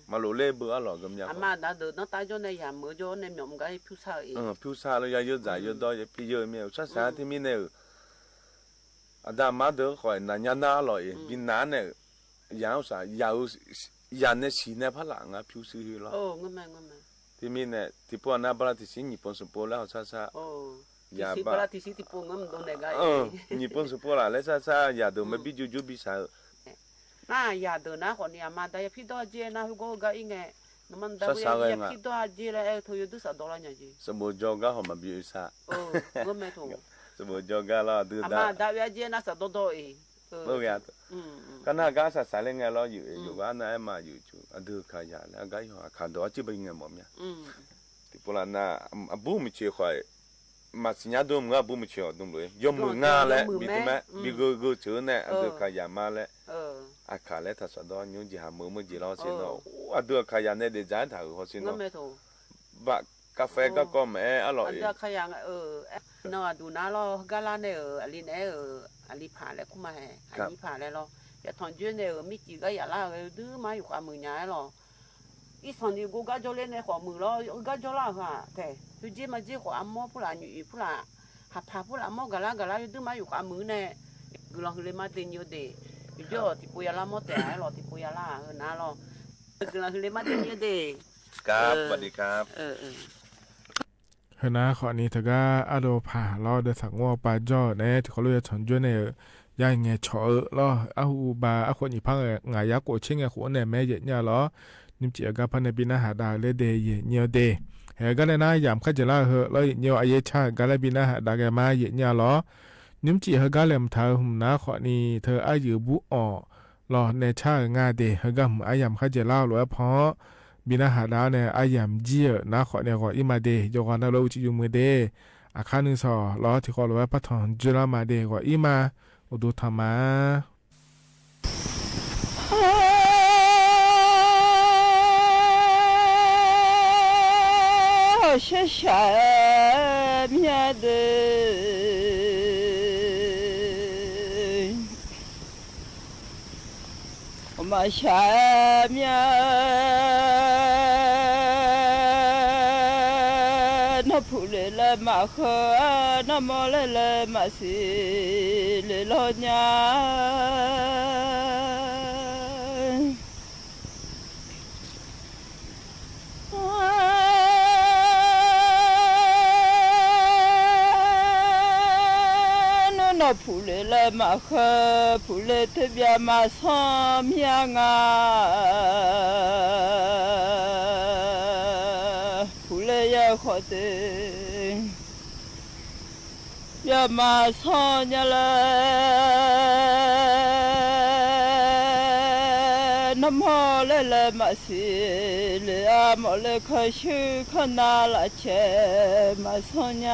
มาโลเล่เบื่อหรอกก็ยังอาม่าดาเดินน้องตายจนในยามมือจนในหม่อมก็พิวซาเองพิวซาแล้วยาเยอะจ่ายเยอะดอยพี่เยอะมีซาที่มีเนี่ยอาดามาเด้อคอยนั่นยันน่าอร่อยบินน้าเนี่ยยาวยันเนี่ยสีเนี่ยพลังอ่ะพิวซื้อหรองมที่มีเนี่ยที่พวกน่าบราที่สิญี่ปุ่นสุโปแล้วซาอย่าบ้าที่สิที่ปุ่งงั้นโดนได้ไงญี่ปุ่นสุโปล่ะแล้วซาอย่าดูไม่บิจูบิสาน่าอย่าดูนะคนนี้มาได้พี่ตัวเจนะฮูโกก็อิงเงน้ำมันดาวอย่าพี่ตัวเจเลยทุยดูสะดอลเนี่ยจีสมุจอกะหอมบิอุสาก็ไม่ถูกสมุจอกะละดูได้มาดาวเจนะสะดอเอไม่ยากก็น่ากาสะสายเลยไงเราอยู่กันนะมาอยู่จูอดูขยะแล้วก็อยู่ขันตัวจีบยังไงหมดเนี่ยที่พวกนั้นนะบูมเชี่ยคอยมาสิญญาดูมึงบูมเชี่ยดูเลยยมมืองาแล้วมีตัวแม่มีกูเจอเนี่ยอดูขยะมาแล้วอาคาเลทัศน์ดอนยุนจีหามือจีเราเสียเนาะอดูขยะเนี่ยเดี๋ยวจะถ่ายเขาเสียเนาะบักกาแฟก็แม่อร่อยอดูขยะเนาะดูนะเรากาลาเนี่ยอลินอลิผ่าแล้วคุ้มมาให้อลิผ่าแล้วเราอย่าถอนยืนเนี่ยมีจีก็อย่าล่าดื้อมาอยู่ความมือใหญ่หรออีสานนี่กูก็จะเล่นในความมือเราก็จะล่าค่ะแต่คือจีมาจีความมั่วผู้หลานอยู่ผู้หลานหัดพาผู้หลานมั่วกะลาดื้อมาอยู่ความมือเนี่ยกูลองเลยมาเต็นอยู่เดอยู่จ่อที่ปุยละมั่วแต่หรอที่ปุยละนะหรอกูลองเลยมาเต็นอยู่เดครับสวัสดีครับเฮ้ยนะขอนี้เธอก็อาโดผ่าเราเดินสังว่าปาจ่อเนี่ยที่เขาเรียกฉันจุนเนี่ยยังไงเฉาล้ออาหูบาอาคนอีพังงายาโกชิงไงหัวเนี่ยแม่เยเนี่ยล้อนิมจีก็พันในปีน่าหาดาเลเดยเนียวเดเฮ้ก็เลยนะยามข้าจะล่าเหอะแล้วเนียวอายชาก็เลยปีน่าหาดาแกมาเยเนี่ยล้อนิมจีเฮก็เลยมท้าหุ่มนะขอนี้เธออายุบุอ๋อล้อในชางาเดเฮก็หุ่มอายามข้าจะล่าหรือเพราะปีน่าหาดาเนี่ยอายามเจียนะขอเนี่ยขออิมาเดยกอนเราจิยูมือเดอาคานึงสอล้อที่ขอรู้ว่าพัฒนจุลามาเดขออิมาอุดุธรรมะ是啥面的？我们下面那铺来了马河，那毛来了马西来老娘。普雷了马赫普雷特别马上面啊，普雷也好的，别马上呀了，那么来马西了，么来可修可拿了钱马上呀。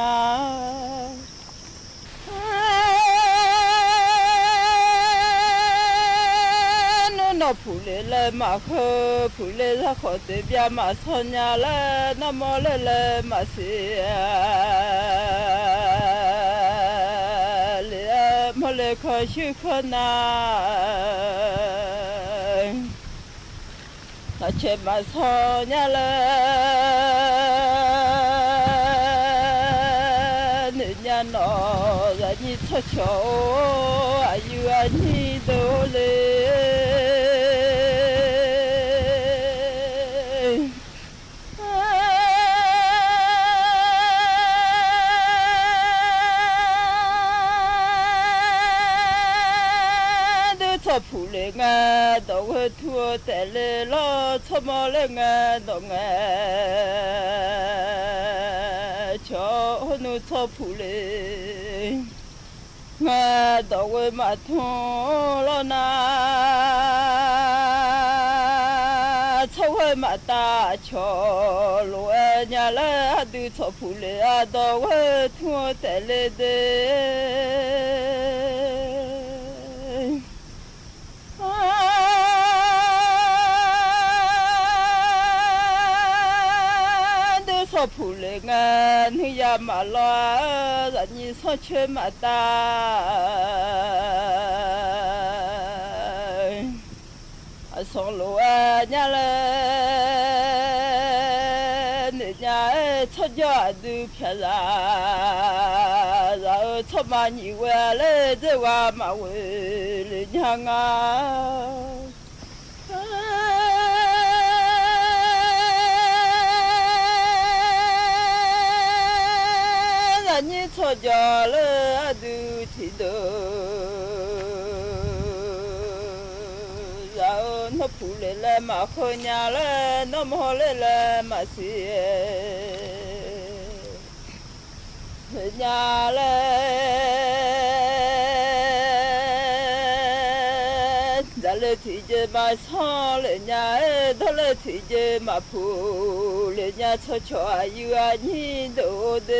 那普雷来马赫普雷他好的别马上呀了，那么来马西来么来可修可拿，那钱马上呀了，人家闹让你出糗，哎呦啊你都来。普雷啊，都会拖带来了，怎么来啊？都啊，叫奴做普雷，啊，都会马桶了那，才会马大桥路啊，伢来都做普雷啊，都会拖带来的。普雷啊，你呀马拉，让你上去马达，上路啊，伢嘞，你伢出家都偏啦，然后出马你回来这话马回来娘啊。你出家了都知道，然后那普雷来马后娘了，那么来马西，娘嘞，咱来推荐马上来娘，他来推荐马普来娘出家有啊你都的。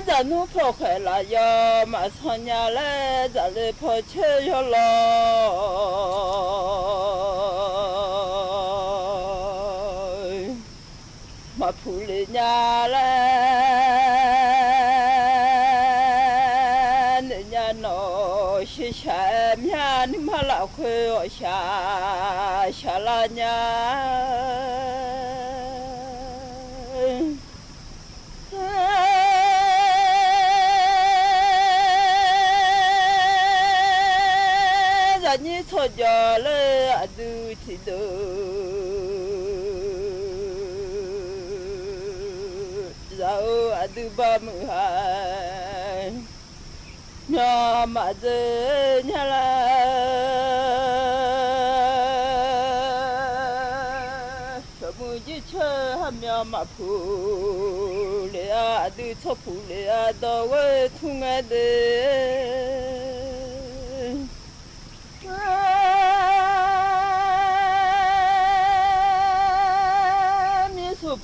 咱弄跑开了呀，马上伢来，咱来跑去呀喽。马普里伢来，人家闹些下面，你妈老会我下了伢。你出家了啊都知道，然后啊都把门喊，娘妈子娘啦，什么一吃还娘妈铺了啊都出铺了啊到我痛啊的。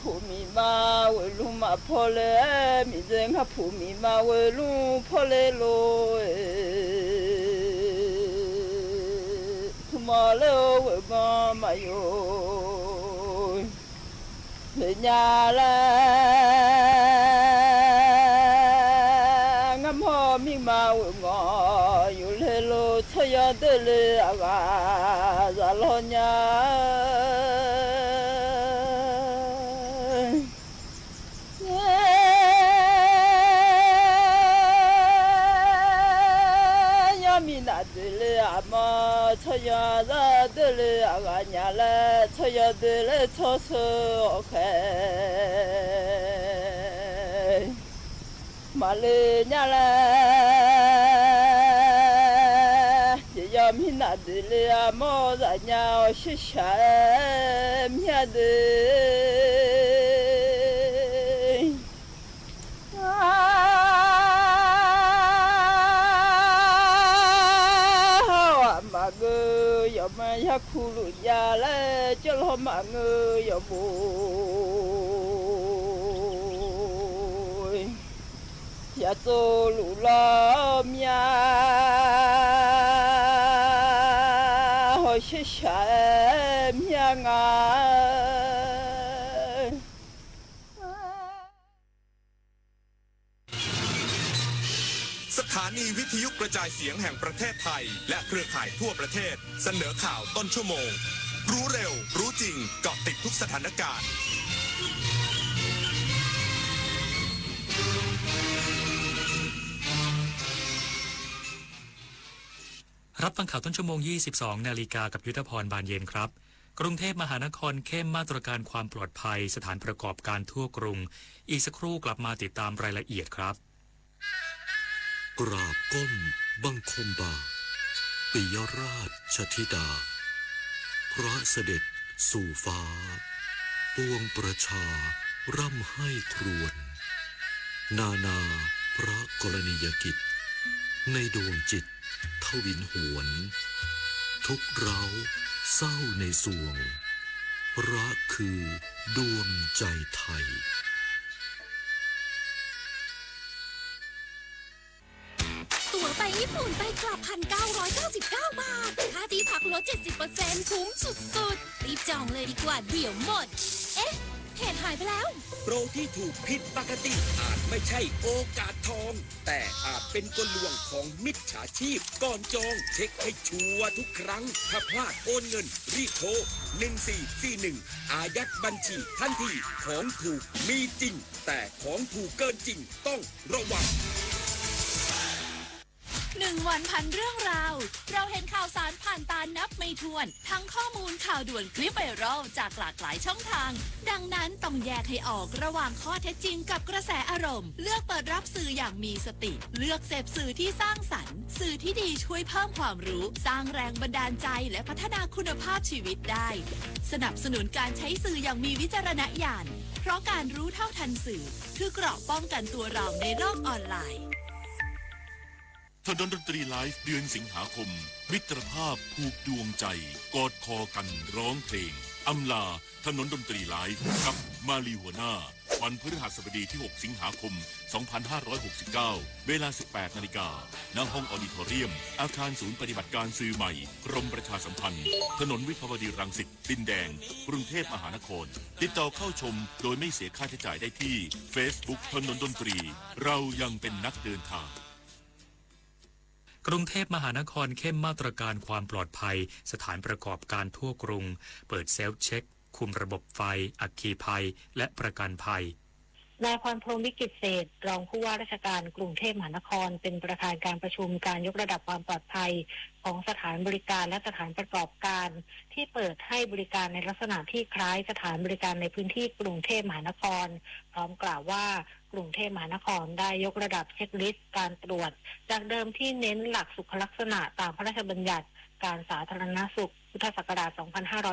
普米嘛，为路嘛跑来，民人哈普米嘛，为路跑来咯哎，他妈了为嘛嘛哟，人家来，俺跑米嘛为我又来咯，这样的嘞啊，咱老娘。 쳐야 자들을 아가냐래 쳐야들을 쳐서 오케이 말르냐래 여미나들이 아모자냐 시샤미야들 마그 여마야 쿠루야래 절호마그 여보 야조루라미야 허시샤미야가 สถานีวิทยุกระจายเสียงแห่งประเทศไทยและเครือข่ายทั่วประเทศเสนอข่าวต้นชั่วโมงรู้เร็วรู้จริงเกาะติดทุกสถานการณ์ รับฟังข่าวต้นชั่วโมง 22 นาฬิกากับยุทธพรบานเย็นครับกรุงเทพมหานครเข้มมาตรการความปลอดภัยสถานประกอบการทั่วกรุงอีกสักครู่กลับมาติดตามรายละเอียดครับ กราบก้มบังคมบาทปิยราชธิดาพระเสด็จสู่ฟ้าปวงประชาร่ำให้ครวญนานาพระกรณียกิจในดวงจิตทวินหวนทุกเร้าเศร้าในสวงรักคือดวงใจไทยตั๋วไปญี่ปุ่นไปกลับ 1,999 บาท ค่าที่พักลด 70% คุ้มสุดๆ รีบจองเลยดีกว่าเดี๋ยวหมด เอ๊ะเพจหายไปแล้ว โปรที่ถูกผิดปกติอาจไม่ใช่โอกาสทองแต่อาจเป็นกลลวงของมิจฉาชีพก่อนจองเช็คให้ชัวร์ทุกครั้งถ้าพลาดโอนเงินรีบโทร1441อายัดบัญชีทันทีของถูกมีจริงแต่ของถูกเกินจริงต้องระวัง1 วันพันเรื่องราวเราเห็นข่าวสารผ่านตานับไม่ถ้วนทั้งข้อมูลข่าวด่วนคลิปไวรัลจากหลากหลายช่องทางดังนั้นต้องแยกให้ออกระหว่างข้อเท็จจริงกับกระแสอารมณ์เลือกเปิดรับสื่ออย่างมีสติเลือกเสพสื่อที่สร้างสรรค์สื่อที่ดีช่วยเพิ่มความรู้สร้างแรงบันดาลใจและพัฒนาคุณภาพชีวิตได้สนับสนุนการใช้สื่ออย่างมีวิจารณญาณเพราะการรู้เท่าทันสื่อคือเกราะป้องกันตัวเราในโลกออนไลน์ถนนดนตรีไลฟ์เดือนสิงหาคมมิตรภาพผูกดวงใจกอดคอกันร้องเพลงอำลาถนนดนตรีไลฟ์กับมาลีหัวหน้าวันพฤหัสบดีที่ 6 สิงหาคม 2569 เวลา 18 นาฬิกาณห้องออดิทอเรียมอาคารศูนย์ปฏิบัติการสื่อใหม่กรมประชาสัมพันธ์ถนนวิภาวดีรังสิตดินแดงกรุงเทพมหานครติดต่อเข้าชมโดยไม่เสียค่าใช้จ่ายได้ที่ Facebook ถนนดนตรีเรายังเป็นนักเดินทางกรุงเทพมหานครเข้มมาตรการความปลอดภัยสถานประกอบการทั่วกรุงเปิดเซลฟ์เช็คคุมระบบไฟอัคคีภัยและประกันภัยนายพรพรหมวิกิตเศษรองผู้ว่าราชการกรุงเทพมหานครเป็นประธานการประชุมการยกระดับความปลอดภัยของสถานบริการและสถานประกอบการที่เปิดให้บริการในลักษณะที่คล้ายสถานบริการในพื้นที่กรุงเทพมหานครพร้อมกล่าวว่ากรุงเทพมหานครได้ยกระดับเช็คลิสต์การตรวจจากเดิมที่เน้นหลักสุขลักษณะตามพระราชบัญญัติการสาธารณสุขพุทธศักราช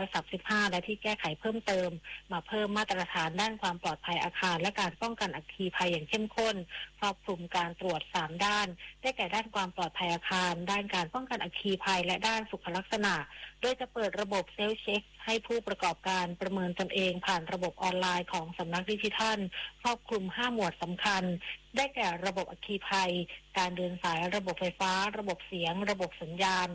2535 และที่แก้ไขเพิ่มเติมมาเพิ่มมาตรฐานด้านความปลอดภัยอาคารและการป้องกันอัคคีภัยอย่างเข้มข้นครอบคลุมการตรวจ 3 ด้านได้แก่ด้านความปลอดภัยอาคารด้านการป้องกันอัคคีภัยและด้านสุขลักษณะโดยจะเปิดระบบเซลฟ์เช็คให้ผู้ประกอบการประเมินตนเองผ่านระบบออนไลน์ของสำนักดิจิทัลครอบคลุม 5 หมวดสำคัญได้แก่ระบบอัคคีภัยการเดินสายระบบไฟฟ้าระบบเสียงระบบสัญญาณ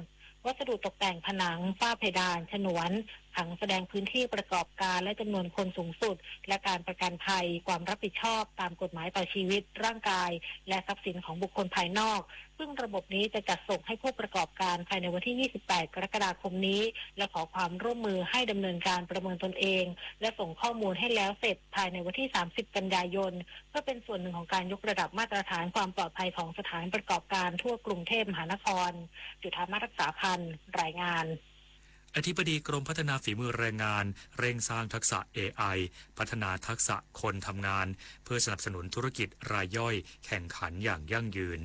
วัสดุตกแต่งผนังฝ้าเพดานฉนวน ผังแสดงพื้นที่ประกอบการและจำนวนคนสูงสุดและการประกันภัยความรับผิดชอบตามกฎหมายต่อชีวิตร่างกายและทรัพย์สินของบุคคลภายนอกซึ่งระบบนี้จะจัดส่งให้ผู้ประกอบการภายในวันที่ 28 กรกฎาคมนี้และขอความร่วมมือให้ดำเนินการประเมินตนเองและส่งข้อมูลให้แล้วเสร็จภายในวันที่ 30 กันยายนเพื่อเป็นส่วนหนึ่งของการยกระดับมาตรฐานความปลอดภัยของสถานประกอบการทั่วกรุงเทพมหานครจุฑามารักษาพันธ์รายงานอธิบดีกรมพัฒนาฝีมือแรงงานเร่งสร้างทักษะ AI พัฒนาทักษะคนทำงานเพื่อสนับสนุนธุรกิจรายย่อยแข่งขันอย่างยั่งยืน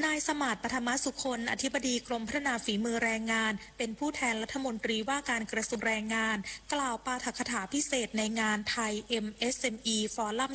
นายสมาร์ท ปฐมสุคนอธิบดีกรมพัฒนาฝีมือแรงงานเป็นผู้แทนรัฐมนตรีว่าการกระทรวงแรงงานกล่าวปาฐกถาพิเศษในงานไทย MSME ฟอรัม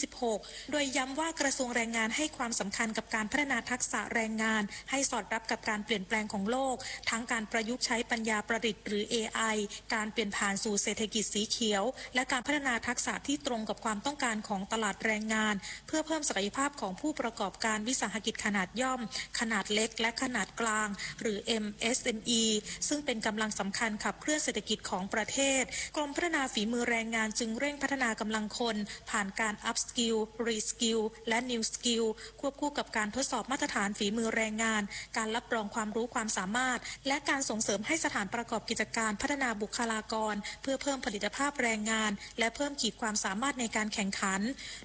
2026 โดยย้ำว่ากระทรวงแรงงานให้ความสำคัญกับการพัฒนาทักษะแรงงานให้สอดรับกับการเปลี่ยนแปลงของโลกทั้งการประยุกต์ใช้ปัญญาประดิษฐ์หรือ AI การเปลี่ยนผ่านสู่เศรษฐกิจสีเขียวและการพัฒนาทักษะที่ตรงกับความต้องการของตลาดแรงงานเพื่อเพิ่มศักยภาพของผู้ประกอบการวิสาหกิจขนาดย่อมขนาดเล็กและขนาดกลางหรือ MSME ซึ่งเป็นกำลังสำคัญขับเคลื่อนเศรษฐกิจของประเทศกรมพัฒนาฝีมือแรงงานจึงเร่งพัฒนากำลังคนผ่านการ Up Skill Reskill และ New Skill ควบคู่กับการทดสอบมาตรฐานฝีมือแรงงานการรับรองความรู้ความสามารถและการส่งเสริมให้สถานประกอบกิจการพัฒนาบุคลากรเพื่อเพิ่มผลิตภาพแรงงานและเพิ่มขีดความสามารถในการแข่งขัน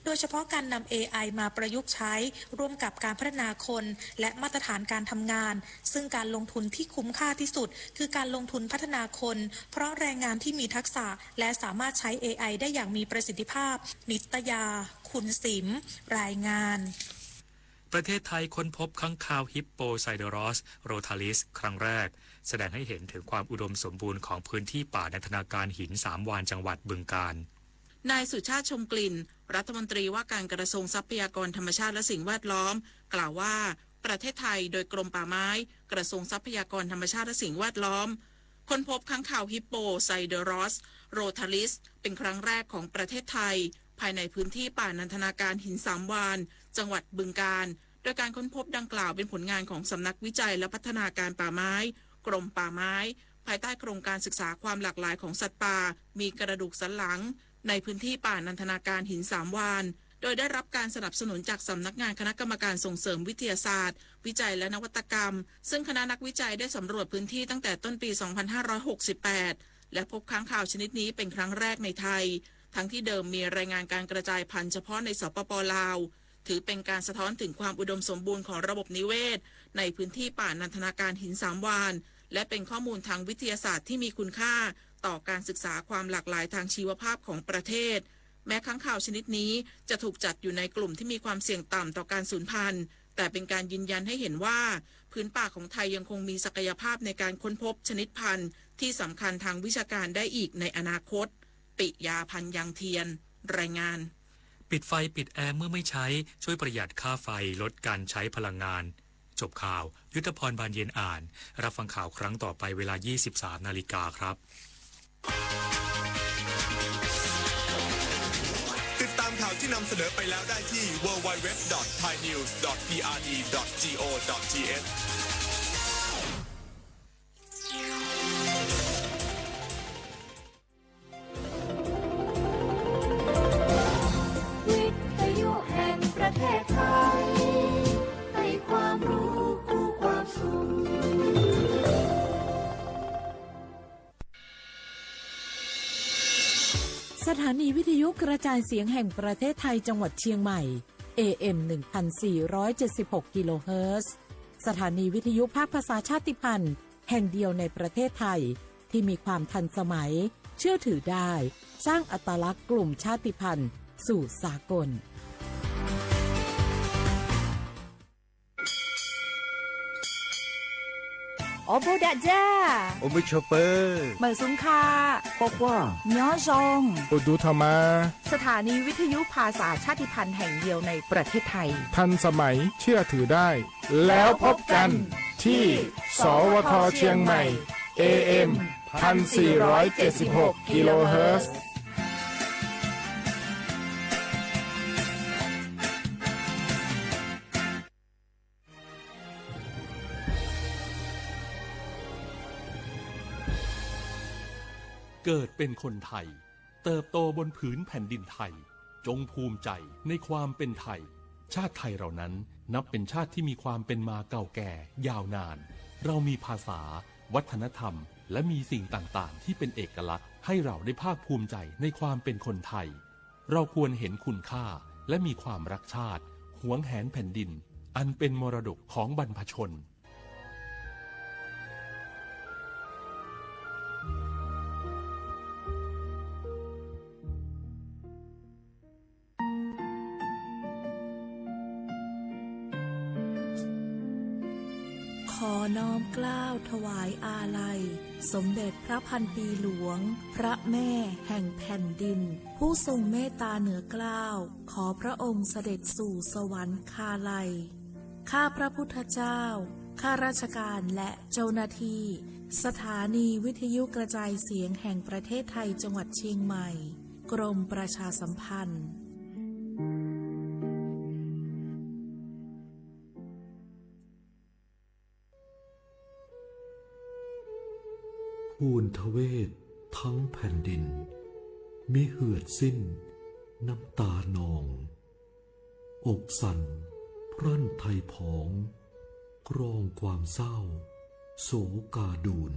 โดยเฉพาะการนำ AI มาประยุกต์ใช้ร่วมกับการพัฒนาคนและมาตรฐานการทำงานซึ่งการลงทุนที่คุ้มค่าที่สุดคือการลงทุนพัฒนาคนเพราะแรงงานที่มีทักษะและสามารถใช้ AI ได้อย่างมีประสิทธิภาพนิตยาคุณสิมรายงานประเทศไทยค้นพบค้างคาวฮิปโปไซเดรอสโรทาลิสครั้งแรกแสดงให้เห็นถึงความอุดมสมบูรณ์ของพื้นที่ป่านันทนาการหิน3 วานจังหวัดบึงกาฬนายสุชาติชมกลิ่นรัฐมนตรีว่าการกระทรวงทรัพยากรธรรมชาติและสิ่งแวดล้อมกล่าวว่าประเทศไทยโดยกรมป่าไม้กระทรวงทรัพยากรธรรมชาติและสิ่งแวดล้อมค้นพบค้างคาวฮิปโปไซเดรอสโรทาลิสเป็นครั้งแรกของประเทศไทยภายในพื้นที่ป่านันทนาการหิน3 วานจังหวัดบึงกาฬโดยการค้นพบดังกล่าวเป็นผลงานของสำนักวิจัยและพัฒนาการป่าไม้กรมป่าไม้ภายใต้โครงการศึกษาความหลากหลายของสัตว์ป่ามีกระดูกสันหลังในพื้นที่ป่านันทนาการหิน3 วานโดยได้รับการสนับสนุนจากสำนักงานคณะกรรมการส่งเสริมวิทยาศาสตร์วิจัยและนวัตกรรมซึ่งคณะนักวิจัยได้สำรวจพื้นที่ตั้งแต่ต้นปี 2568 และพบค้างคาวชนิดนี้เป็นครั้งแรกในไทยทั้งที่เดิมมีรายงานการกระจายพันธุ์เฉพาะในสปป.ลาวถือเป็นการสะท้อนถึงความอุดมสมบูรณ์ของระบบนิเวศในพื้นที่ป่านันทนาการหิน3 วานและเป็นข้อมูลทางวิทยาศาสตร์ที่มีคุณค่าต่อการศึกษาความหลากหลายทางชีวภาพของประเทศแม้ค้างคาวชนิดนี้จะถูกจัดอยู่ในกลุ่มที่มีความเสี่ยงต่ำต่อการสูญพันธุ์แต่เป็นการยืนยันให้เห็นว่าพื้นป่าของไทยยังคงมีศักยภาพในการค้นพบชนิดพันธุ์ที่สำคัญทางวิชาการได้อีกในอนาคตปิยาพันธ์ยังเทียนรายงานปิดไฟปิดแอร์เมื่อไม่ใช้ช่วยประหยัดค่าไฟลดการใช้พลังงานจบข่าวยุทธพรบานเย็นอ่านรับฟังข่าวครั้งต่อไปเวลา 23:00 น.ครับติดตามข่าวที่นำเสนอไปแล้วได้ที่ www.thainews.prd.go.thวิทยุแห่งประเทศไทยให้ความรู้คู่ความสุขสถานีวิทยุกระจายเสียงแห่งประเทศไทยจังหวัดเชียงใหม่ AM 1476 กิโลเฮิรตซ์สถานีวิทยุภาคภาษาชาติพันธุ์แห่งเดียวในประเทศไทยที่มีความทันสมัยเชื่อถือได้สร้างอัตลักษณ์กลุ่มชาติพันธุ์สู่สากลโอโบดาจ้า โอมิชเปอร์ เหมอซุงคา ปอกว่า เนาะซง อุดูธรรมา สถานีวิทยุภาษาชาติพันธุ์แห่งเดียวในประเทศไทยทันสมัยเชื่อถือได้แล้วพบกันที่สวทเชียงใหม่ AM 1476 กิโลเฮิรตซ์ เกิดเป็นคนไทยเติบโตบนผืนแผ่นดินไทยจงภูมิใจในความเป็นไทยชาติไทยเรานั้นนับเป็นชาติที่มีความเป็นมาเก่าแก่ยาวนานเรามีภาษาวัฒนธรรมและมีสิ่งต่างๆที่เป็นเอกลักษณ์ให้เราได้ภาคภูมิใจในความเป็นคนไทยเราควรเห็นคุณค่าและมีความรักชาติหวงแหนแผ่นดินอันเป็นมรดกของบรรพชนขอน้อมเกล้าถวายอาลัยสมเด็จพระพันปีหลวงพระแม่แห่งแผ่นดินผู้ทรงเมตตาเหนือเกล้าขอพระองค์เสด็จสู่สวรรคาลัยข้าพระพุทธเจ้าข้าราชการและเจ้าหน้าที่สถานีวิทยุกระจายเสียงแห่งประเทศไทยจังหวัดเชียงใหม่กรมประชาสัมพันธ์ภูนทเวศทั้งแผ่นดินมิเหือดสิ้นน้ำตานองอกสั่นพรั่นไทยผองกรองความเศร้าโศกาดูน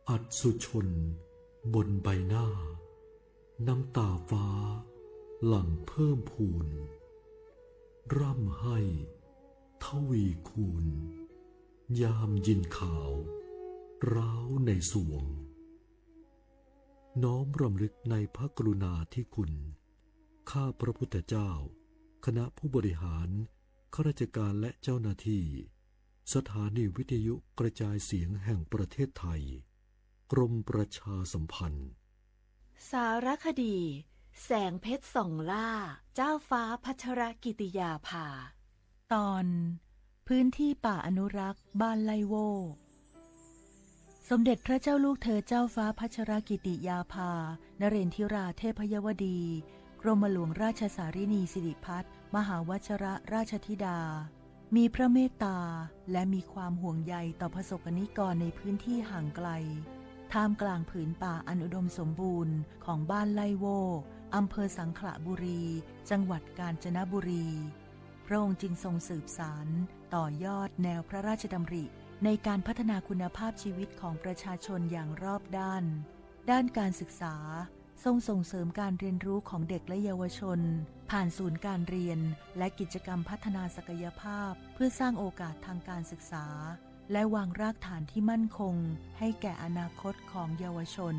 อัดสุชนบนใบหน้าน้ำตาฟ้าหลั่งเพิ่มพูนร่ำให้ทวีคูณยามยินข่าวร้าวในสวงน้อมรำลึกในพระกรุณาธิคุณข้าพระพุทธเจ้าคณะผู้บริหารข้าราชการและเจ้าหน้าที่สถานีวิทยุกระจายเสียงแห่งประเทศไทยกรมประชาสัมพันธ์สารคดีแสงเพชรส่องล่าเจ้าฟ้าพัชรกิติยาภาตอนพื้นที่ป่าอนุรักษ์บ้านไลโวสมเด็จพระเจ้าลูกเธอเจ้าฟ้าพัชรกิติยาภานเรนทิราเทพยวดีกรมหลวงราชสารินีสิริพัฒน์มหาวชรราชธิดามีพระเมตตาและมีความห่วงใยต่อประสบนิกรในพื้นที่ห่างไกลท่ามกลางผืนป่าอันอุดมสมบูรณ์ของบ้านไลโวอำเภอสังขละบุรีจังหวัดกาญจนบุรีพระองค์จึงทรงสืบสานต่อยอดแนวพระราชดำริในการพัฒนาคุณภาพชีวิตของประชาชนอย่างรอบด้านการศึกษาทรงส่งเสริมการเรียนรู้ของเด็กและเยาวชนผ่านศูนย์การเรียนและกิจกรรมพัฒนาศักยภาพเพื่อสร้างโอกาสทางการศึกษาและวางรากฐานที่มั่นคงให้แก่อนาคตของเยาวชน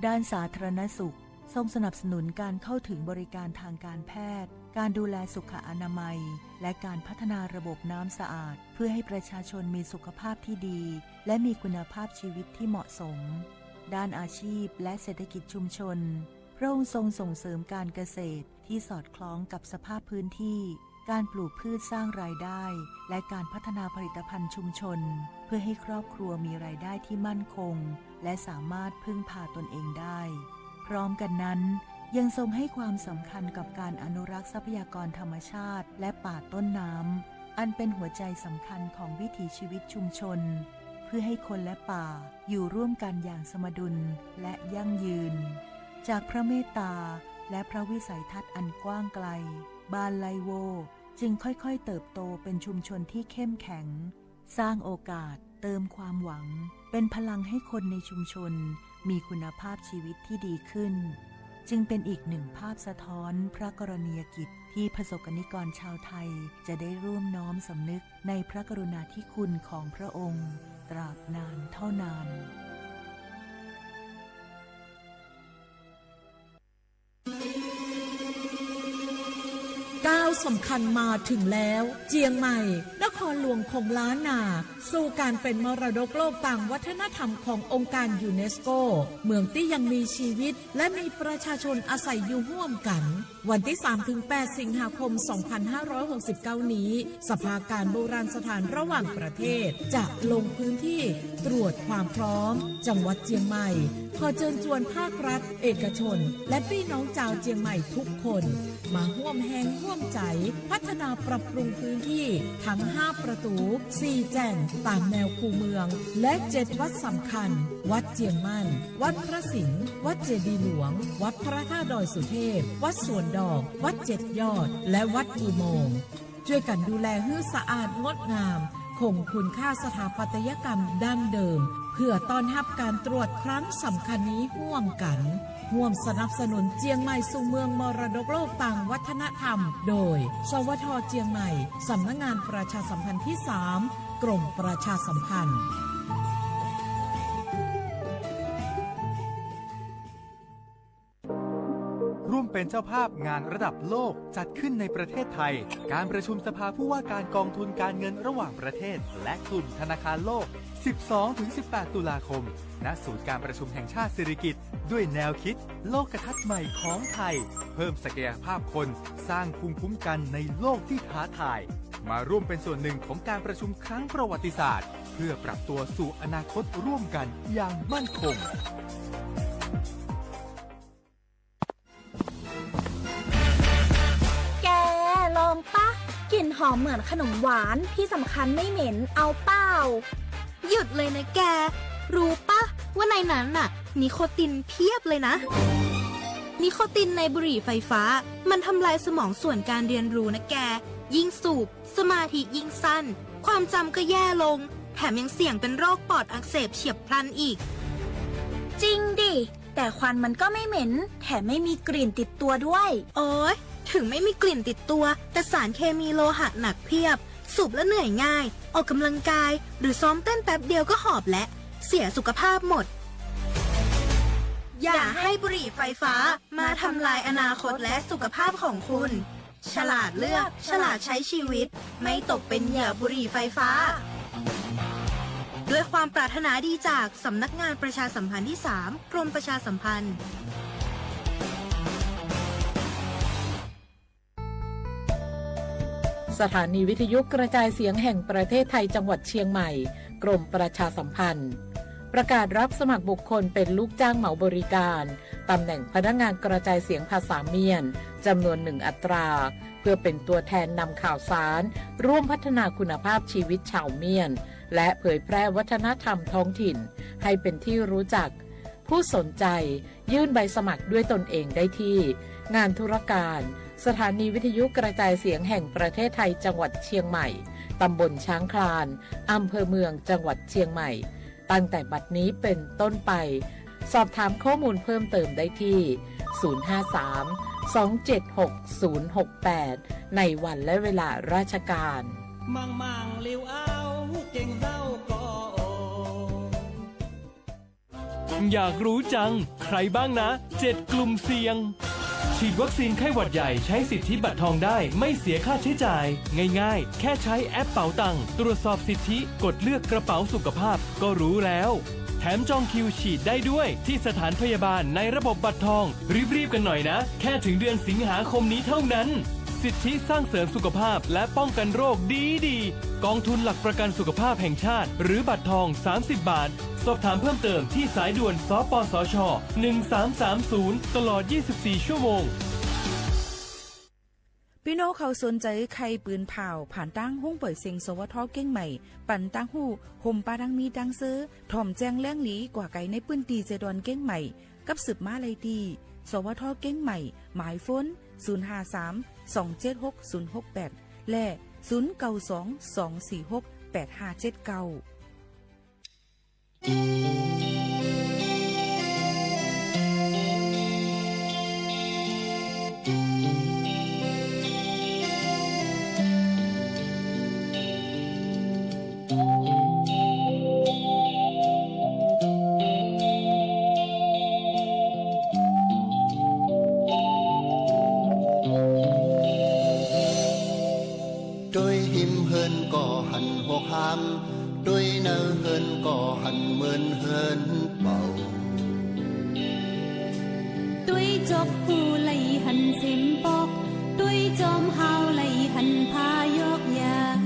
ด้านสาธารณสุขทรงสนับสนุนการเข้าถึงบริการทางการแพทย์การดูแลสุขอนามัยและการพัฒนาระบบน้ำสะอาดเพื่อให้ประชาชนมีสุขภาพที่ดีและมีคุณภาพชีวิตที่เหมาะสมด้านอาชีพและเศรษฐกิจชุมชนพระองค์ทรงส่งเสริมการเกษตรที่สอดคล้องกับสภาพพื้นที่การปลูกพืชสร้างรายได้และการพัฒนาผลิตภัณฑ์ชุมชนเพื่อให้ครอบครัวมีรายได้ที่มั่นคงและสามารถพึ่งพาตนเองได้พร้อมกันนั้นยังทรงให้ความสำคัญกับการอนุรักษ์ทรัพยากรธรรมชาติและป่าต้นน้ำอันเป็นหัวใจสำคัญของวิถีชีวิตชุมชนเพื่อให้คนและป่าอยู่ร่วมกันอย่างสมดุลและยั่งยืนจากพระเมตตาและพระวิสัยทัศน์อันกว้างไกลบ้านไลโวจึงค่อยๆเติบโตเป็นชุมชนที่เข้มแข็งสร้างโอกาสเติมความหวังเป็นพลังให้คนในชุมชนมีคุณภาพชีวิตที่ดีขึ้นจึงเป็นอีกหนึ่งภาพสะท้อนพระกรณียกิจที่ประสบนิกรชาวไทยจะได้ร่วมน้อมสำนึกในพระกรุณาธิคุณของพระองค์ตราบนานเท่านานก้าวสำคัญมาถึงแล้วเจียงใหม่นครหลวงของล้านนาสู่การเป็นมรดกโลกต่างวัฒนธรรมขององค์การยูเนสโกเมืองที่ยังมีชีวิตและมีประชาชนอาศัยอยู่ร่วมกันวันที่ 3-8 สิงหาคม 2569 นี้สภาการโบราณสถานระหว่างประเทศจะลงพื้นที่ตรวจความพร้อมจังหวัดเจียงใหม่ขอเชิญชวนภาครัฐเอกชนและพี่น้องชาวเจียงใหม่ทุกคนมาร่วมแรงร่วมใจพัฒนาปรับปรุงพื้นที่ทั้ง 5 ประตู 4 แจ่งตามแนวคูเมืองและ 7 วัดสำคัญวัดเจียงมั่นวัดพระสิงห์วัดเจดีย์หลวงวัดพระธาตุดอยสุเทพวัดสวนดอกวัด7 ยอดและวัดอุโมงค์ช่วยกันดูแลให้สะอาดงดงามคงคุณค่าสถาปัตยกรรมดั้งเดิมเพื่อต้อนรับการตรวจครั้งสำคัญนี้ร่วมกันร่วมสนับสนุนเจียงใหม่สู่เมืองมรดกโลกต่างวัฒนธรรมโดยสวท.เจียงใหม่สำนักงานประชาสัมพันธ์ที่ 3 กรมประชาสัมพันธ์ร่วมเป็นเจ้าภาพงานระดับโลกจัดขึ้นในประเทศไทยการประชุมสภาผู้ว่าการกองทุนการเงินระหว่างประเทศและกลุ่มธนาคารโลก 12-18 ตุลาคมณศูนย์การประชุมแห่งชาติสิริกิติ์ด้วยแนวคิดโลกทัศน์ใหม่ของไทยเพิ่มศักยภาพคนสร้างภูมิคุ้มกันในโลกที่ท้าทายมาร่วมเป็นส่วนหนึ่งของการประชุมครั้งประวัติศาสตร์เพื่อปรับตัวสู่อนาคตร่วมกันอย่างมั่นคงลองปะกลิ่นหอมเหมือนขนมหวานที่สำคัญไม่เหม็นเอาเปล่าหยุดเลยนะแกรู้ปะว่าในนั้นน่ะนิโคตินเพียบเลยนะนิโคตินในบุหรี่ไฟฟ้ามันทำลายสมองส่วนการเรียนรู้นะแกยิ่งสูบสมาธิยิ่งสั้นความจำก็แย่ลงแถมยังเสี่ยงเป็นโรคปอดอักเสบเฉียบพลันอีกจริงดิแต่ควันมันก็ไม่เหม็นแถมไม่มีกลิ่นติดตัวด้วยโอ๊ยถึงไม่มีกลิ่นติดตัวแต่สารเคมีโลหะหนักเพียบสูบแล้วเหนื่อยง่ายออกกำลังกายหรือซ้อมเต้นแป๊บเดียวก็หอบและเสียสุขภาพหมดอย่าให้บุหรี่ไฟฟ้ามาทำลายอนาคตและสุขภาพของคุณฉลาดเลือกฉลาดใช้ชีวิตไม่ตกเป็นเหยื่อบุหรี่ไฟฟ้าด้วยความปรารถนาดีจากสำนักงานประชาสัมพันธ์ที่ 3 กรมประชาสัมพันธ์สถานีวิทยุกระจายเสียงแห่งประเทศไทยจังหวัดเชียงใหม่กรมประชาสัมพันธ์ประกาศรับสมัครบุคคลเป็นลูกจ้างเหมาบริการตำแหน่งพนักงานกระจายเสียงภาษาเมียนจำนวน1 อัตราเพื่อเป็นตัวแทนนำข่าวสารร่วมพัฒนาคุณภาพชีวิตชาวเมียนและเผยแพร่วัฒนธรรมท้องถิ่นให้เป็นที่รู้จักผู้สนใจยื่นใบสมัครด้วยตนเองได้ที่งานธุรการสถานีวิทยุกระจายเสียงแห่งประเทศไทยจังหวัดเชียงใหม่ตำบลช้างคลานอำเภอเมืองจังหวัดเชียงใหม่ตั้งแต่บัดนี้เป็นต้นไปสอบถามข้อมูลเพิ่มเติมได้ที่053-276-068ในวันและเวลาราชการมังเลี้ยวเอาเก่งเศร้าก็อยากรู้จังใครบ้างนะ7กลุ่มเสี่ยงฉีดวัคซีนไข้หวัดใหญ่ใช้สิทธิบัตรทองได้ไม่เสียค่าใช้จ่ายง่ายๆแค่ใช้แอปเป๋าตังค์ตรวจสอบสิทธิกดเลือกกระเป๋าสุขภาพก็รู้แล้วแถมจองคิวฉีดได้ด้วยที่สถานพยาบาลในระบบบัตรทองรีบๆกันหน่อยนะแค่ถึงเดือนสิงหาคมนี้เท่านั้นสิทธิสร้างเสริมสุขภาพและป้องกันโรคดีกองทุนหลักประกันสุขภาพแห่งชาติหรือบัตรทอง30 บาทสอบถามเพิ่มเติมที่สายด่วนสปสช1330ตลอด24ชั่วโมงพี่น้องเขาสนใจใครปืนเผาผ่านตั้งห้องปล่อยเสียงสวทเก้งใหม่ปั่นตั้งหูห่มปาดังมีดังซื้อถ่อมแจ้งแล้งหลีกว่าไก่ในปืนตีเจดอนเก้งใหม่กับสืบมาเลยดีสวทเก้งใหม่หมายฝน053-276-068และ092-246-8579ด้วยเนื้อเฮินก็หันเหมือนเฮินเบาด้วยจบผู้ไหลหันเสียงปอกด้วยจอมเฮาไหลหันพายกยาง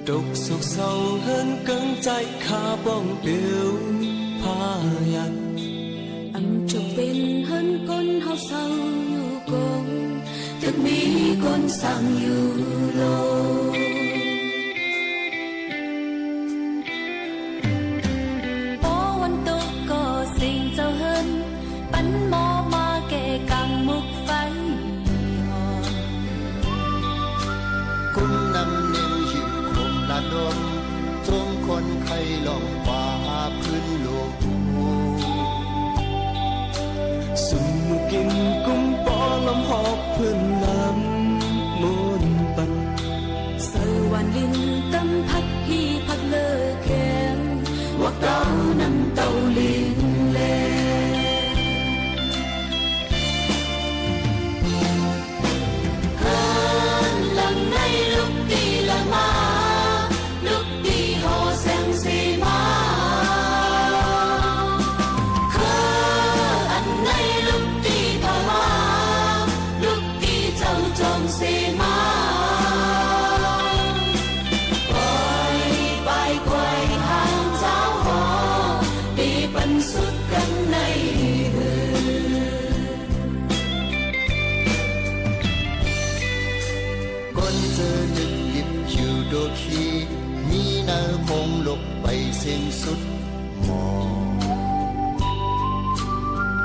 ตกสุขเศร้าเฮินกังใจข้าป้องเปียวพายันอันจบเป็นเฮินก้นเฮาเศร้าอยู่กงตึกมีก้นสั่งอยู่ นเจอดึกดิบอยู่โดคีมีนาคงลบไปสิ้นสุดหมอ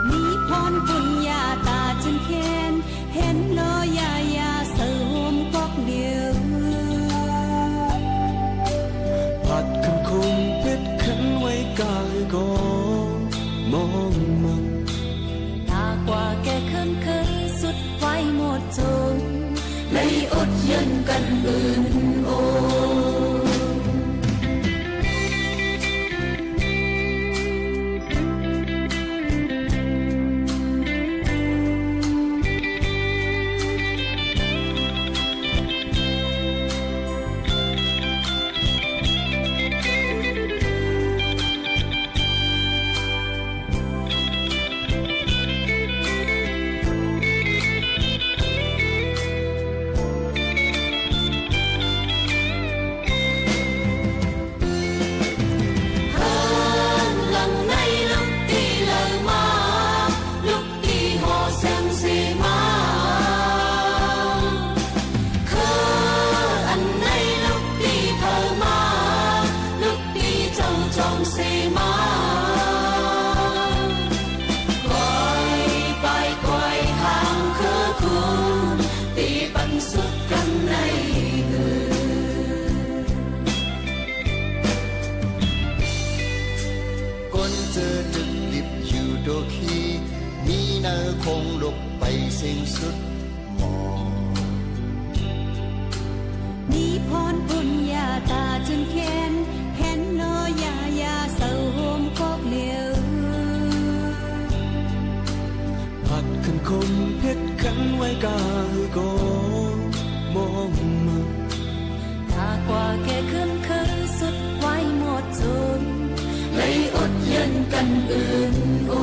มีพรบุญญาตาจึงเข็นเห็นลอยายาเสือหมกอกเดียวผัดขึ้นคงเพชรขึ้นไว้กายก็มองมันตากว่าแกขึ้นเคยสุดไว้หมดจนเลยอดยันกันอื่นโอคงลบไปสิ้นสุดหมอมีพรบุญญาตาจนแค้นเห็นลอยายาเศร้าโฮมกอกเหลียวผัดขึ้นคงเพชรขันไว้กายก็มองมันถ้ากว่าแกขึ้นเคยสุดไว้หมดจนเลยอดเย็นกันอื่นโอ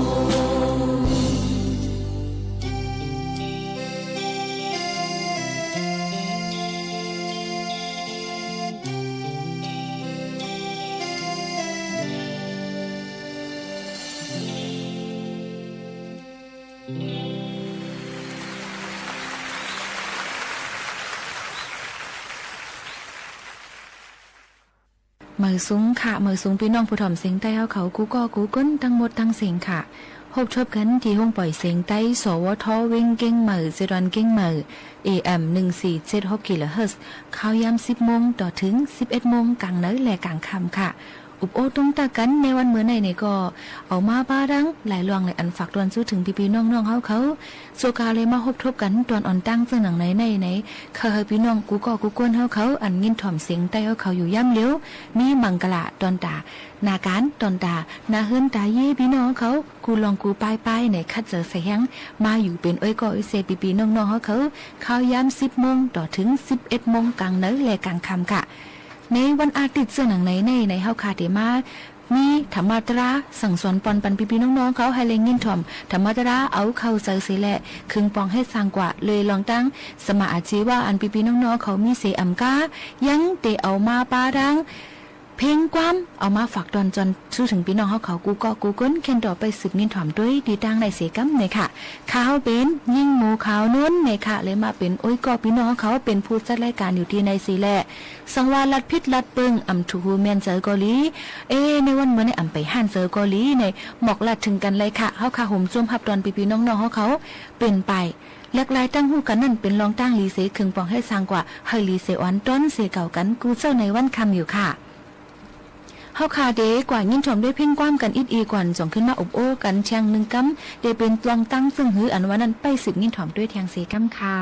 มือสูงค่ะมือสูงพี่น้องผู้ถ่อมเสียงใต้เขากูก็กูก้นทั้งหมดทั้งเสียงค่ะพบชบกันที่ห้องปล่อยเสียงใต้สวทวิ่งเก้งมือเจดอนเก้งมือ AM 1476กิโลเฮิรตซ์ข่าวยาม 10 โมงต่อถึง 11 โมงกลางเนื้อและกลางค่ำค่ะอุบโอตรงตากันในวันเมื่อในก็เอามาบ้าดังหลายลวงหลายอันฝากตวนสู้ถึงพี่ๆน้องๆเขาโซกาเลยมาพบทบกันตอนอ่อนตั้งซึ่งหนังไหนเคยพี่น้องกูก็กูกวนเขาอันยินถ่อมเสียงใต้เขาอยู่ย่ำเลี้ยวมีมังกะตอนตานาการตอนตานาเฮิรนตาเย่พี่น้องเขากูลองกูป้ายในคัดเจอเสียงมาอยู่เป็นอ้อยก็เซพี่ๆน้องๆเขาข่าวยาม 10 โมงต่อถึง 11 โมงกลางเนื้อและกลางค่ำค่ะในวันอาทิตย์เสื้อหนังในเฮาคาเดมามีธรรมตราสั่งสอนปอนปันพี่ๆน้องๆเขาให้เลงยินถ่อมธรรมตราเอาเข้าใจเสียแหละคึงปองให้สร้างกว่าเลยลองตั้งสมาอาชีว่าอันพี่ๆน้องๆเขามีเสอำกายังเตเอามาปาดังเพลงความเอามาฝากตอนจนชื่อถึงพี่น้องเขากูก็กูก้นเข็นต่อไปสืบนินถ่อมด้วยดีดังในเสกัมในค่ะข้าวเป็นยิ่งหมูขาวน้นในค่ะเลยมาเป็นโอ้ยก็พี่น้องเขาเป็นผู้จัดรายการอยู่ที่ในสีแหละสังวาลัดพิษลัดเปิงอำทูฮูแมนเจอเกาหลีในวันเมื่อในอำไปห่านเจอเกาหลีในหมอกลัดถึงกันเลยค่ะเขาค่ะห่มซุ่มพับตอนพี่น้องเขาเป็นไปหลากหลายตั้งหูกันนั่นเป็นรองตั้งลีเซคึงปองให้สร้างกว่าให้ลีเซวันต้นเสเก่ากันกูเจ้าในวันคำอยู่ค่ะเฮาคาเดกว่ายิ่งชมด้วยเพ่งความกันอีกว่าส่งขึ้นมาอบโอ้กันเชียงหนึ่งกำเดเป็นลองตั้งซึ่งหืออันวันนั้นไปสืบยิ่งถอมด้วยเทียงเสกำค่ะ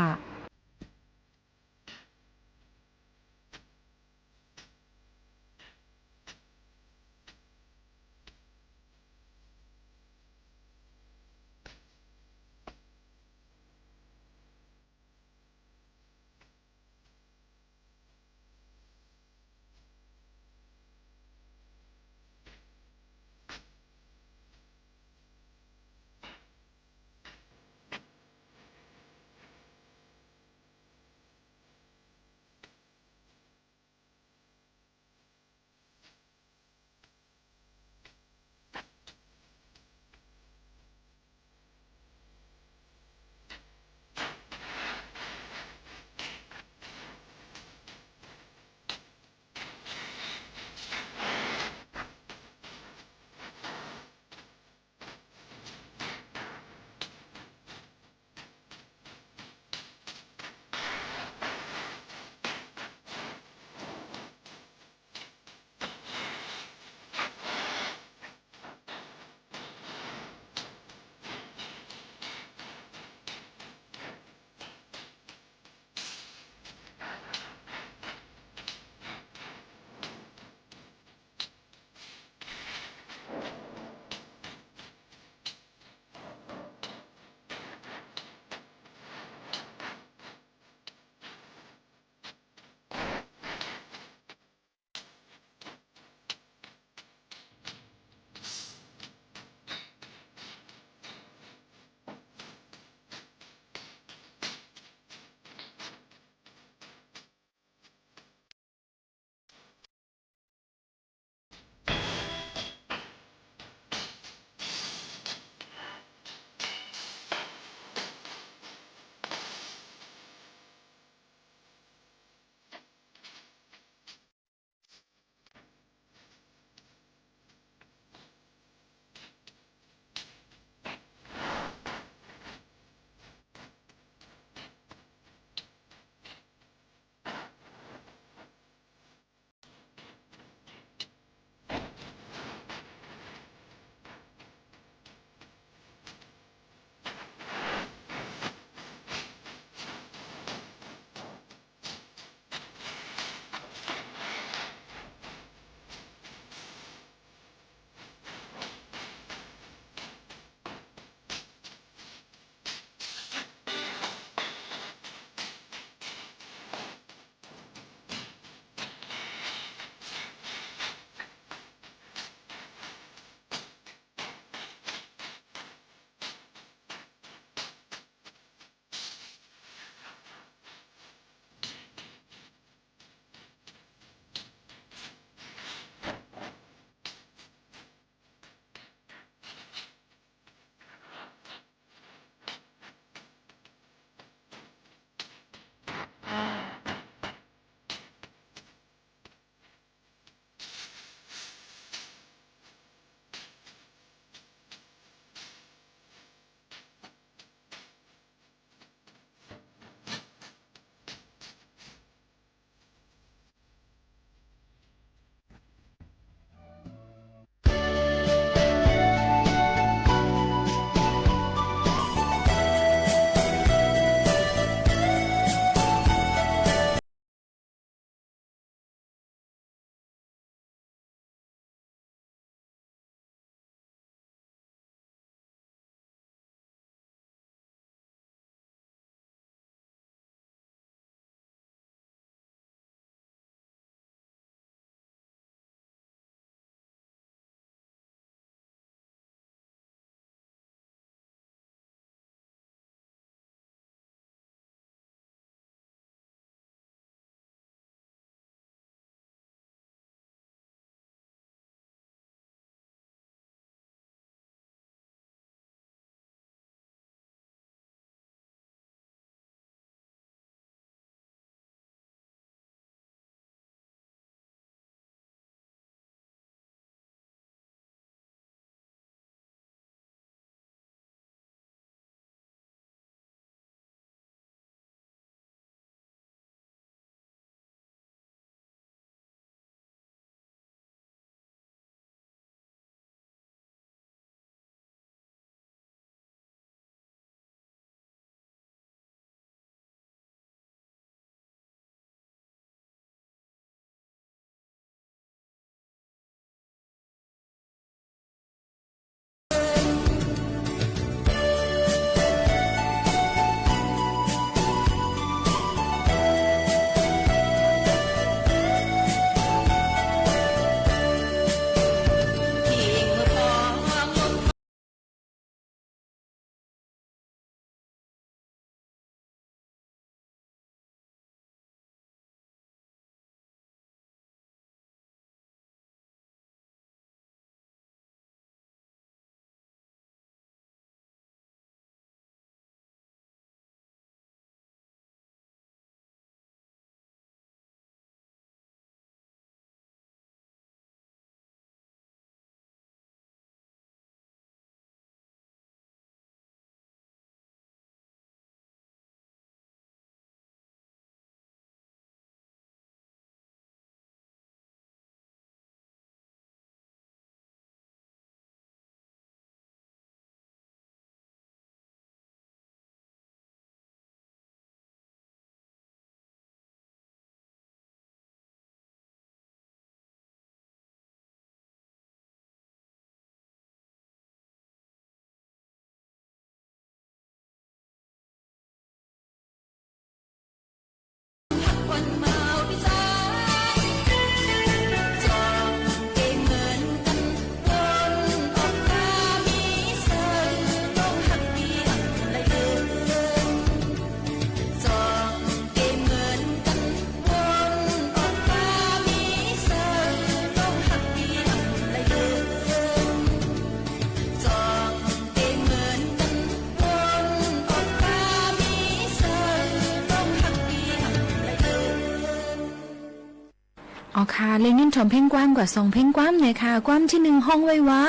อ๋อค่ะเลยยินถอมเพลงความกว่า2เพลงความเนี่ยค่ะความที่1ห้องไว้ว่า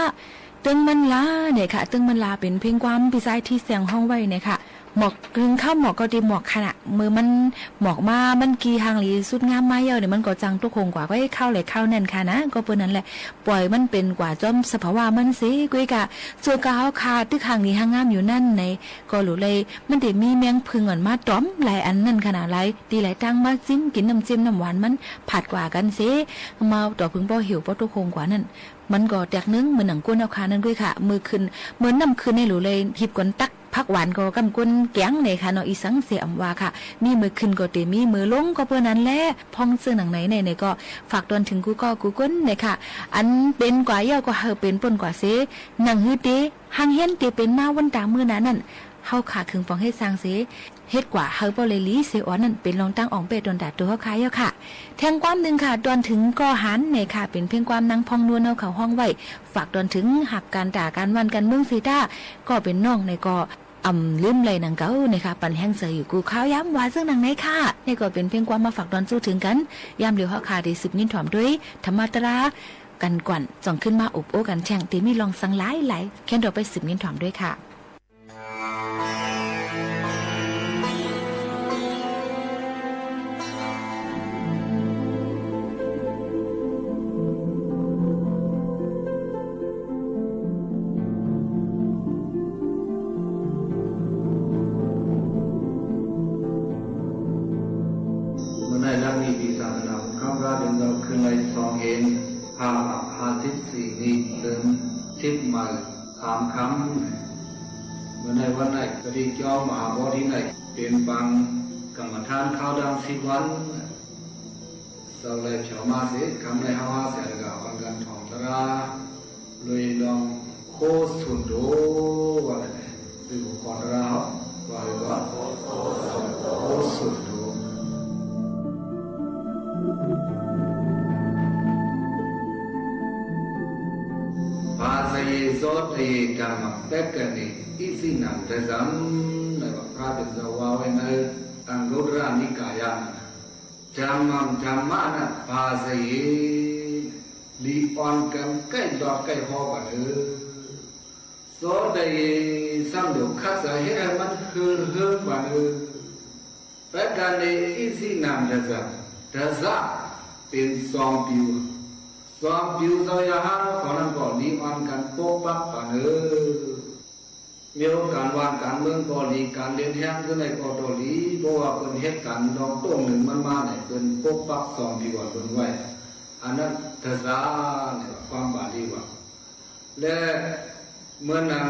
ตึงมันลาเนี่ยค่ะตึงมันลาเป็นเพลงความพี่ชายที่เสียงห้องไว้เนี่ยค่ะหมอกกึ่งเข้าหมอกก็ดีหมอกขณะมือมันหมอกมามันกีหางหลีสุดงามมาเยอะเนี่ยมันก็จังตุกคงกว่าก็ให้เข้าเลยเข้านั่นค่ะนะก็เปิ้นนั้นแหละปล่อยมันเป็นกว่าจอมสภาวะมันสิกุ้ยกะส่วนกะเฮาคาตึกหางนี้หางงามอยู่นั่นในก็รู้เลยมันได้มีแมงพึ่งอ่อนมาต้อมหลายอันนั่นขนาดหลายตีหลายตั้งมาจิ้มกินน้ำจิ้มน้ำหวานมันผัดกว่ากันสิมาต่อพึ่งบ่หิวบ่ตุกคงกว่านั่นมันก็แตกนึงเหมือนหนังก้นเอาคานั่นกุ้ยค่ะมือขึ้นเหมือนน้ำขึ้นในหลูเลยหิบก้นตักผักหวานก็กำก้นแก้งในค่ะเนาะอีสังเสียอำว่าค่ะมีมือขึ้นก็เตมีมือลงก็เพื่อนั้นแหละพ้องซื้อหนังไหนในก็ฝากตอนถึงกูก็กูก้นในค่ะอันเป็นกว่าเยอะก็เฮาเป็นป่นกว่าเสหนังฮือเตหังเฮียนเตเป็นมาวันตามือนั้นนั่นเฮาขาคึงฟองเฮ็ดสร้างเสเฮ็ดกว่าเฮาบ่เลยลีเสออนนั่นเป็นรองตั้งอองเปดอนดาตัวเฮาขายเฮาค่ะแทงความนึงค่ะตอนถึงก็หันในค่ะเป็นเพียงความนางพองนวลเอาเข้าห้องไว้ฝากตอนถึงหักการด่าการวันกันเมืองซีต้าก็เป็นน้องในก็ลืมเลยหนังเก่าเนี่ยค่ะปันแห้งเสยอยู่กูข้าวย้ำว่าซึ่งหนังไหนค่ะนี่ก็เป็นเพียงความมาฝากตอนสู้ถึงกันยามเดียวเฮาค่ะได้สืบยินถ่อมด้วยธรรมะตรากันก่อนจ่องขึ้นมาอบโอ้กันแช่งตีมีลองสังหลายแค่นเราไปสืบยินถ่อมด้วยค่ะ10 มา3 คำเมื่อในวันไหนก็ดีเจ้ามหาบดีไหนเป็นบางกรรมฐานข้าวดัง10 วันเราเลยเฉามาเสียคำในฮาวาเสียกับวันกันทองตราเลยลองโคสุนโดว่าอะไรสื่อก่อนเราว่าอะไรว่าโคสุนโดภาษาเยโสเตกรรมเตกันนี่อิสินังเตจัมในว่าพระเป็นสาวกในอังกุตระนิกายนะจำมั่งจำมานะภาษาเยลีออนกันใกล้ดอกใกล้หอกันโสเตสัมดุขัสเหตุมันคือกันเตกันนี่อิสินังเตจัมเตจัมเป็นสองผิวสองผิวสยามของนั้นก็ลีออนกันปกปักกันมีโอกาสวางการเมืองก็ลีการเรียนแห้งก็ในก็ตลีเพราะว่าเป็นเหตุการณ์ดอกต้นหนึ่งมันมาเนี่ยเป็นปกปักสองผิวเป็นไว้อันนั้นเทศะเนี่ยความบาลีว่าและเมื่อนั้น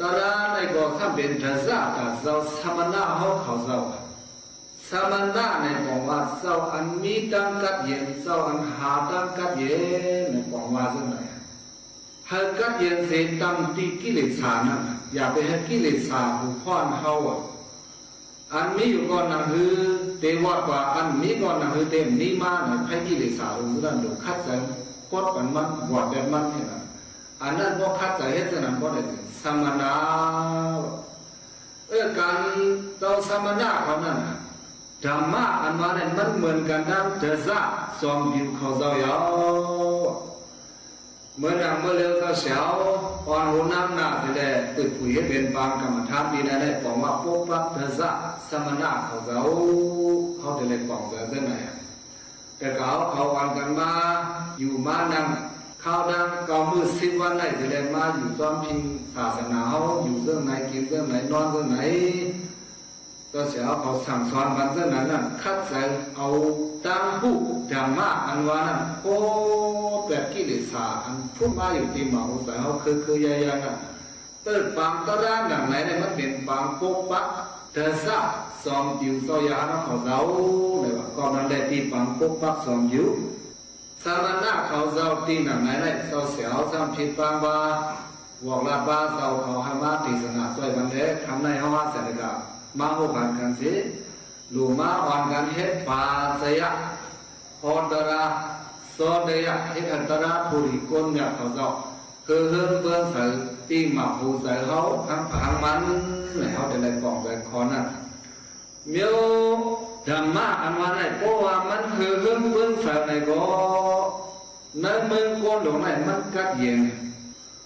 ตระในก็ถ้าเป็นเทศะกับเจ้าสมณะเขาเจ้าสมณะในบอกว่าเจ้าอันมีตังกัดเย็นเจ้าอันหาตังกัดเย็นในบอกว่าจังไหนหากกัดเย็นเสร็จตามที่กิเลสานะอย่าไปให้กิเลสาผู้พ่อนเขาอันมีอยู่ก่อนนั่นคือเทวะกว่าอันมีก่อนนั่นคือเต็มนี้มาเนี่ยให้กิเลสารู้นั่นดูคัดใจกดกันมันหวดแบบมันเนี่ยนะอันนั้นพอคัดใจเหตุนั้นพอได้สมณะการเจ้าสมณะเขานั่นธรรมะอันว่าเนี่ยมันเหมือนกันดังเทศะสองผิวเขาเจ้าอยู่เมื่อนั่งเมื่อเลี้ยวเช้าอ่อนหัวน้ำหน้าเสด็จตึกปุ๋ยให้เป็นบางกรรมฐานดีนั่นแหละบอกว่าพวกพระเทศะสมณะเขาเจ้าเขาจะเลยบอกแบบนั้นไงแต่เขาวันกันมาอยู่มานั่งข้าวดังเกามือ10 วันไหนเสด็จมาอยู่ซ้อมพิงศาสนาเขาอยู่เรื่องไหนกินเรื่องไหนนอนเรื่องไหนก็เสียเขาสั่งสอนวันเรื่องนั้นคัดใส่เอาตั้งผู้ธรรมะอันว่านั้นโอ้แบบกิเลสาอันพูดมาอยู่ที่หมาอุสาเขาคือใหญ่ๆน่ะปังตระหนังไหนเนี่ยมันเป็นปังปกปักเทศะสองผิวสยามเขาเจ้าเลยว่าก็นั่นแหละที่ปังปกปักสองผิวสามณะเขาเจ้าที่หนังไหนเนี่ยเจ้าเสียวซ้ำผิดปังว่าบอกลาบ้าเจ้าเขาให้มาติสนาช่วยบันเดทำในห้องเสด็จมาโอกันกันสิลูมาอ่อนกันเฮ็ดปาสยะอดระโซเดียเฮ็ดอันตระภูริกนเนี่ยเขาเจ้าคือเฮือนเบื้องใส่ตีหมาหูใส่เขาทั้งผังมันเนี่ยเขาจะได้กล่องใส่คอนั่นเมียว ธรรมะอันว่าไหนเพราะว่ามันคือเรื่องเบื้องสายไหนก็ในเมืองโกนหลงไหนมันกัดเย็น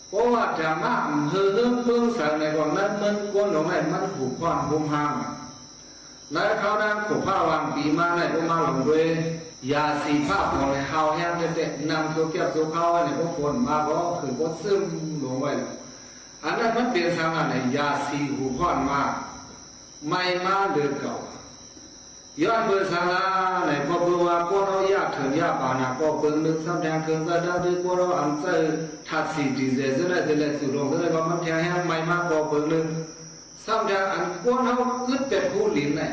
เพราะว่าธรรมะคือเรื่องเบื้องสายไหนก็ในเมืองโกนหลงไหนมันผูกพันผูกพังในเขานั้นผูกผ้าวางปีมาไหนก็มาหลงด้วยยาสีผ้าของเขาแห้งเด็ดนำโซเกียบโซเข้าไว้ในพวกคนมาก็คือก็ซึมลงไว้อันนั้นมันเป็นสังอะไรยาสีหูพอนมาไม่มาเดือดเก่าย้อนเบอร์สังละในพอเบอร์ว่าพวกเราอยากถึงอยากปานาก็เปิงนึกซ้ำแทงคืนซะได้ด้วยพวกเราอันเจอทัดสีดีเจจะได้จะเล่นสุดลงจะได้ก็มันแทงแห้งไม่มาก็เปิงนึกซ้ำแทงอันพวกเราอึดเป็ดผู้ลิ้นเนี่ย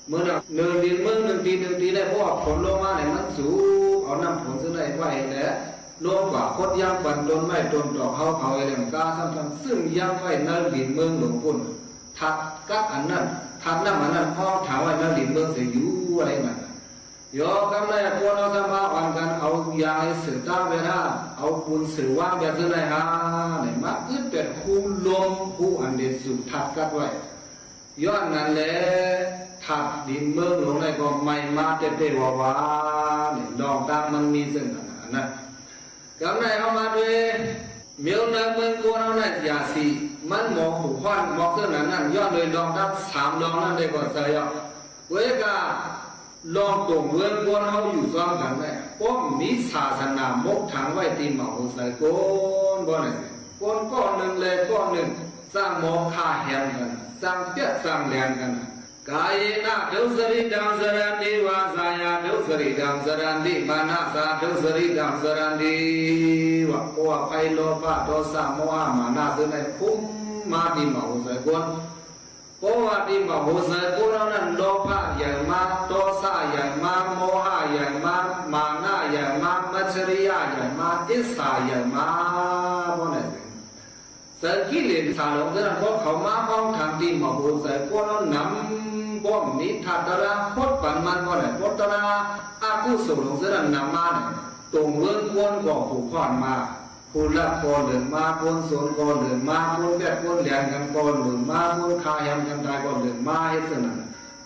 เมื่อเราเดินลิ้นเมื่อหนึ่งทีได้เพราะว่าผลลงมาเนี่ยมันสูงเอาน้ำผลจะได้ไว้แล้วลงกว่าคดย่างปันโดนไม่โดนดอกเขาอะไรมันกล้าซ้ำทำซึ่งย่างไว้ในลิ้นเมืองหลวงปุ่นทัดกับอันนั้นทัดน้ำอันนั้นพ่อถามว่าในลิ้นเมืองจะอยู่อะไรมันยอกันเลยพวกเราสมาอ่อนกันเอายาสื่อตั้งไปนะเอาปูนสื่อว่างแบบไหนฮะเนี่ยมักอึดเป็ดคู่ลมคู่อันเด็ดสุดทัดกัดไว้ย้อนนั้นแหละทัดดินเมืองหลวงในก็ไม่มาเตะๆว่าเนี่ยดอกตามมันมีซึ่งนะกำไรเอามาด้วยเมียวในเมืองกูเราเนี่ยยาสีมันหมอกหูควันหมอกเส้นนั้นย้อนเลยดอกตับ3ดอกนั้นได้ก็เสียเวกาลองตรงเมืองกูเราอยู่ซ้อมกันเนี่ยป้อมมีศาสนามกทางไว้ตีหมาหัวใส่ก้นบ่เนี่ยก้อนหนึ่งเลยก้อนหนึ่งสร้างหมอกฆ่าแหงกันสร้างเตี้ยสร้างแรงกันกายนาเดวสริดังสรันดีวาสายาเดวสริดังสรันดีมานาสาเดวสริดังสรันดีวะโอไปโลภะโทสะโมหะมานะซึ่งในพุ่มมาดีมาหุสายกุลเพราะว่าดีมาหุสายกุลนั้นโลภะอย่างมากโทสะอย่างมากโมหะอย่างมากมานะอย่างมากมัจฉริยะอย่างมากอิสสาอย่างมากพวกนั้นสกิเลสสารลงนั้นพวกเขามาพ้องทางดีมาหุสายกุลนั้นนำบ่มีทัตระพดปันมันบ่ได้พดตระอากุศลของเสนั้นนำมาเนี่ยตรงเมืองกวนก็ผูกพรมาผู้ละก็เดินมาคนสนก็เดินมาคนแบบคนเลี้ยงกันก็เดินมาคนขายกันได้ก็เดินมาเฮ็ดซั่นน่ะ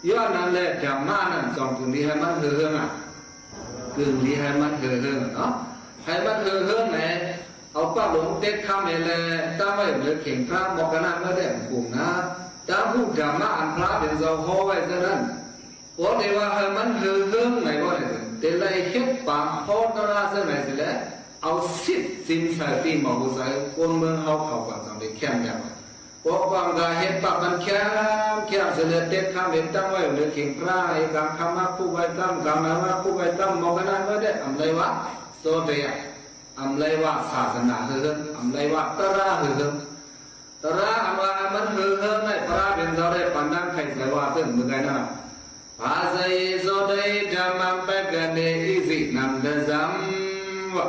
ย้อนนั้นแหละจำมานั้นสองถึงนี้ให้มันเฮืองอ่ะกึ่งนี้ให้มันเฮืองเนาะให้มันเฮืองแหน่เอาป้าหลงเต็ดคำนี่แหละตาไม่เหลือเข่งพระบอกกันนั้นก็ได้กลุ่มนะตาผู้จำมาอันพระเป็นเจ้าโหไว้ซะนั้นโอ้เดี๋ยวว่าให้มันเฮืองไหนบ่ได้แต่ไล่เฮ็ดปากโพตระซะไหนสิแหละเอาสิทธิ์สินสายตีหมอผู้ใส่คนเมืองเขากันสังเด็กแค่เนี่ยพวกบางกาเห็นปากมันแค่เสด็จเด็ดข้ามเห็นตั้งไว้หรือเข่งพระไอ้กางคำมาคู่ไว้ตั้งกางมาคู่ไว้ตั้งมองกันนั้นไม่ได้อำไรวะโซเดียอำไรวะศาสนาเฮือนอำไรวะตระเฮือนตระอำว่ามันเฮือนในพระเป็นเราได้ปันดังใครใส่ว่าซึ่งเมื่อไงนั่นภาษาโซเดียธรรมะเปกันเนอิสินำเดซัมวะ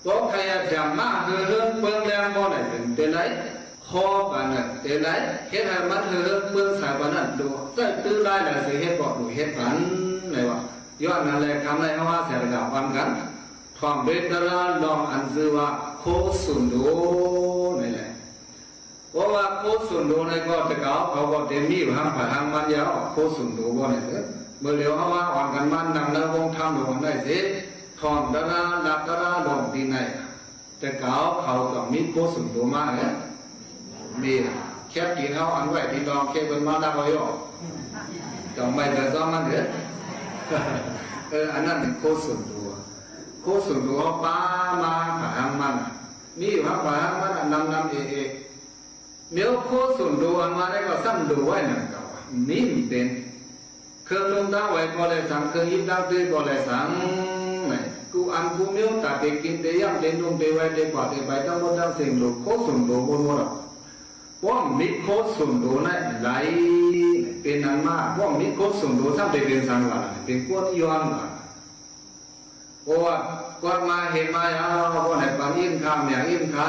พวกใครจะมาเฮือนเปลืองแรงบ่ได้ถึงเท่าไรคอกันน่ะเท่าไรเฮ็ดให้มันเฮือนเปลืองสายบ่นั้นดูใส่ตื้อได้น่ะสิเฮ็ดบ่ดูเฮ็ดกันไหนวะย้อนนั่นแหละคำไหนเฮาว่าเสียดาฟังกันท่องเบตระลองอันชื่อว่าโคสุนโดนี่แหละเพราะว่าโคสุนโดในก็ตะเกาเขาก็เต็มมีหังผ่าทางมันยาวโคสุนโดบ่ได้เมื่อเดี๋ยวเฮาว่าอ่อนกันมันนำแล้ววงทำลงได้สิท่องดาราหลับดาราลงที่ไหนแต่เขาต้องมีโคสุนโดมาเนี่ยมีแค่กินเขาอันไว้ที่ลองแค่เป็นมาได้ก็ย่อต้องไม่เดือดร้อนมันเถอะอันนั้นเป็นโคสุนโดโคสุนโดป้ามาผ่าหางมันมีผ่าหางมันนำเอเดี๋ยวโคสุนโดอันมาได้ก็ซ้ำดูไว้นั่นก็นิ่มเป็นเครื่องลงตาไว้ก็เลยสั่งเครื่องยิบดาวตีก็เลยสั่งกูอันกูเมียวตาเด็กกินเตยำเตนุ่งเตไว้เตกว่าเตไปตั้งหมดทั้งสิ่งลูกโคสุนโดบนหัวเราว่ามีโคสุนโดนั่นไหลเป็นอันมากว่ามีโคสุนโดซ้ำเป็นสังวาเป็นก้นย้อนว่าเพราะว่าก่อนมาเห็นมาเอาว่าไหนปังอินคำอย่างอินขา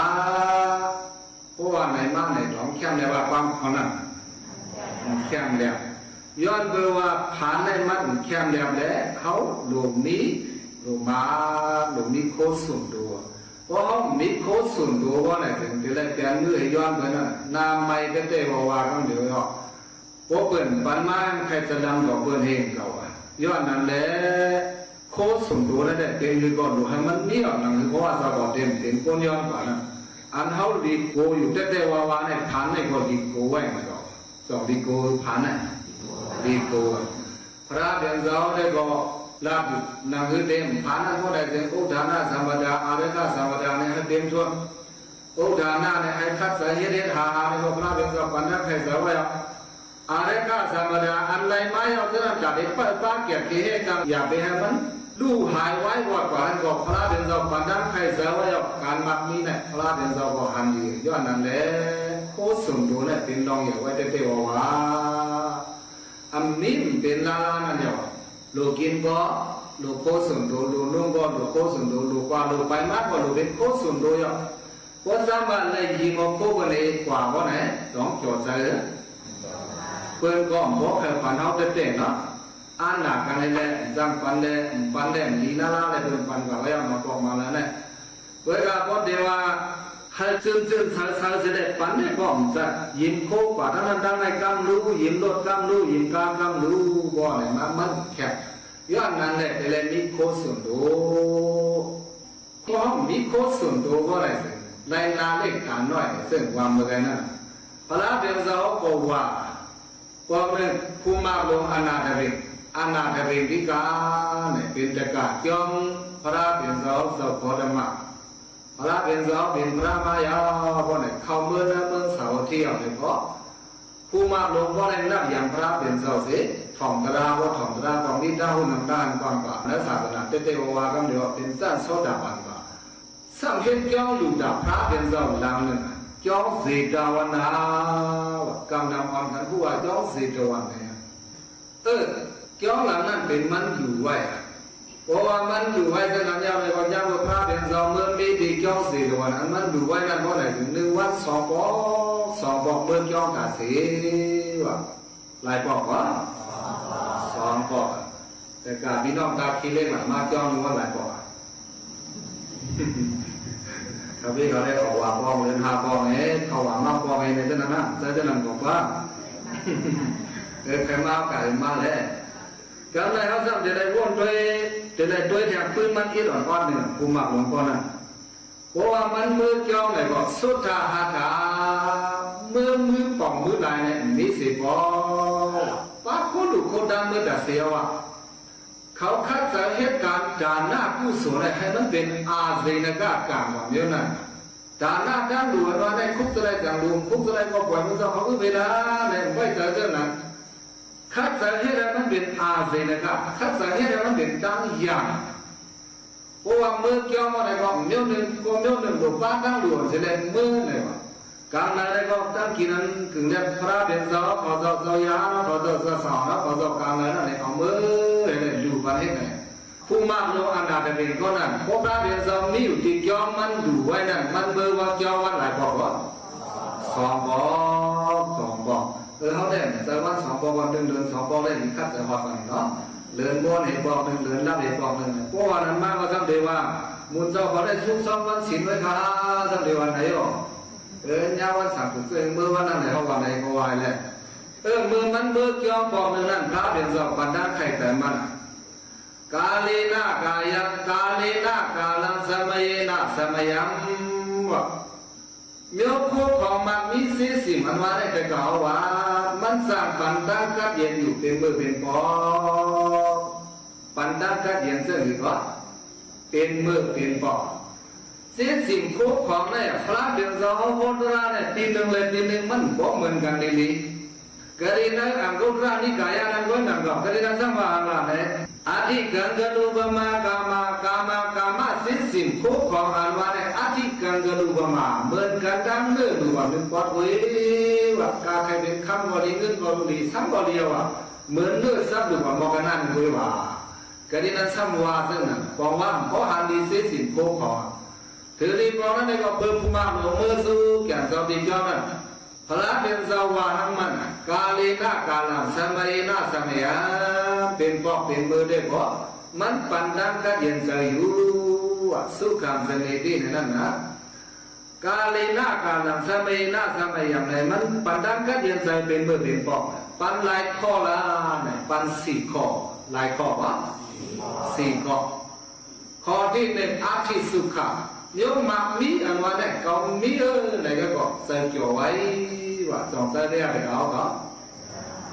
เพราะว่าไหนมาไหนท้องแข็งในว่าความเขานั่นแข็งแล้วย้อนเบอว่าผ่านในมันแข็งแล้วแล้วเขาหลวงนี้ลงมาลงนี้โคสุนโดเพราะเขามีโคสุนโดว่าไหนถึงที่ไรแต่เนื้อย้อนไปนั่นน้ำไม่เตะว่ากันเดี๋ยวเพ พอเปิ่นปันมาใครจะดำดอกเปิ่นเองเก่าย้อนนั้นแหละโคสมดูแล้วแต่เป็นคือก่อนดูให้มันมีอ่ะนั่นคือเพราะว่าสะกอเต็มเป็นคนย้อนกว่านะอันเฮาดีโกอยู่แต่วาเนี่ยผ่านในก็ดีโกไว้มาก็สองดีโกผ่านน่ะดีโกพระเดียนเจ้าได้ก็ลาบนั่นคือเต็มผ่านนั้นก็ได้เต็มอุทานะสัมปดาอาริกาสัมปดาเนี่ยให้เต็มส่วนอุทานะเนี่ยให้คัดสายเฮ็ดหาเนี่ยก็พระเดียนเจ้าปัญญาให้เสวยอาริกาสัมปดาอันไรไม้เอาจะจัดให้เปิดปากเกียรติให้กันอย่าไปให้มันดูหายไว้กว่านั้นก็พระเดียนเจ้าปัญญาให้เสวยการมักมีเนี่ยพระเดียนเจ้าก็หันดีย้อนนั้นแหละโคสมดูเนี่ยเป็นรองอยู่ไว้เตวะอันนี้เป็นลานั่นเดียวโลกินก็โลโคสมดูโลนุ่งก็โลโคสมดูโลกว่าโลไปมากกว่าโลเป็นโคสมดูอย่างว่าสามารถเลยยิงออกโคกันเลยกว่าว่าไหนสองโจทย์ใช่หรือเพื่อนก็บอกให้ฝันเอาเต็มๆเนาะอ่านหนักกันเลยแหละจำปันเลยลีน่าล่าเลยเพื่อนปันกับว่าอย่างมาบอกมาแล้วเนี่ยเวลาพอเดี๋ยวว่าให้จึงสารเสด็จปันได้ก่อนจะยินโคกว่าทั้งนั้นทั้งในกำรู้ยินรถกำรู้ยินกำรู้บ่เนี่ยมันแคบย้อนนั้นแหละแต่เลยมีโคส่วนตัวเพราะมีโคส่วนตัวก็อะไรสิในนาเล็กการน้อยซึ่งความเมื่อไงนั่นพระเดียนเจ้าบอกว่าเป็นผู้มาลงอนาถริกิกาเนี่ยเป็นตะกาเจ้าพระเดียนเจ้าสกอดมาพระเป็นเจ้าเป็นพระมายาเพราะเนี่ยเข้าเมืองเสาเที่ยวเนี่ยเพราะผู้มาลงเพราะในนับอย่างพระเป็นเจ้าเสียถ่อมตราว่าถ่อมตราของนิดาหุ่นด้านความบาปและศาสนาเตวากันเดียวเป็นสั้นโซดาบันบาสังเกตเจ้าอยู่ดับพระเป็นเจ้าลำหนึ่งเจ้าเสดาวันนากำนำความขันผู้ว่าเจ้าเสดาวันเนี่ยเจ้าหลังนั้นเป็นมันอยู่ไว้เพราะว่ามันอยู่ไว้ขนาดยาวเลยวันยาวพระเป็นเจ้าเมื่อมีที่เจ้าเสดาวันนั้นมันอยู่ไว้นั่นเพราะไหนถึง1 วัน 2 บอกเมื่อเจ้ากาเสว่าหลายบอกว่า2 บอกแต่การพี่น้องตาคิดเล่นมาเจ้านึกว่าหลายบอกเขาพี่เขาได้ขอว่าปองเงิน5 ปองเขาว่ามาปองในเจ้านั้นเจ้านั้นบอกว่าใครมาไก่มาแล้วก็เลยเขาสั่งจะได้ร่วมด้วยแถบปืนมันอีหลอนก้อนหนึ่งกูหมักหลวงก้อนนั้นเพราะว่ามันมือเกี่ยวไหนก็สุดท้าหาขามือป่องมือลายเนี่ยมีสิบอป้าคนดูคนดังมือแต่เสียวอ่ะเขาคัดสรรเหตุการณ์ด่านหน้าผู้สวนให้มันเป็นอาเซนกากลางแบบนี้นั่นด่านหน้าด้านดูว่าในคุกอะไรจังดูคุกอะไรก็ปล่อยมือเขาก็เวลาเนี่ยไม่เจอเจ้านั้นคัดสรรเหตุมันเป็นอาเซนกาคัดสรรเหตุมันเป็นตั้งอย่างเพราะว่ามือเกี่ยวมาในก็เมื่อหนึ่งดูป้าตั้งดูเสร็จมือเนี่ยว่าการนั้นก็ตั้งกินนั้นถึงจะพระเป็นเจ้าพอเจ้ายาพอเจ้าสาวพอเจ้าการนั้นเนี่ยเอามือเนี่ยดูไปให้ไหนผู้มากโลอันดาเป็นก็นั่นพวกพระเป็นเจ้ามีอยู่ที่เกี่ยวมันดูไว้นั่นมันเบอร์ว่าเกี่ยววันหลายบอกว่า2 บอกเขาได้แต่ว่า2 บอกวัน1 เดือน 2 บอกได้มีคัดแต่หอฟังเนาะเดือนม้วนเห็นบอก1 เดือนรับเห็นบอก1เพราะว่านั้นมากว่าจำได้ว่ามุนเจ้าเขาได้ชุกซ้อมวันศีลไว้ค่ะจำได้วันไหนหรอยาวันสั่งตัวเองเมื่อวันนั้นไหนเขาวันไหนเขาวายแหละมือมันเมื่อเกี่ยวบอก1นั่นพระเป็นสอบปัญญาไข่แต่มันกาลีนากายังกาลีนากาลังสมัยนาสมัยมวะเมื่อพวกของมันมีสิมันว่าได้แต่กล่าวว่ามันสร้างปัญญากัดเย็นอยู่เป็นมือเป็นปอปัญญากัดเย็นเสื่อหรือว่าเป็นมือเป็นปอสิ่งพวกของเนี่ยพระเดือดร้อนโหดร้ายเนี่ยตีหนึ่งเลยตีหนึ่งมันบอกเหมือนกันดีๆกรณีนั้นอังกุรานิกายนั้นก็นั่งกับกรณีนั้นสัมมาอะไรเนี่ยอาทิกังกลูปมากามสิ่งพวกของอันว่าเนี่ยอาทิกังกลูปมาเหมือนกันดังเนื้อดูว่าเป็นปอดเว้ยว่ากาใครเป็นคำบริเงินบริสัมบริยว่าเหมือนเนื้อซับดูว่ามองกันนั่นเว้ยว่ากรณีนั้นสัมวาซึ่งนั้นบอกว่าเพราะหันดีสิ่งพวกของถือดีกว่านั้นก็เพิ่มมาลงมือสู้แก่สาวดีเจ้านั้นพระเป็นสาวานังมันกาลีนากาลังสมัยนาสมัยเป็นปอกเป็นมือได้เพราะมันปันดังกัดเย็นใจอยู่สุขังสนิทนั่นนะ กาเลนะกาลังสมัยนะสมัยอย่างไรมันปันดังกัดยันใจเป็นเบอร์เป็นปอกปันหลายข้อละเนี่ยปัน4 ข้อหลายข้อวะ4 ข้อข้อที่1อาทิสุขะโยมมามีอันว่าเนี่ยเขามีอะไรก็ใส่เกี่ยวไว้ว่าสองใส่เนี่ยไปเอาเขา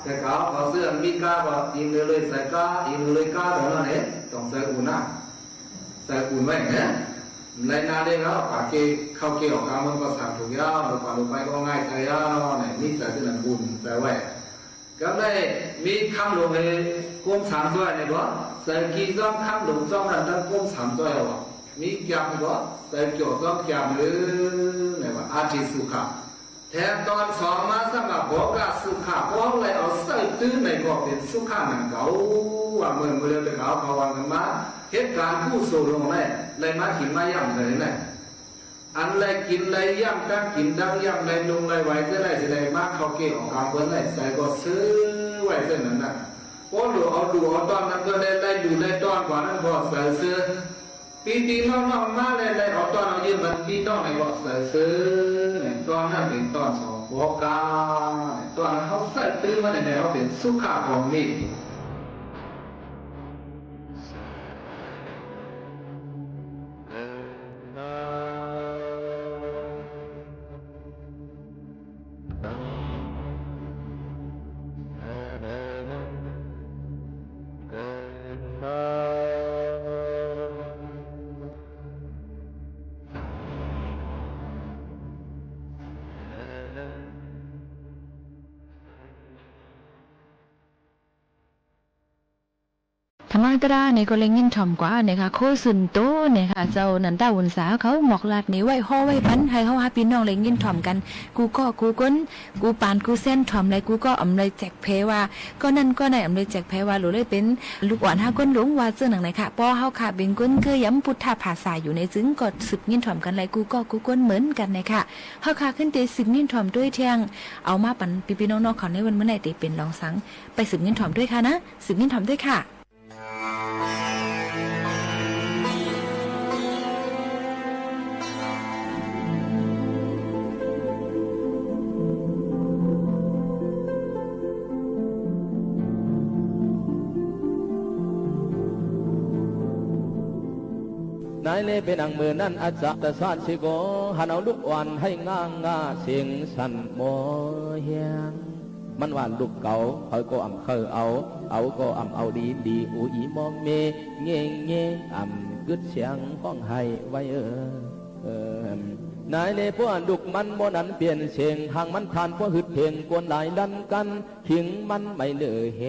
แต่เขาเสื้อมีกาว่าอินเลยใส่กาอินเลยกาตรงนั้นเนี่ยต้องใส่อุ่นนะใส่อุ่นไว้เนี่ยในนาเด็กเขาปากเกเข้าเกี่ยวกับมันก็สั่งถูกยาวหรือปากลงไปก็ง่ายใส่ยาวเนี่ยนี่ใส่เสื้ออุ่นใส่ไว้ก็ได้มีคำลงเลยก้ม3 ตัวเนี่ยก็ใส่กี่ซ้อมคำลงซ้อมนั้นตั้งก้ม3 ตัวเอามีแก้มก็ใส่เกี่ยวซ้อมแก้มหรือเนี่ยว่าอาทิสุขะแทนตอน2มาสำหรับบอกว่าสุขะเพราะอะไรเอาใส่ตื้อในก็เป็นสุขะนั่นเขาว่าเมื่อไปเขาวางกันมาเหตุการณ์ผู้สูงลงเลยเลยมากินมาย่ำเลยเนี่ยอันเลยกินเลยย่ำกันกินดังย่ำเลยลงเลยไว้จะได้จะได้มาเขาเกี่ยวกับคนเลยใส่ก็ซื้อไว้เส้นนั้นนะพอดูเอาตอนนั้นก็ได้ดูได้ตอนกว่านั้นก็ใส่ซื้อปีน้องมาเลยเอาตอนเอายืมมันปีน้องในก็ใส่ซื้อเนี่ยตอนนั้นเป็นตอน2 หัวกาตอนนั้นเขาใส่ตื้อมาในแนวเป็นสุขะของนี่ธรรมดาในก็เล่งยินถ่อมกว่าเนี่ยค่ะโคสุนโตเนี่ยค่ะเจ้านันตาวุนสาเขาหมอกลาดนี่ไว้ห่อไว้พันให้เขาหาพี่น้องเล่งยินถ่อมกันกูก็กูก้นกูปานกูเส้นถ่อมเลยกูก็อำเลยแจกเพว่าก็นั่นก็ไหนอำเลยแจกเพว่าหรือเลยเป็นลูกอ่อนหาก้นหลวงว่าเสื้อหนังไหนค่ะป้อเฮาค่ะเป็นก้นคือย้ำพุทธภาษาอยู่ในซึ้งกดสืบยินถ่อมกันเลยกูก็กูก้นเหมือนกันนะคะเฮาค่ะขึ้นเตสืบยินถ่อมด้วยเที่ยงเอามาปันพี่น้องๆเขาในวันเมื่อไหร่เตเป็นลองสังไปสืบยินถ่อมด้วยค่ะนะสืบยินถ่อมด้วยค่ะนายเลเป็นอังมือนั่นอาจจะสานสิโกหันเอาลูกอ่อนให้ง่างงาเสียงสั่นโมเฮียงมันว่าลูกเก่าเขาก็อ่ำเอาก็อ่ำเอาดีอูอีมองเมเงี้ยอ่ำกึดเสียงห้องให้ไว้นายเลพวกดุกมันโมนันเปลี่ยนเสียงทางมันทานพวกหึดเพียงกวนหลายดันกันขิงมันไม่เลือแห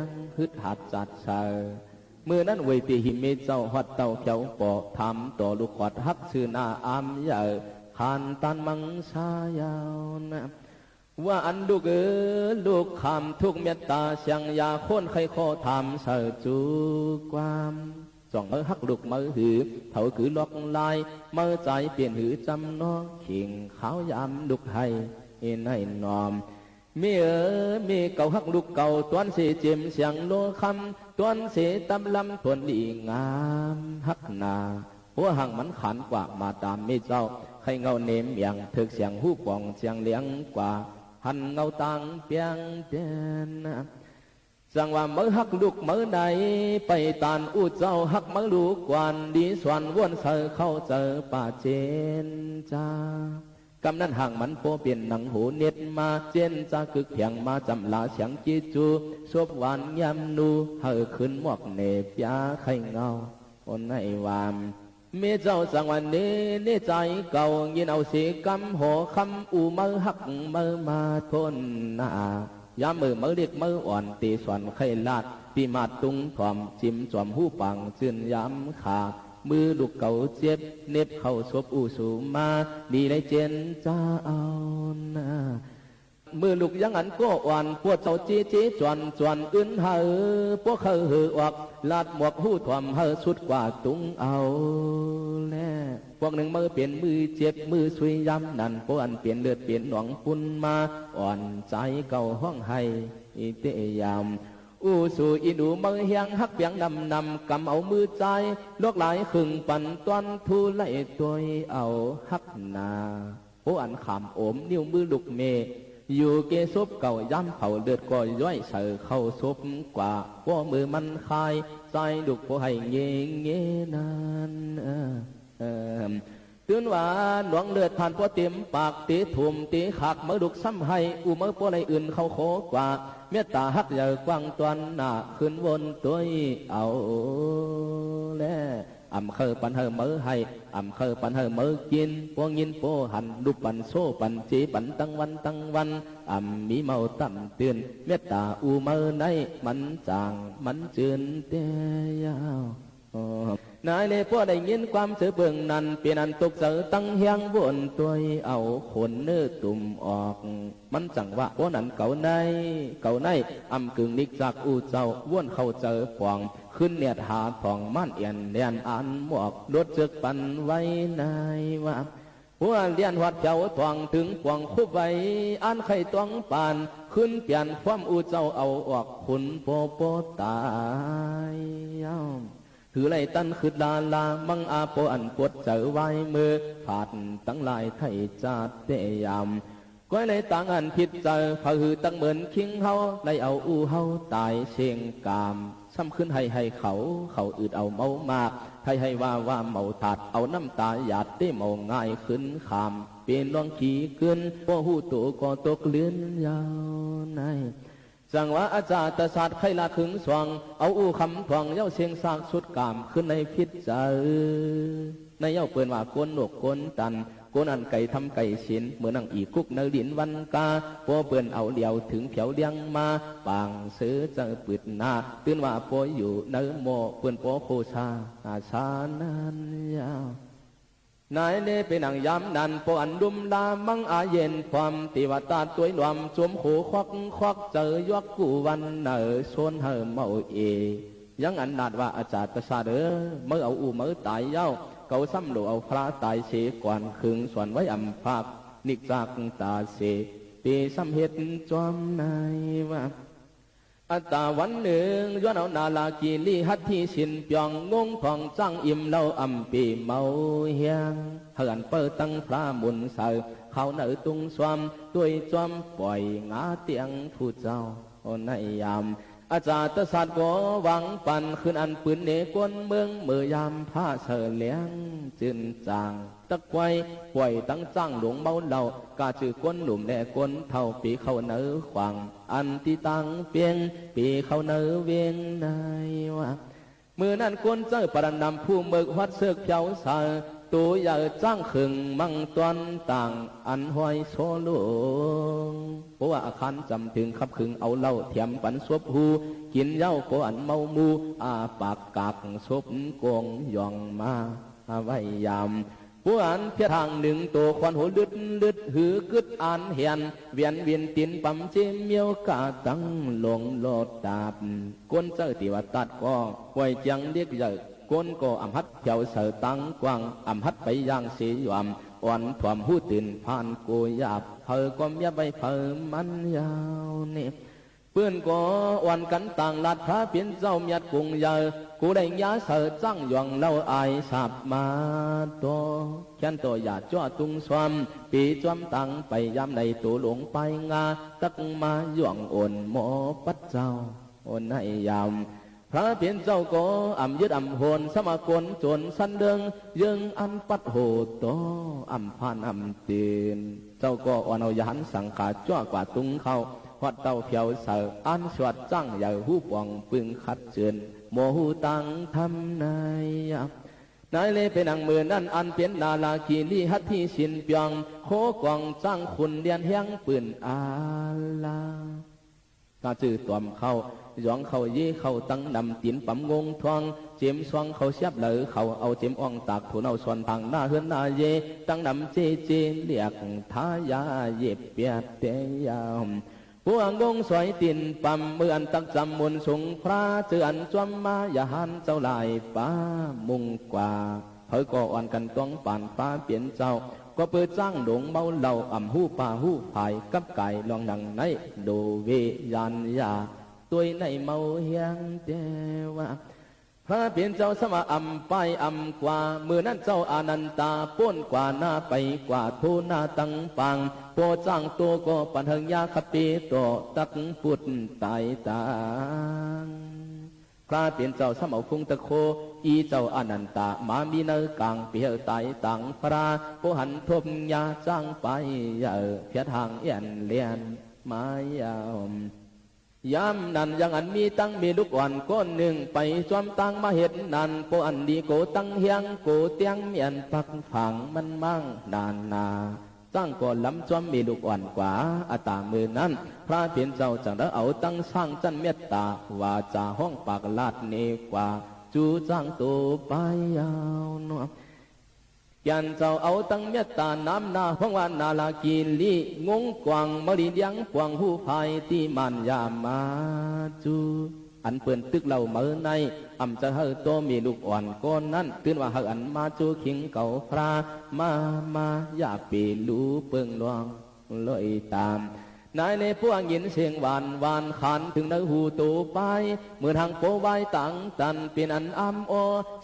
งหึดหัดจัดเสาเมื่อนั้นเวยปีหิมิเจ้าหัดเต่าเจ้าปอทำต่อลูกขวัดฮักชื่อหน้าอามใหญ่ขานตันมังชายาวนะว่าอันดูเกลูกคำทุกเมตตาเสียงยาคนใครขอทำเสือจูความจ่องฮักลูกมือหือเถาคือล็อกลายมือใจเปลี่ยนหือจำน้องขิงขาวยำลูกให้ให้นอมมีมีเก่าฮักลูกเก่าตวนเสียเจียมเสียงโลคำตวนเสียตำลำตวนดีงามฮักนาหัวหังมันขันกว่ามาตามไม่เจ้าใครเงาเนมอย่างถึกเสียงหูปองเสียงเลี้ยงกว่าหันเงาตังเปียงเปียนจังว่ามือฮักลูกมือใดไปตานอู้เจ้าฮักมือลูกกวนดีสวนวนเสือเข้าเจอป่าเจนจ้ากำนั้นห่างมันโปเปลี่ยนหนังหูเน็ดมาเจนจะกึกเพียงมาจำลาเสียงจีจูซบหวานยำนูเฮอขึ้นหมวกเนบยาไข่เงาอนในวามเมื่อเจ้าสังวันนี้นี่ใจเก่ายินเอาสีกำหัวคำอูมือหักมือมาทนหน้ายามมือเรียกมืออ่อนตีสวนไข่ลาดปีมาตุงถ่อมจิ้มจอมหูปังจืนย้ำขามือลูกเก่าเจ็บเน็บเข้าศพอูสูมาดีในเจนจ้าเอานะมือลูกยังอันก็อ่อนปวดเจ้าจีจวนอึนเฮอพวกเขาหือออกลาดหมวกหูถ่อมเฮอสุดกว่าตุงเอาแน่พวกหนึ่งมือเปลี่ยนมือเจ็บมือสุยย้ำนั่นพวกอันเปลี่ยนเลือดเปลี่ยนหนองปุ่นมาอ่อนใจเก่าห้องให้เตยาม อู้สู่อินูมือเฮียงฮักเปียงนำกำเอามือใจลวกหลายขึงปั่นตอนทูไล่ตัวเอาฮักนาโออันขามโอมนิ้วมือลุกเมอยู่เกซบเก่าย้ำเผาเดือดก่อยย้อยเสือเข้าซบกว่าว่ามือมันคายใจดุกพอให้เงี้ยเงี้ยนั้นตื่นว่าหลวงเลือดผ่านพอเต็มปากตีถุ่มตีขากมือดุกซ้ำให้อูมือพอในอื่นเข้าโคกว่าเมตตาฮักใหญ่กว้างตวนหน้าขึ้นวนตัวเอาแล้วอำเคอปันเฮอมือให้อำเคอปันเฮอมือกินพวงยินโปหันลูกปันโซปันจีปันตั้งวันอำมีเมาต่ำเตือนเมตตาอูมือในมันจางมันจืนเตียวนายเลยพวได้ยินความเสือเบิ่งนั้นเปลี่ยนอันตกเสือตั้งเฮียงวนตัวเอาขนเนื้อตุ่มออกมันจังว่าพวนั้นเก่าในอำกึ่งนิกจากอูเจ้าวนเข้าเจอฟองขึ้นเนียดหาผ่องมั่นเอียนเลียนอันหมวกรถจึกปันไว้นายว่าหัวเลียนวัดเจ้าทองถึงปวงคุบไว้อันไข่ตวงปานขึ้นเปลี่ยนความอูเจ้าเอาออกขุนโปตายถือไล่ตันขึ้นลามังอาโปอันปวดเจอไว้มือขาดตั้งลายไทยจัดเตยามก้อยเลยต่างอันผิดเจอผือตั้งเหมือนคิงเฮาไล่เอาอูเฮาตายเชียงกามซ้ำขึ้นให้เขาอืดเอาเมามากให้ว่าเมาถาดเอาน้ำตาหยาดได้เมาง่ายขึ้นขามเป็นลองขี่ขึ้นพอหูตัวก็ตกเลื่อนยาวในจังว่าอาจารย์ตศาสตร์ไขลาขึงสวงเอาอู้คำทวงเย้าเสียงสากสุดกามขึ้นในพิษเจอในเย้าเปิ่นว่าโกนหนกโกนตันโกนอันไก่ทำไก่ฉินเหมือนนังอีกุกเนดินวันกาพอเปิ่นเอาเดียวถึงเผียวเลี้ยงมาปางซื้อเจอปืดหน้าตื่นว่าปอยอยู่เนื้อโมเปิ่นปอโคชาอาชานันยาวนายเนเป็นหนังย้ำนันปอันดุมลามังอาเย็นความติวตาตัวหลวมสวมโขควักเจอยกกูวันเนอชนเฮเมายังอันนาดว่าอาจารย์ประสาเดอเมื่อเอาอูเมื่อตายเย้าเกาซ้ำโลเอาพระตายเสก่อนขึงส่วนไว้อำภาพนิกจากตาเสปีซ้ำเหตุจอมนายว่าอัตตาวันหนึ่งย้อนเอานาลากีลีฮัตที่สินเปียงงงผ่องจังอิ่มเล่าอำปีเมาเฮียงเหินเปิดตั้งพระมุนเสาเขาเนื้อตุงสวมด้วยจอมปล่อยงาเตียงผู้เจ้าในยามอาจารย์ตศาสตร์ก็หวังปันขึ้นอันปืนเนกวนเมืองเมื่อยามผ้าเสลียงจืนจางตะไคว้ปล่อยตั้งจ้างหลวงเมาเหล่ากาจือกวนหลุมแน่กวนเท่าปีเข้าเนื้อขวางอันที่ตั้งเปียงปีเข้าเนื้อเวียงนายว่ามือนั้นกวนเจอปรนำผู้เมือกวัดเสือกเจ้าสาตัวใหญ่จ้างขึงมังตวนต่างอันห้อยโซลงเพราะว่าอาคารจำถึงขับขึงเอาเหล้าเทียมปันซบหูกินเหย้าก็อันเมามูอาปากกากซบกงยองมาไว้ยามผู้อันเพียทางหนึ่งตัวควันหัวลึดหือกึดอันเหียนเวียนตินปั๊มเจเมียวกาตั้งลงโลดดาบก้นเจ้าติวตัดก็ไว้จังเรียกใหญ่ก้นก็อำฮัดเผียวเสือตั้งกว้างอำฮัดไปย่างสีหวามอ่อนถ่วมหูตื่นผ่านกูหยาบเพอก็เมียใบเพอมันยาวนี่เพื่อนก็อ่อนกันต่างลาดพระเปลี่ยนเจ้าเมียดกุงเยอกูได้ยาเสือจังหยวงเล่าอายสับมาตัวแค้นตัวหยาดจ้อตุงสวมปีจวมตังไปยามในตัวหลวงไปงาตักมาหยวงอ่อนหมอปัดเจ้าอ่อนให้ยามพระเปลี่ยนเจ้าก็อ่ำยึดอ่ำโหนสมากลจนสันเดิงยังอันปัดโหดโตอ่ำพานอ่ำตีนเจ้าก็อ่อนเอายานสังขาจ้อกว่าตุงเขาวัดเต้าเพียวเสืออันสวดจังใหญ่หูปองปึงขัดเจือนโมหูตังทำนายเลยเป็นอังมือนั่นอันเป็นนาลากีลีฮัตที่สินเปียงโคกองจังขุนเดียนเฮียงปืนอาลาตาจื้อตอมเข้าย้องเขาเย่เขาตั้งนำตีนปั๊มงงทวงเจมสวงเขาเสียบเหลือเขาเอาเจมอ่องตากถูเอาส่วนทางหน้าเฮือนหน้าเย่ตั้งนำเจเรียกท้ายาเย็บเปียดเตยามพวงงงสวยตีนปั๊มเมื่ออันตักจำมุนสงพระเจือนจวมมาอย่าหันเจ้าลายป้ามุงกว่าเผยก่ออ่อนกันต้องป่านฟ้าเปลี่ยนเจ้าก็เปิดจ้างหลงเมาเหล่าอ่ำหูป่าหูภายกับไก่ลองดังในโดเวยานยา ตัวในเมาเฮียงเดว่าพระเปลี่ยนเจ้าสมาอำไปอำกว่ามือนั้นเจ้าอานันตาป้นกว่าหน้าไปกว่าทูหน้าตั้งปังโปจ้างตัวก็ปันเฮงยาคปีโตตักปุดตายตางพระเปลี่ยนเจ้าสมาคงตะโคอีเจ้าอานันตามามีเนกลางเปียวตายตังพระโปหันทบยาจ้างไปเพียทางเอียนเลียนมายายามนั้นยังอันมีตั้งมีลูกอ่อนก้นหนึ่งไปจอมตั้งมาเห็ดนันโปอันดีโกตั้งเฮียงโกเตียงเมียนปักฝังมันมั่งนานนาจ้างก่อนล้ำจอมมีลูกอ่อนกว่าอาตามือนั้นพระเพียนเจ้าจังได้เอาตั้งสร้างจันเมตตาว่าจะห้องปากลาดเนกว่าจูจ้างตัวไปยาวเนาะยันเจ้าเอาตั้งเมตตาน้ำนาห้องวันนาลากีลีงงกวางมะลิเลียงกวางหูภายที่มันยามาจูอันเปิ่นตึกเหล่าเมื่อในอำจะเฮอโตมีลูกอ่อนก้อนนั้นตื่นว่าเฮออันมาจูขิงเก่าพระมาอย่าปีลูเปิงลวงลอยตามนายในพวงยินเสียงหวานขันถึงในหูตูไปเมื่อทางโปไว้ตั้งตันเป็นอันอ้ำโอ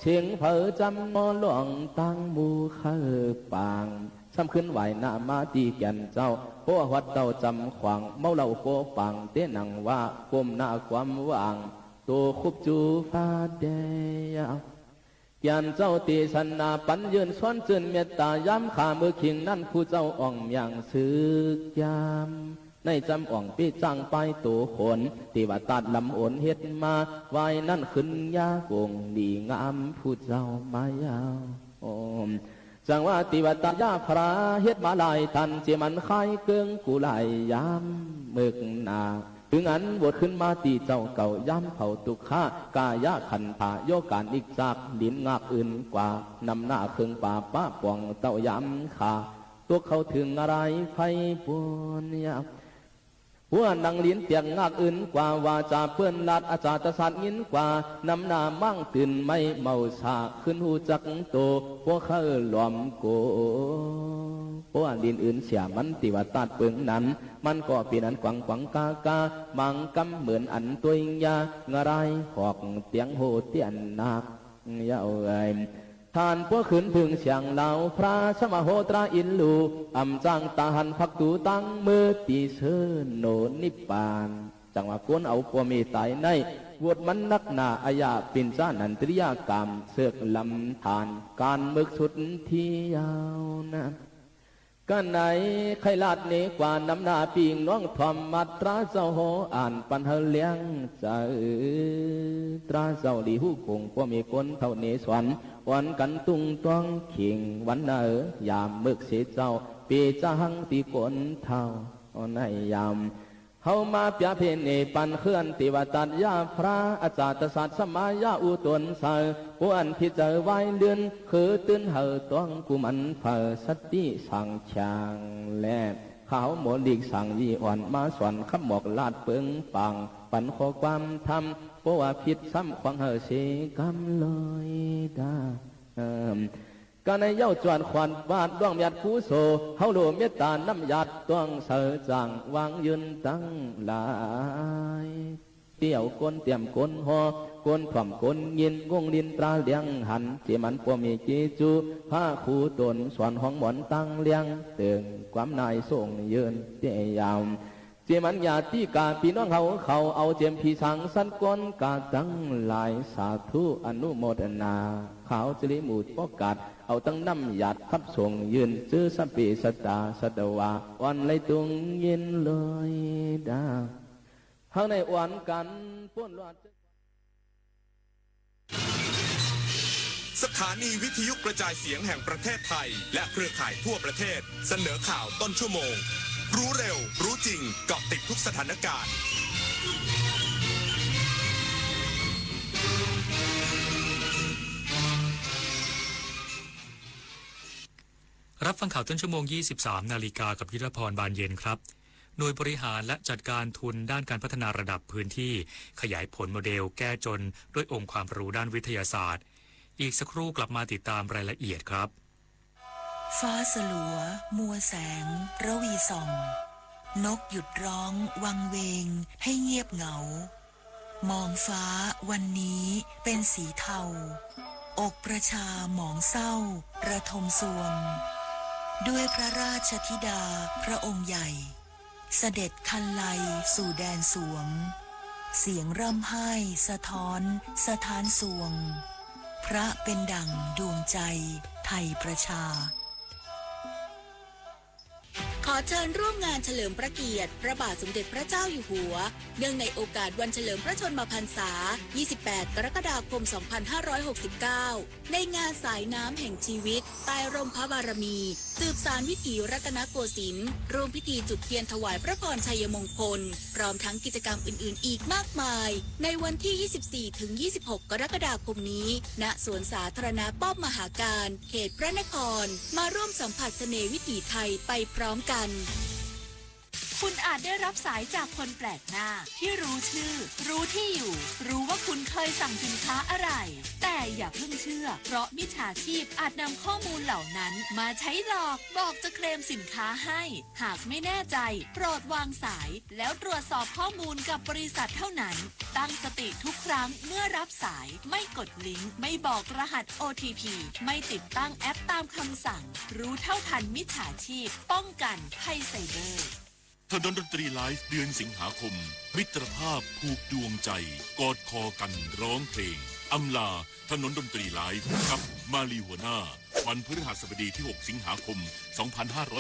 เสียงเผอจำมอหลวงตั้งมูเขปางซ้ำขึ้นไหวหน้ามาตีแก่นเจ้าโปวัดเจ้าจำขวางเมาเหล่าโปปังเต้นังว่าก้มหน้าความว่างตัวคุบจูฟ้าแดยยันเจ้าตีสันนาปัญยืนซ้อนเจือนเมตตาย้ำขามือขิงนั่นผู้เจ้าอ่องอย่างซึกยามในจำอ่องปีจังไปตัวขนตีว่าตัดลำโอนเฮ็ดมาไว้นั่นขึ้นยากงดีงามผู้เจ้ามายาวจังว่าติวัตยาพระเฮ็ดมาลายทันเจมันคายเกืองกูลายยามเมึกนาถึงอันบวชขึ้นมาตีเจ้าเก่าย้ำเผาตุกข้ากายะขันผาโยการอีกจากดินงากอื่นกว่านำหน้าเครื่องป่าป้าป่องเต้าย้ำขาตัวเขาถึงอะไรไฟปวนยาหัวนังลิ้นเตียงงากอื่นกว่าวาจาเปื้อนลาดอาจารย์ศาสตร์ยินกว่านำหน้ามั่งตื่นไม่เมาสาขึ้นหูจักโตพวกเขาหลอมโกเพราะลิ้นอื่นเสียมันติว่าตัดเปลืองนั้นมันก็เป็นอันกวังกวังกากามังกำเหมือนอันตัวยางอะไรหอกเตียงโหเตียนนักยาวไอทานพวกขืนพึงเสียงเหล่าพระสมโหตราอินลูอำจังตาหันพักตูตั้งมือตีเชิญโนนิปานจังว่าก้นเอาปวมีตายในวดมันนักหนาอายาปินซ่านันตริยากรรมเสือกลำทานการมึกสุดที่ยาวนะกันไหนใครลาดเนกว่าน้ำหน้าปีงน้องทอมมัตราเจ้าโหอ่านปันเฮเลี้ยงใจตราเจ้าลีหูคงพวมีก้นเท่าเนสวนวันกันตุงตวงขิงวันเนอยามมึกเสียเจ้าปีจ้าหังตีกนเท่าในยามเฮามาเปียเพนเนปันเคลื่อนติวตัดยาพระอาจารย์ศาสตร์สมายาอุตนใสปวนพิจารไว้เดือนคือตื่นเฮาต้องกุมันเผอสติสังชางและเขาหมดลีกสั่งยีอ่อนมาสอนขมอกลาดเปิงปังปันขอความทำเพราะว่าผิดซ้ำขวางเฮาเสกำลอยดาการในเย้าจวนขวัญบาดดวงหยัดผู้โซเฮาโลเมตตาน้ำหยัดต้วงเสือจังวางยืนตั้งหลายเตี่ยวก้นเตรียมก้นหอก้นถ่อมก้นยินงงดินตราเลี้ยงหันเจมันปวมีจีจูผ้าคูตนสวนห้องหมอนตั้งเลี้ยงเตืองความนายส่งยืนเตี่ยาวเจมันญาติกาพี่น้องเขาเอาเจมพีสังสันก้นกาตั้งหลายสาธุอนุโมทนาเขาจริมูดปกาดเอาตั้งน้ำหยาดทับส่งยืนซื้อสัมปีสตาสตวาวันไรตุงยินเลยดาข้างในวันกันป้วนลวดสถานีวิทยุกระจายเสียงแห่งประเทศไทยและเครือข่ายทั่วประเทศเสนอข่าวต้นชั่วโมงรู้เร็วรู้จริงเกาะติดทุกสถานการณ์รับฟังข่าวต้นชั่วโมง 23 นาฬิกากับยุทธพรบานเย็นครับหน่วยบริหารและจัดการทุนด้านการพัฒนาระดับพื้นที่ขยายผลโมเดลแก้จนด้วยองค์ความรู้ด้านวิทยาศาสตร์อีกสักครู่กลับมาติดตามรายละเอียดครับฟ้าสลัวมัวแสงระวีส่องนกหยุดร้องวังเวงให้เงียบเหงา มองฟ้าวันนี้เป็นสีเทาอกประชาหมองเศร้าระทมสวงด้วยพระราชธิดาพระองค์ใหญ่เสด็จคันไลสู่แดนสวงเสียงร่ำไห้สะท้อนสถานสวงพระเป็นดั่งดวงใจไทยประชาขอเชิญร่วมงานเฉลิมพระเกียรติพระบาทสมเด็จพระเจ้าอยู่หัวเนื่องในโอกาสวันเฉลิมพระชนมพรรษา 28 กรกฎาคม 2569 ในงานสายน้ำแห่งชีวิตใต้ร่มพระบารมีสืบสานวิถีรัตนโกสินทร์ร่วมพิธีจุดเทียนถวายพระพรชัยมงคลพร้อมทั้งกิจกรรมอื่นๆอีกมากมายในวันที่ 24-26 กรกฎาคมนี้ณสวนสาธารณะป้อมมหาการเขตพระนครมาร่วมสัมผัสเสน่ห์วิถีไทยไปพร้อมกันคุณอาจได้รับสายจากคนแปลกหน้าที่รู้ชื่อรู้ที่อยู่รู้ว่าคุณเคยสั่งสินค้าอะไรแต่อย่าเพิ่งเชื่อเพราะมิจฉาชีพอาจนำข้อมูลเหล่านั้นมาใช้หลอกบอกจะเคลมสินค้าให้หากไม่แน่ใจโปรดวางสายแล้วตรวจสอบข้อมูลกับบริษัทเท่านั้นตั้งสติทุกครั้งเมื่อรับสายไม่กดลิงก์ไม่บอกรหัส OTP ไม่ติดตั้งแอปตามคำสั่งรู้เท่าทันมิจฉาชีพป้องกันภัยไซเบอร์ถนนดนตรีไลฟ์เดือนสิงหาคมมิตรภาพผูกดวงใจกอดคอกันร้องเพลงอำลาถนนดนตรีไลฟ์กับมาลีหัวหน้าวันพฤหัสบดีที่ 6 สิงหาคม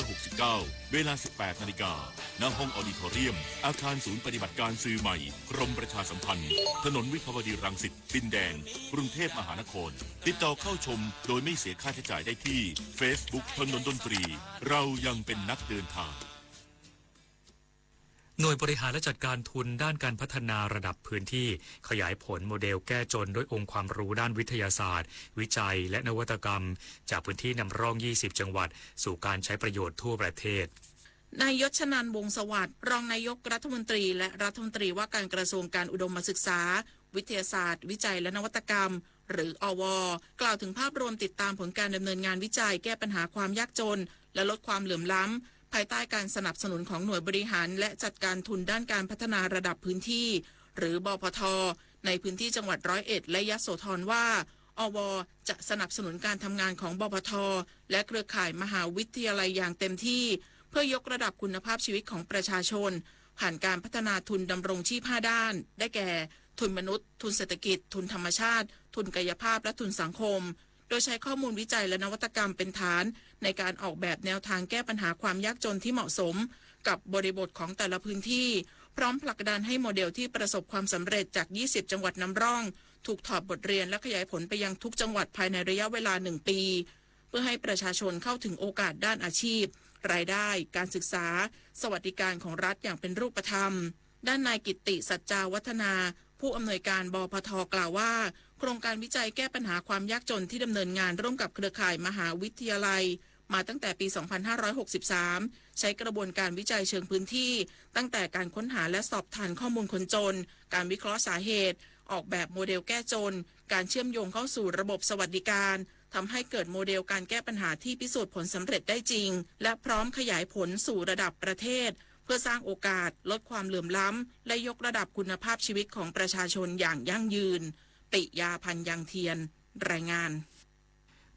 2569 เวลา 18 นาฬิกาณห้องออดิทอเรียมอาคารศูนย์ปฏิบัติการสื่อใหม่กรมประชาสัมพันธ์ถนนวิภาวดีรังสิตดินแดงกรุงเทพมหานครติดต่อเข้าชมโดยไม่เสียค่าใช้จ่ายได้ที่ Facebook ถนนดนตรีเรายังเป็นนักเดินทางหน่วยบริหารและจัดการทุนด้านการพัฒนาระดับพื้นที่ขยายผลโมเดลแก้จนด้วยองค์ความรู้ด้านวิทยาศาสตร์วิจัยและนวัตกรรมจากพื้นที่นำร่อง20จังหวัดสู่การใช้ประโยชน์ทั่วประเทศนายยศชนันท์วงศ์สวัสดิ์รองนายกรัฐมนตรีและรัฐมนตรีว่าการกระทรวงการอุดมศึกษาวิทยาศาสตร์วิจัยและนวัตกรรมหรืออว.กล่าวถึงภาพรวมติดตามผลการดำเนินงานวิจัยแก้ปัญหาความยากจนและลดความเหลื่อมล้ำภายใต้การสนับสนุนของหน่วยบริหารและจัดการทุนด้านการพัฒนาระดับพื้นที่หรือบพท.ในพื้นที่จังหวัด101และยโสธรว่าอว.จะสนับสนุนการทำงานของบพท.และเครือข่ายมหาวิทยาลัยอย่างเต็มที่เพื่อยกระดับคุณภาพชีวิตของประชาชนผ่านการพัฒนาทุนดำรงชีพ5ด้านได้แก่ทุนมนุษย์ทุนเศรษฐกิจทุนธรรมชาติทุนกายภาพและทุนสังคมโดยใช้ข้อมูลวิจัยและนวัตกรรมเป็นฐานในการออกแบบแนวทางแก้ปัญหาความยากจนที่เหมาะสมกับบริบทของแต่ละพื้นที่พร้อมผลักดันให้โมเดลที่ประสบความสำเร็จจาก20จังหวัดนำร่องถูกถอดบทเรียนและขยายผลไปยังทุกจังหวัดภายในระยะเวลา1ปีเพื่อให้ประชาชนเข้าถึงโอกาสด้านอาชีพรายได้การศึกษาสวัสดิการของรัฐอย่างเป็นรูปธรรมด้านนายกิตติสัจจาวัฒนาผู้อำนวยการบพท.กล่าวว่าโครงการวิจัยแก้ปัญหาความยากจนที่ดำเนินงานร่วมกับเครือข่ายมหาวิทยาลัยมาตั้งแต่ปี 2563 ใช้กระบวนการวิจัยเชิงพื้นที่ตั้งแต่การค้นหาและสอบทานข้อมูลคนจนการวิเคราะห์สาเหตุออกแบบโมเดลแก้จนการเชื่อมโยงเข้าสู่ระบบสวัสดิการทำให้เกิดโมเดลการแก้ปัญหาที่พิสูจน์ผลสำเร็จได้จริงและพร้อมขยายผลสู่ระดับประเทศเพื่อสร้างโอกาสลดความเหลื่อมล้ำและยกระดับคุณภาพชีวิตของประชาชนอย่างยั่งยืนปิยาพันธ์ยังเทียนรายงาน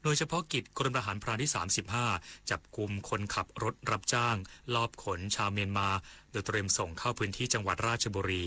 โดยเฉพาะกิจกรมทหารพรานที่ 35จับกุมคนขับรถรับจ้างลอบขนชาวเมียนมาโดยเตรียมส่งเข้าพื้นที่จังหวัดราชบุรี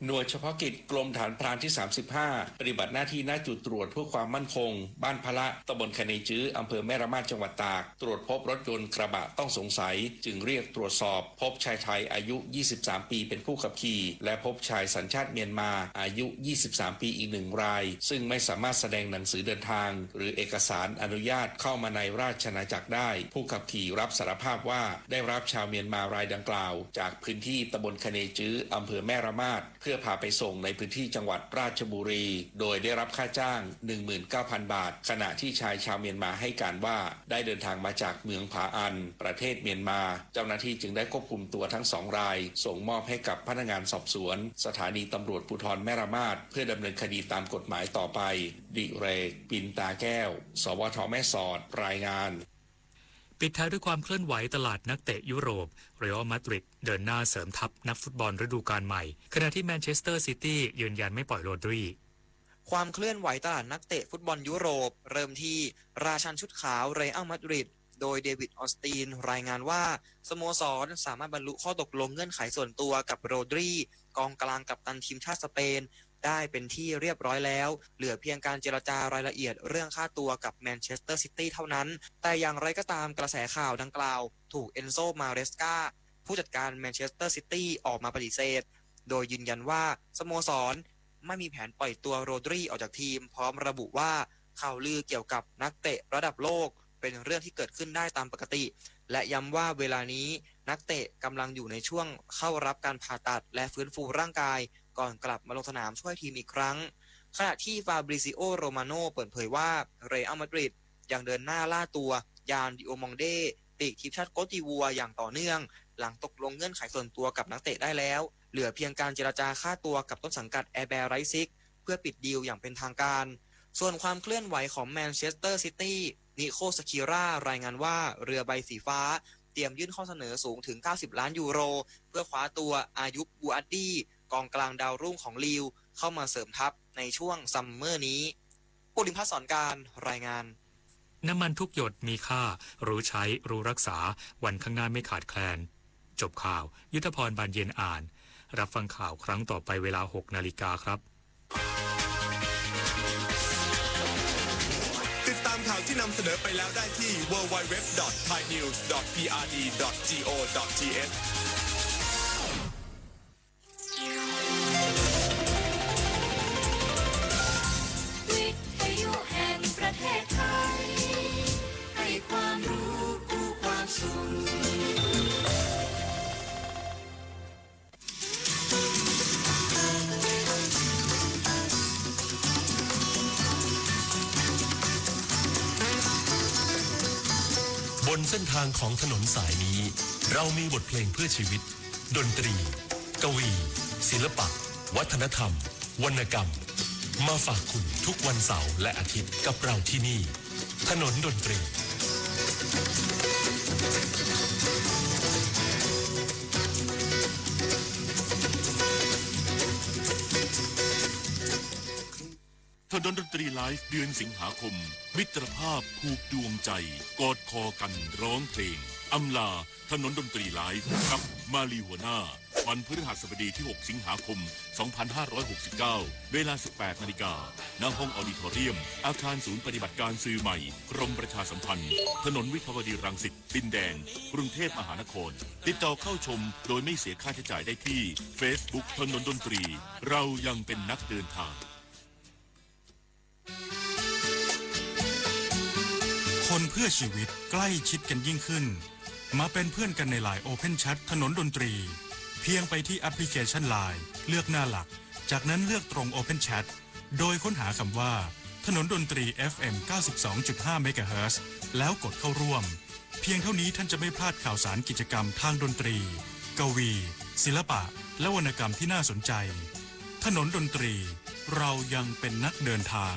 หน่วยเฉพาะกิจกรมฐานพรานที่ 35ปฏิบัติหน้าที่ณจุดตรวจเพื่อความมั่นคงบ้านพละตำบลคะเนจื้ออำเภอแม่ระมาดจังหวัดตากตรวจพบรถยนต์กระบะต้องสงสัยจึงเรียกตรวจสอบพบชายไทยอายุ 23 ปีเป็นผู้ขับขี่และพบชายสัญชาติเมียนมาอายุ 23 ปีอีก1รายซึ่งไม่สามารถแสดงหนังสือเดินทางหรือเอกสารอนุญาตเข้ามาในราชอาณาจักรได้ผู้ขับขี่รับสารภาพว่าได้รับชาวเมียนมารายดังกล่าวจากพื้นที่ตำบลคะเนจื้ออำเภอแม่ระมาดเพื่อพาไปส่งในพื้นที่จังหวัดราชบุรีโดยได้รับค่าจ้าง 19,000 บาทขณะที่ชายชาวเมียนมาให้การว่าได้เดินทางมาจากเมืองผาอันประเทศเมียนมาเจ้าหน้าที่จึงได้ควบคุมตัวทั้ง2รายส่งมอบให้กับพนักงานสอบสวนสถานีตำรวจภูธรแม่ระมาดเพื่อดำเนินคดีตามกฎหมายต่อไปดิเรกปินตาแก้วสวท.แม่สอดรายงาน ปิดท้ายด้วยความเคลื่อนไหวตลาดนักเตะยุโรปเรอัลมาดริดเดินหน้าเสริมทัพนักฟุตบอลฤดูกาลใหม่ขณะที่แมนเชสเตอร์ซิตี้ยืนยันไม่ปล่อยโรดรีความเคลื่อนไหวตลาดนักเตะฟุตบอลยุโรปเริ่มที่ราชันชุดขาวเรอัลมาดริดโดยเดวิดออสตินรายงานว่าสโมสรสามารถบรรลุข้อตกลงเงื่อนไขส่วนตัวกับโรดรีกองกลางกัปตันทีมชาติสเปนได้เป็นที่เรียบร้อยแล้วเหลือเพียงการเจรจารายละเอียดเรื่องค่าตัวกับแมนเชสเตอร์ซิตี้เท่านั้นแต่อย่างไรก็ตามกระแสข่าวดังกล่าวถูกเอนโซมาเรสกาผู้จัดการแมนเชสเตอร์ซิตี้ออกมาปฏิเสธโดยยืนยันว่าสโมสรไม่มีแผนปล่อยตัวโรดรีออกจากทีมพร้อมระบุว่าข่าวลือเกี่ยวกับนักเตะระดับโลกเป็นเรื่องที่เกิดขึ้นได้ตามปกติและย้ำว่าเวลานี้นักเตะกำลังอยู่ในช่วงเข้ารับการผ่าตัดและฟื้นฟูร่างกายก่อนกลับมาลงสนามช่วยทีมอีกครั้งขณะที่ฟาบริซิโอโรมาโนเปิดเผยว่าเรอัลมาดริดยังเดินหน้าล่าตัวยานดิโอมองเดปีกทีมชาติโกติวัวอย่างต่อเนื่องหลังตกลงเงื่อนไขส่วนตัวกับนักเตะได้แล้วเหลือเพียงการเจรจาค่าตัวกับต้นสังกัดแอร์แบร์ไรซิกเพื่อปิดดีลอย่างเป็นทางการส่วนความเคลื่อนไหวของแมนเชสเตอร์ซิตี้นิโคสคิรารายงานว่าเรือใบสีฟ้าเตรียมยื่นข้อเสนอสูงถึง90ล้านยูโรเพื่อคว้าตัวอายุบบูอัดดี้กองกลางดาวรุ่งของลีวเข้ามาเสริมทัพในช่วงซัมเมอร์นี้ปุริมพัฒน์สอนการรายงานน้ำมันทุกหยดมีค่ารู้ใช้รู้รักษาวันข้างหน้าไม่ขาดแคลนจบข่าวยุทธพรบานเย็นอ่านรับฟังข่าวครั้งต่อไปเวลา 6 นาฬิกาครับติดตามข่าวที่นำเสนอไปแล้วได้ที่ www.thainews.prd.go.thวิทยุแห่งประเทศไทยให้ความรู้คู่ความสุขบนเส้นทางของถนนสายนี้เรามีบทเพลงเพื่อชีวิตดนตรีกวีศิลปะวัฒนธรรมวรรณกรรมมาฝากคุณทุกวันเสาร์และอาทิตย์กับเราที่นี่ถนนดนตรีถนนดนตรีไลฟ์เดือนสิงหาคมมิตรภาพผูกดวงใจกอดคอกันร้องเพลงอำลาถนนดนตรีไลฟ์กับมาลีหัวหน้าวันพฤหัสบดีที่ 6 สิงหาคม 2569 เวลา 18 นาฬิกาณห้องออดิทอเรียมอาคารศูนย์ปฏิบัติการสื่อใหม่กรมประชาสัมพันธ์ถนนวิภาวดีรังสิตดินแดงกรุงเทพมหานครติดต่อเข้าชมโดยไม่เสียค่าใช้จ่ายได้ที่ Facebook ถนนดนตรีเรายังเป็นนักเดินทางคนเพื่อชีวิตใกล้ชิดกันยิ่งขึ้นมาเป็นเพื่อนกันในไลน์ Open Chat ถนนดนตรีเพียงไปที่แอปพลิเคชัน LINE เลือกหน้าหลักจากนั้นเลือกตรง Open Chat โดยค้นหาคำว่าถนนดนตรี FM 92.5 เมกะเฮิรตซ์แล้วกดเข้าร่วมเพียงเท่านี้ท่านจะไม่พลาดข่าวสารกิจกรรมทางดนตรีกวีศิลปะและวรรณกรรมที่น่าสนใจถนนดนตรีเรายังเป็นนักเดินทาง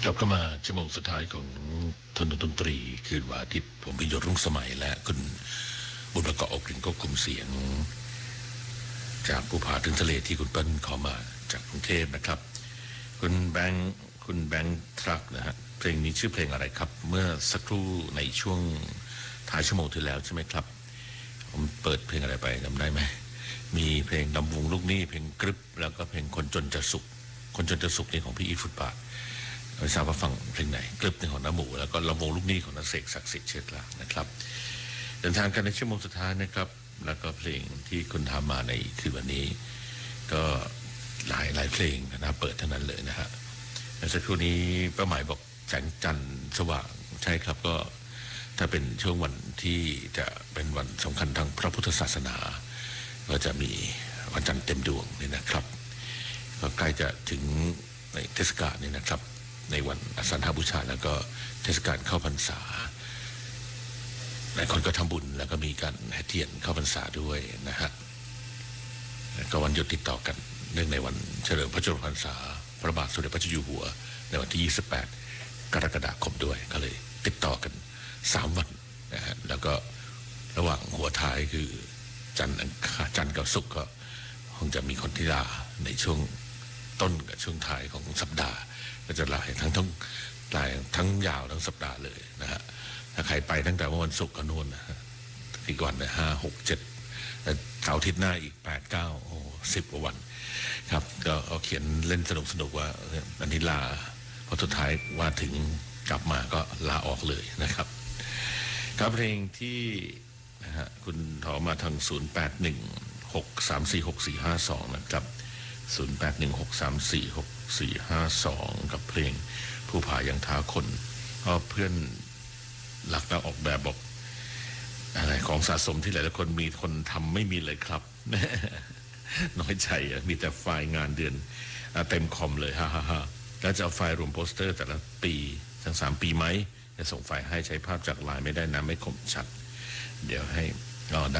กลับเข้ามาชั่วโมงสุดท้ายของถนนดนตรีคืนวันอาทิตย์ผมพิยศรุ่งสมัยและคุณบุญประกอบอกลิ่นก็คุมเสียงจากภูผาถึงทะเลที่คุณเปิ้ลขอมาจากกรุงเทพนะครับคุณแบงค์ทรัคนะฮะเพลงนี้ชื่อเพลงอะไรครับเมื่อสักครู่ในช่วงท้ายชั่วโมงที่แล้วใช่ไหมครับผมเปิดเพลงอะไรไปจำได้ไหมมีเพลงลำวงลูกหนี้เพลงกรึบแล้วก็เพลงคนจนจะสุขคนจนจะสุขนี่ของพี่อีทฟุตบาทไม่ทราบว่าฟังเพลงไหนกรึบในของน้ำหมูแล้วก็ลำวงลูกหนี้ของนักเสกศักดิ์สิทธิ์เชิดลางนะครับเดินทางกันในชั่วโมงสุดท้ายนะครับแล้วก็เพลงที่คุณทำมาในคืนวันนี้ก็หลายเพลงนะเปิดเท่านั้นเลยนะฮะในสักครู่นี้ป้าหมายบอกแสงจันทร์สว่างใช่ครับก็ถ้าเป็นช่วงวันที่จะเป็นวันสำคัญทางพระพุทธศาสนาก็จะมีวันจันทร์เต็มดวงนี่นะครับก็ใกล้จะถึงในเทศกาลนี่นะครับในวันอาสาฬหบูชาแล้วก็เทศกาลเข้าพรรษาหลายคนก็ทำบุญแล้วก็มีการแห่เทียนเข้าพรรษาด้วยนะฮะก็วันหยุดติดต่อกันเนื่องในวันเฉลิมพระชนมพรรษาพระบาทสมเด็จพระเจ้าอยู่หัวในวันที่28กรกฎาคมด้วยก็เลยติดต่อกัน3วันนะฮะแล้วก็ระหว่างหัวท้ายคือจันทร์กับศุกร์ก็คงจะมีคนที่ลาในช่วงต้นกับช่วงท้ายของสัปดาห์ก็จะลาทั้งยาวทั้งสัปดาห์เลยนะฮะถ้าใครไปตั้งแต่วันศุกร์ก็นู่นนะอีกวันนะ5 6 7เสาร์อาทิตย์หน้าอีก8 9 10กว่าวันครับก็เอาเขียนเล่นสนุกว่าอันนี้ลาพอสุดท้ายว่าถึงกลับมาก็ลาออกเลยนะครับครับเพลงที่นะฮะคุณถอมาทาง0816346452นะครับ0816346452กับเพลงผู้ผายังท้าคนเพราะเพื่อนหลักนักออกแบบบอกอะไรของสะสมที่หลายๆคนมีคนทำไม่มีเลยครับ น้อยใจมีแต่ไฟล์งานเดือนเต็มคอมเลยฮ่าแล้วจะเอาไฟล์รวมโปสเตอร์แต่ละปีทั้ง3 ปีไหมจะส่งไฟล์ให้ใช้ภาพจากไลน์ไม่ได้นะไม่คมชัดเดี๋ยวให้ได้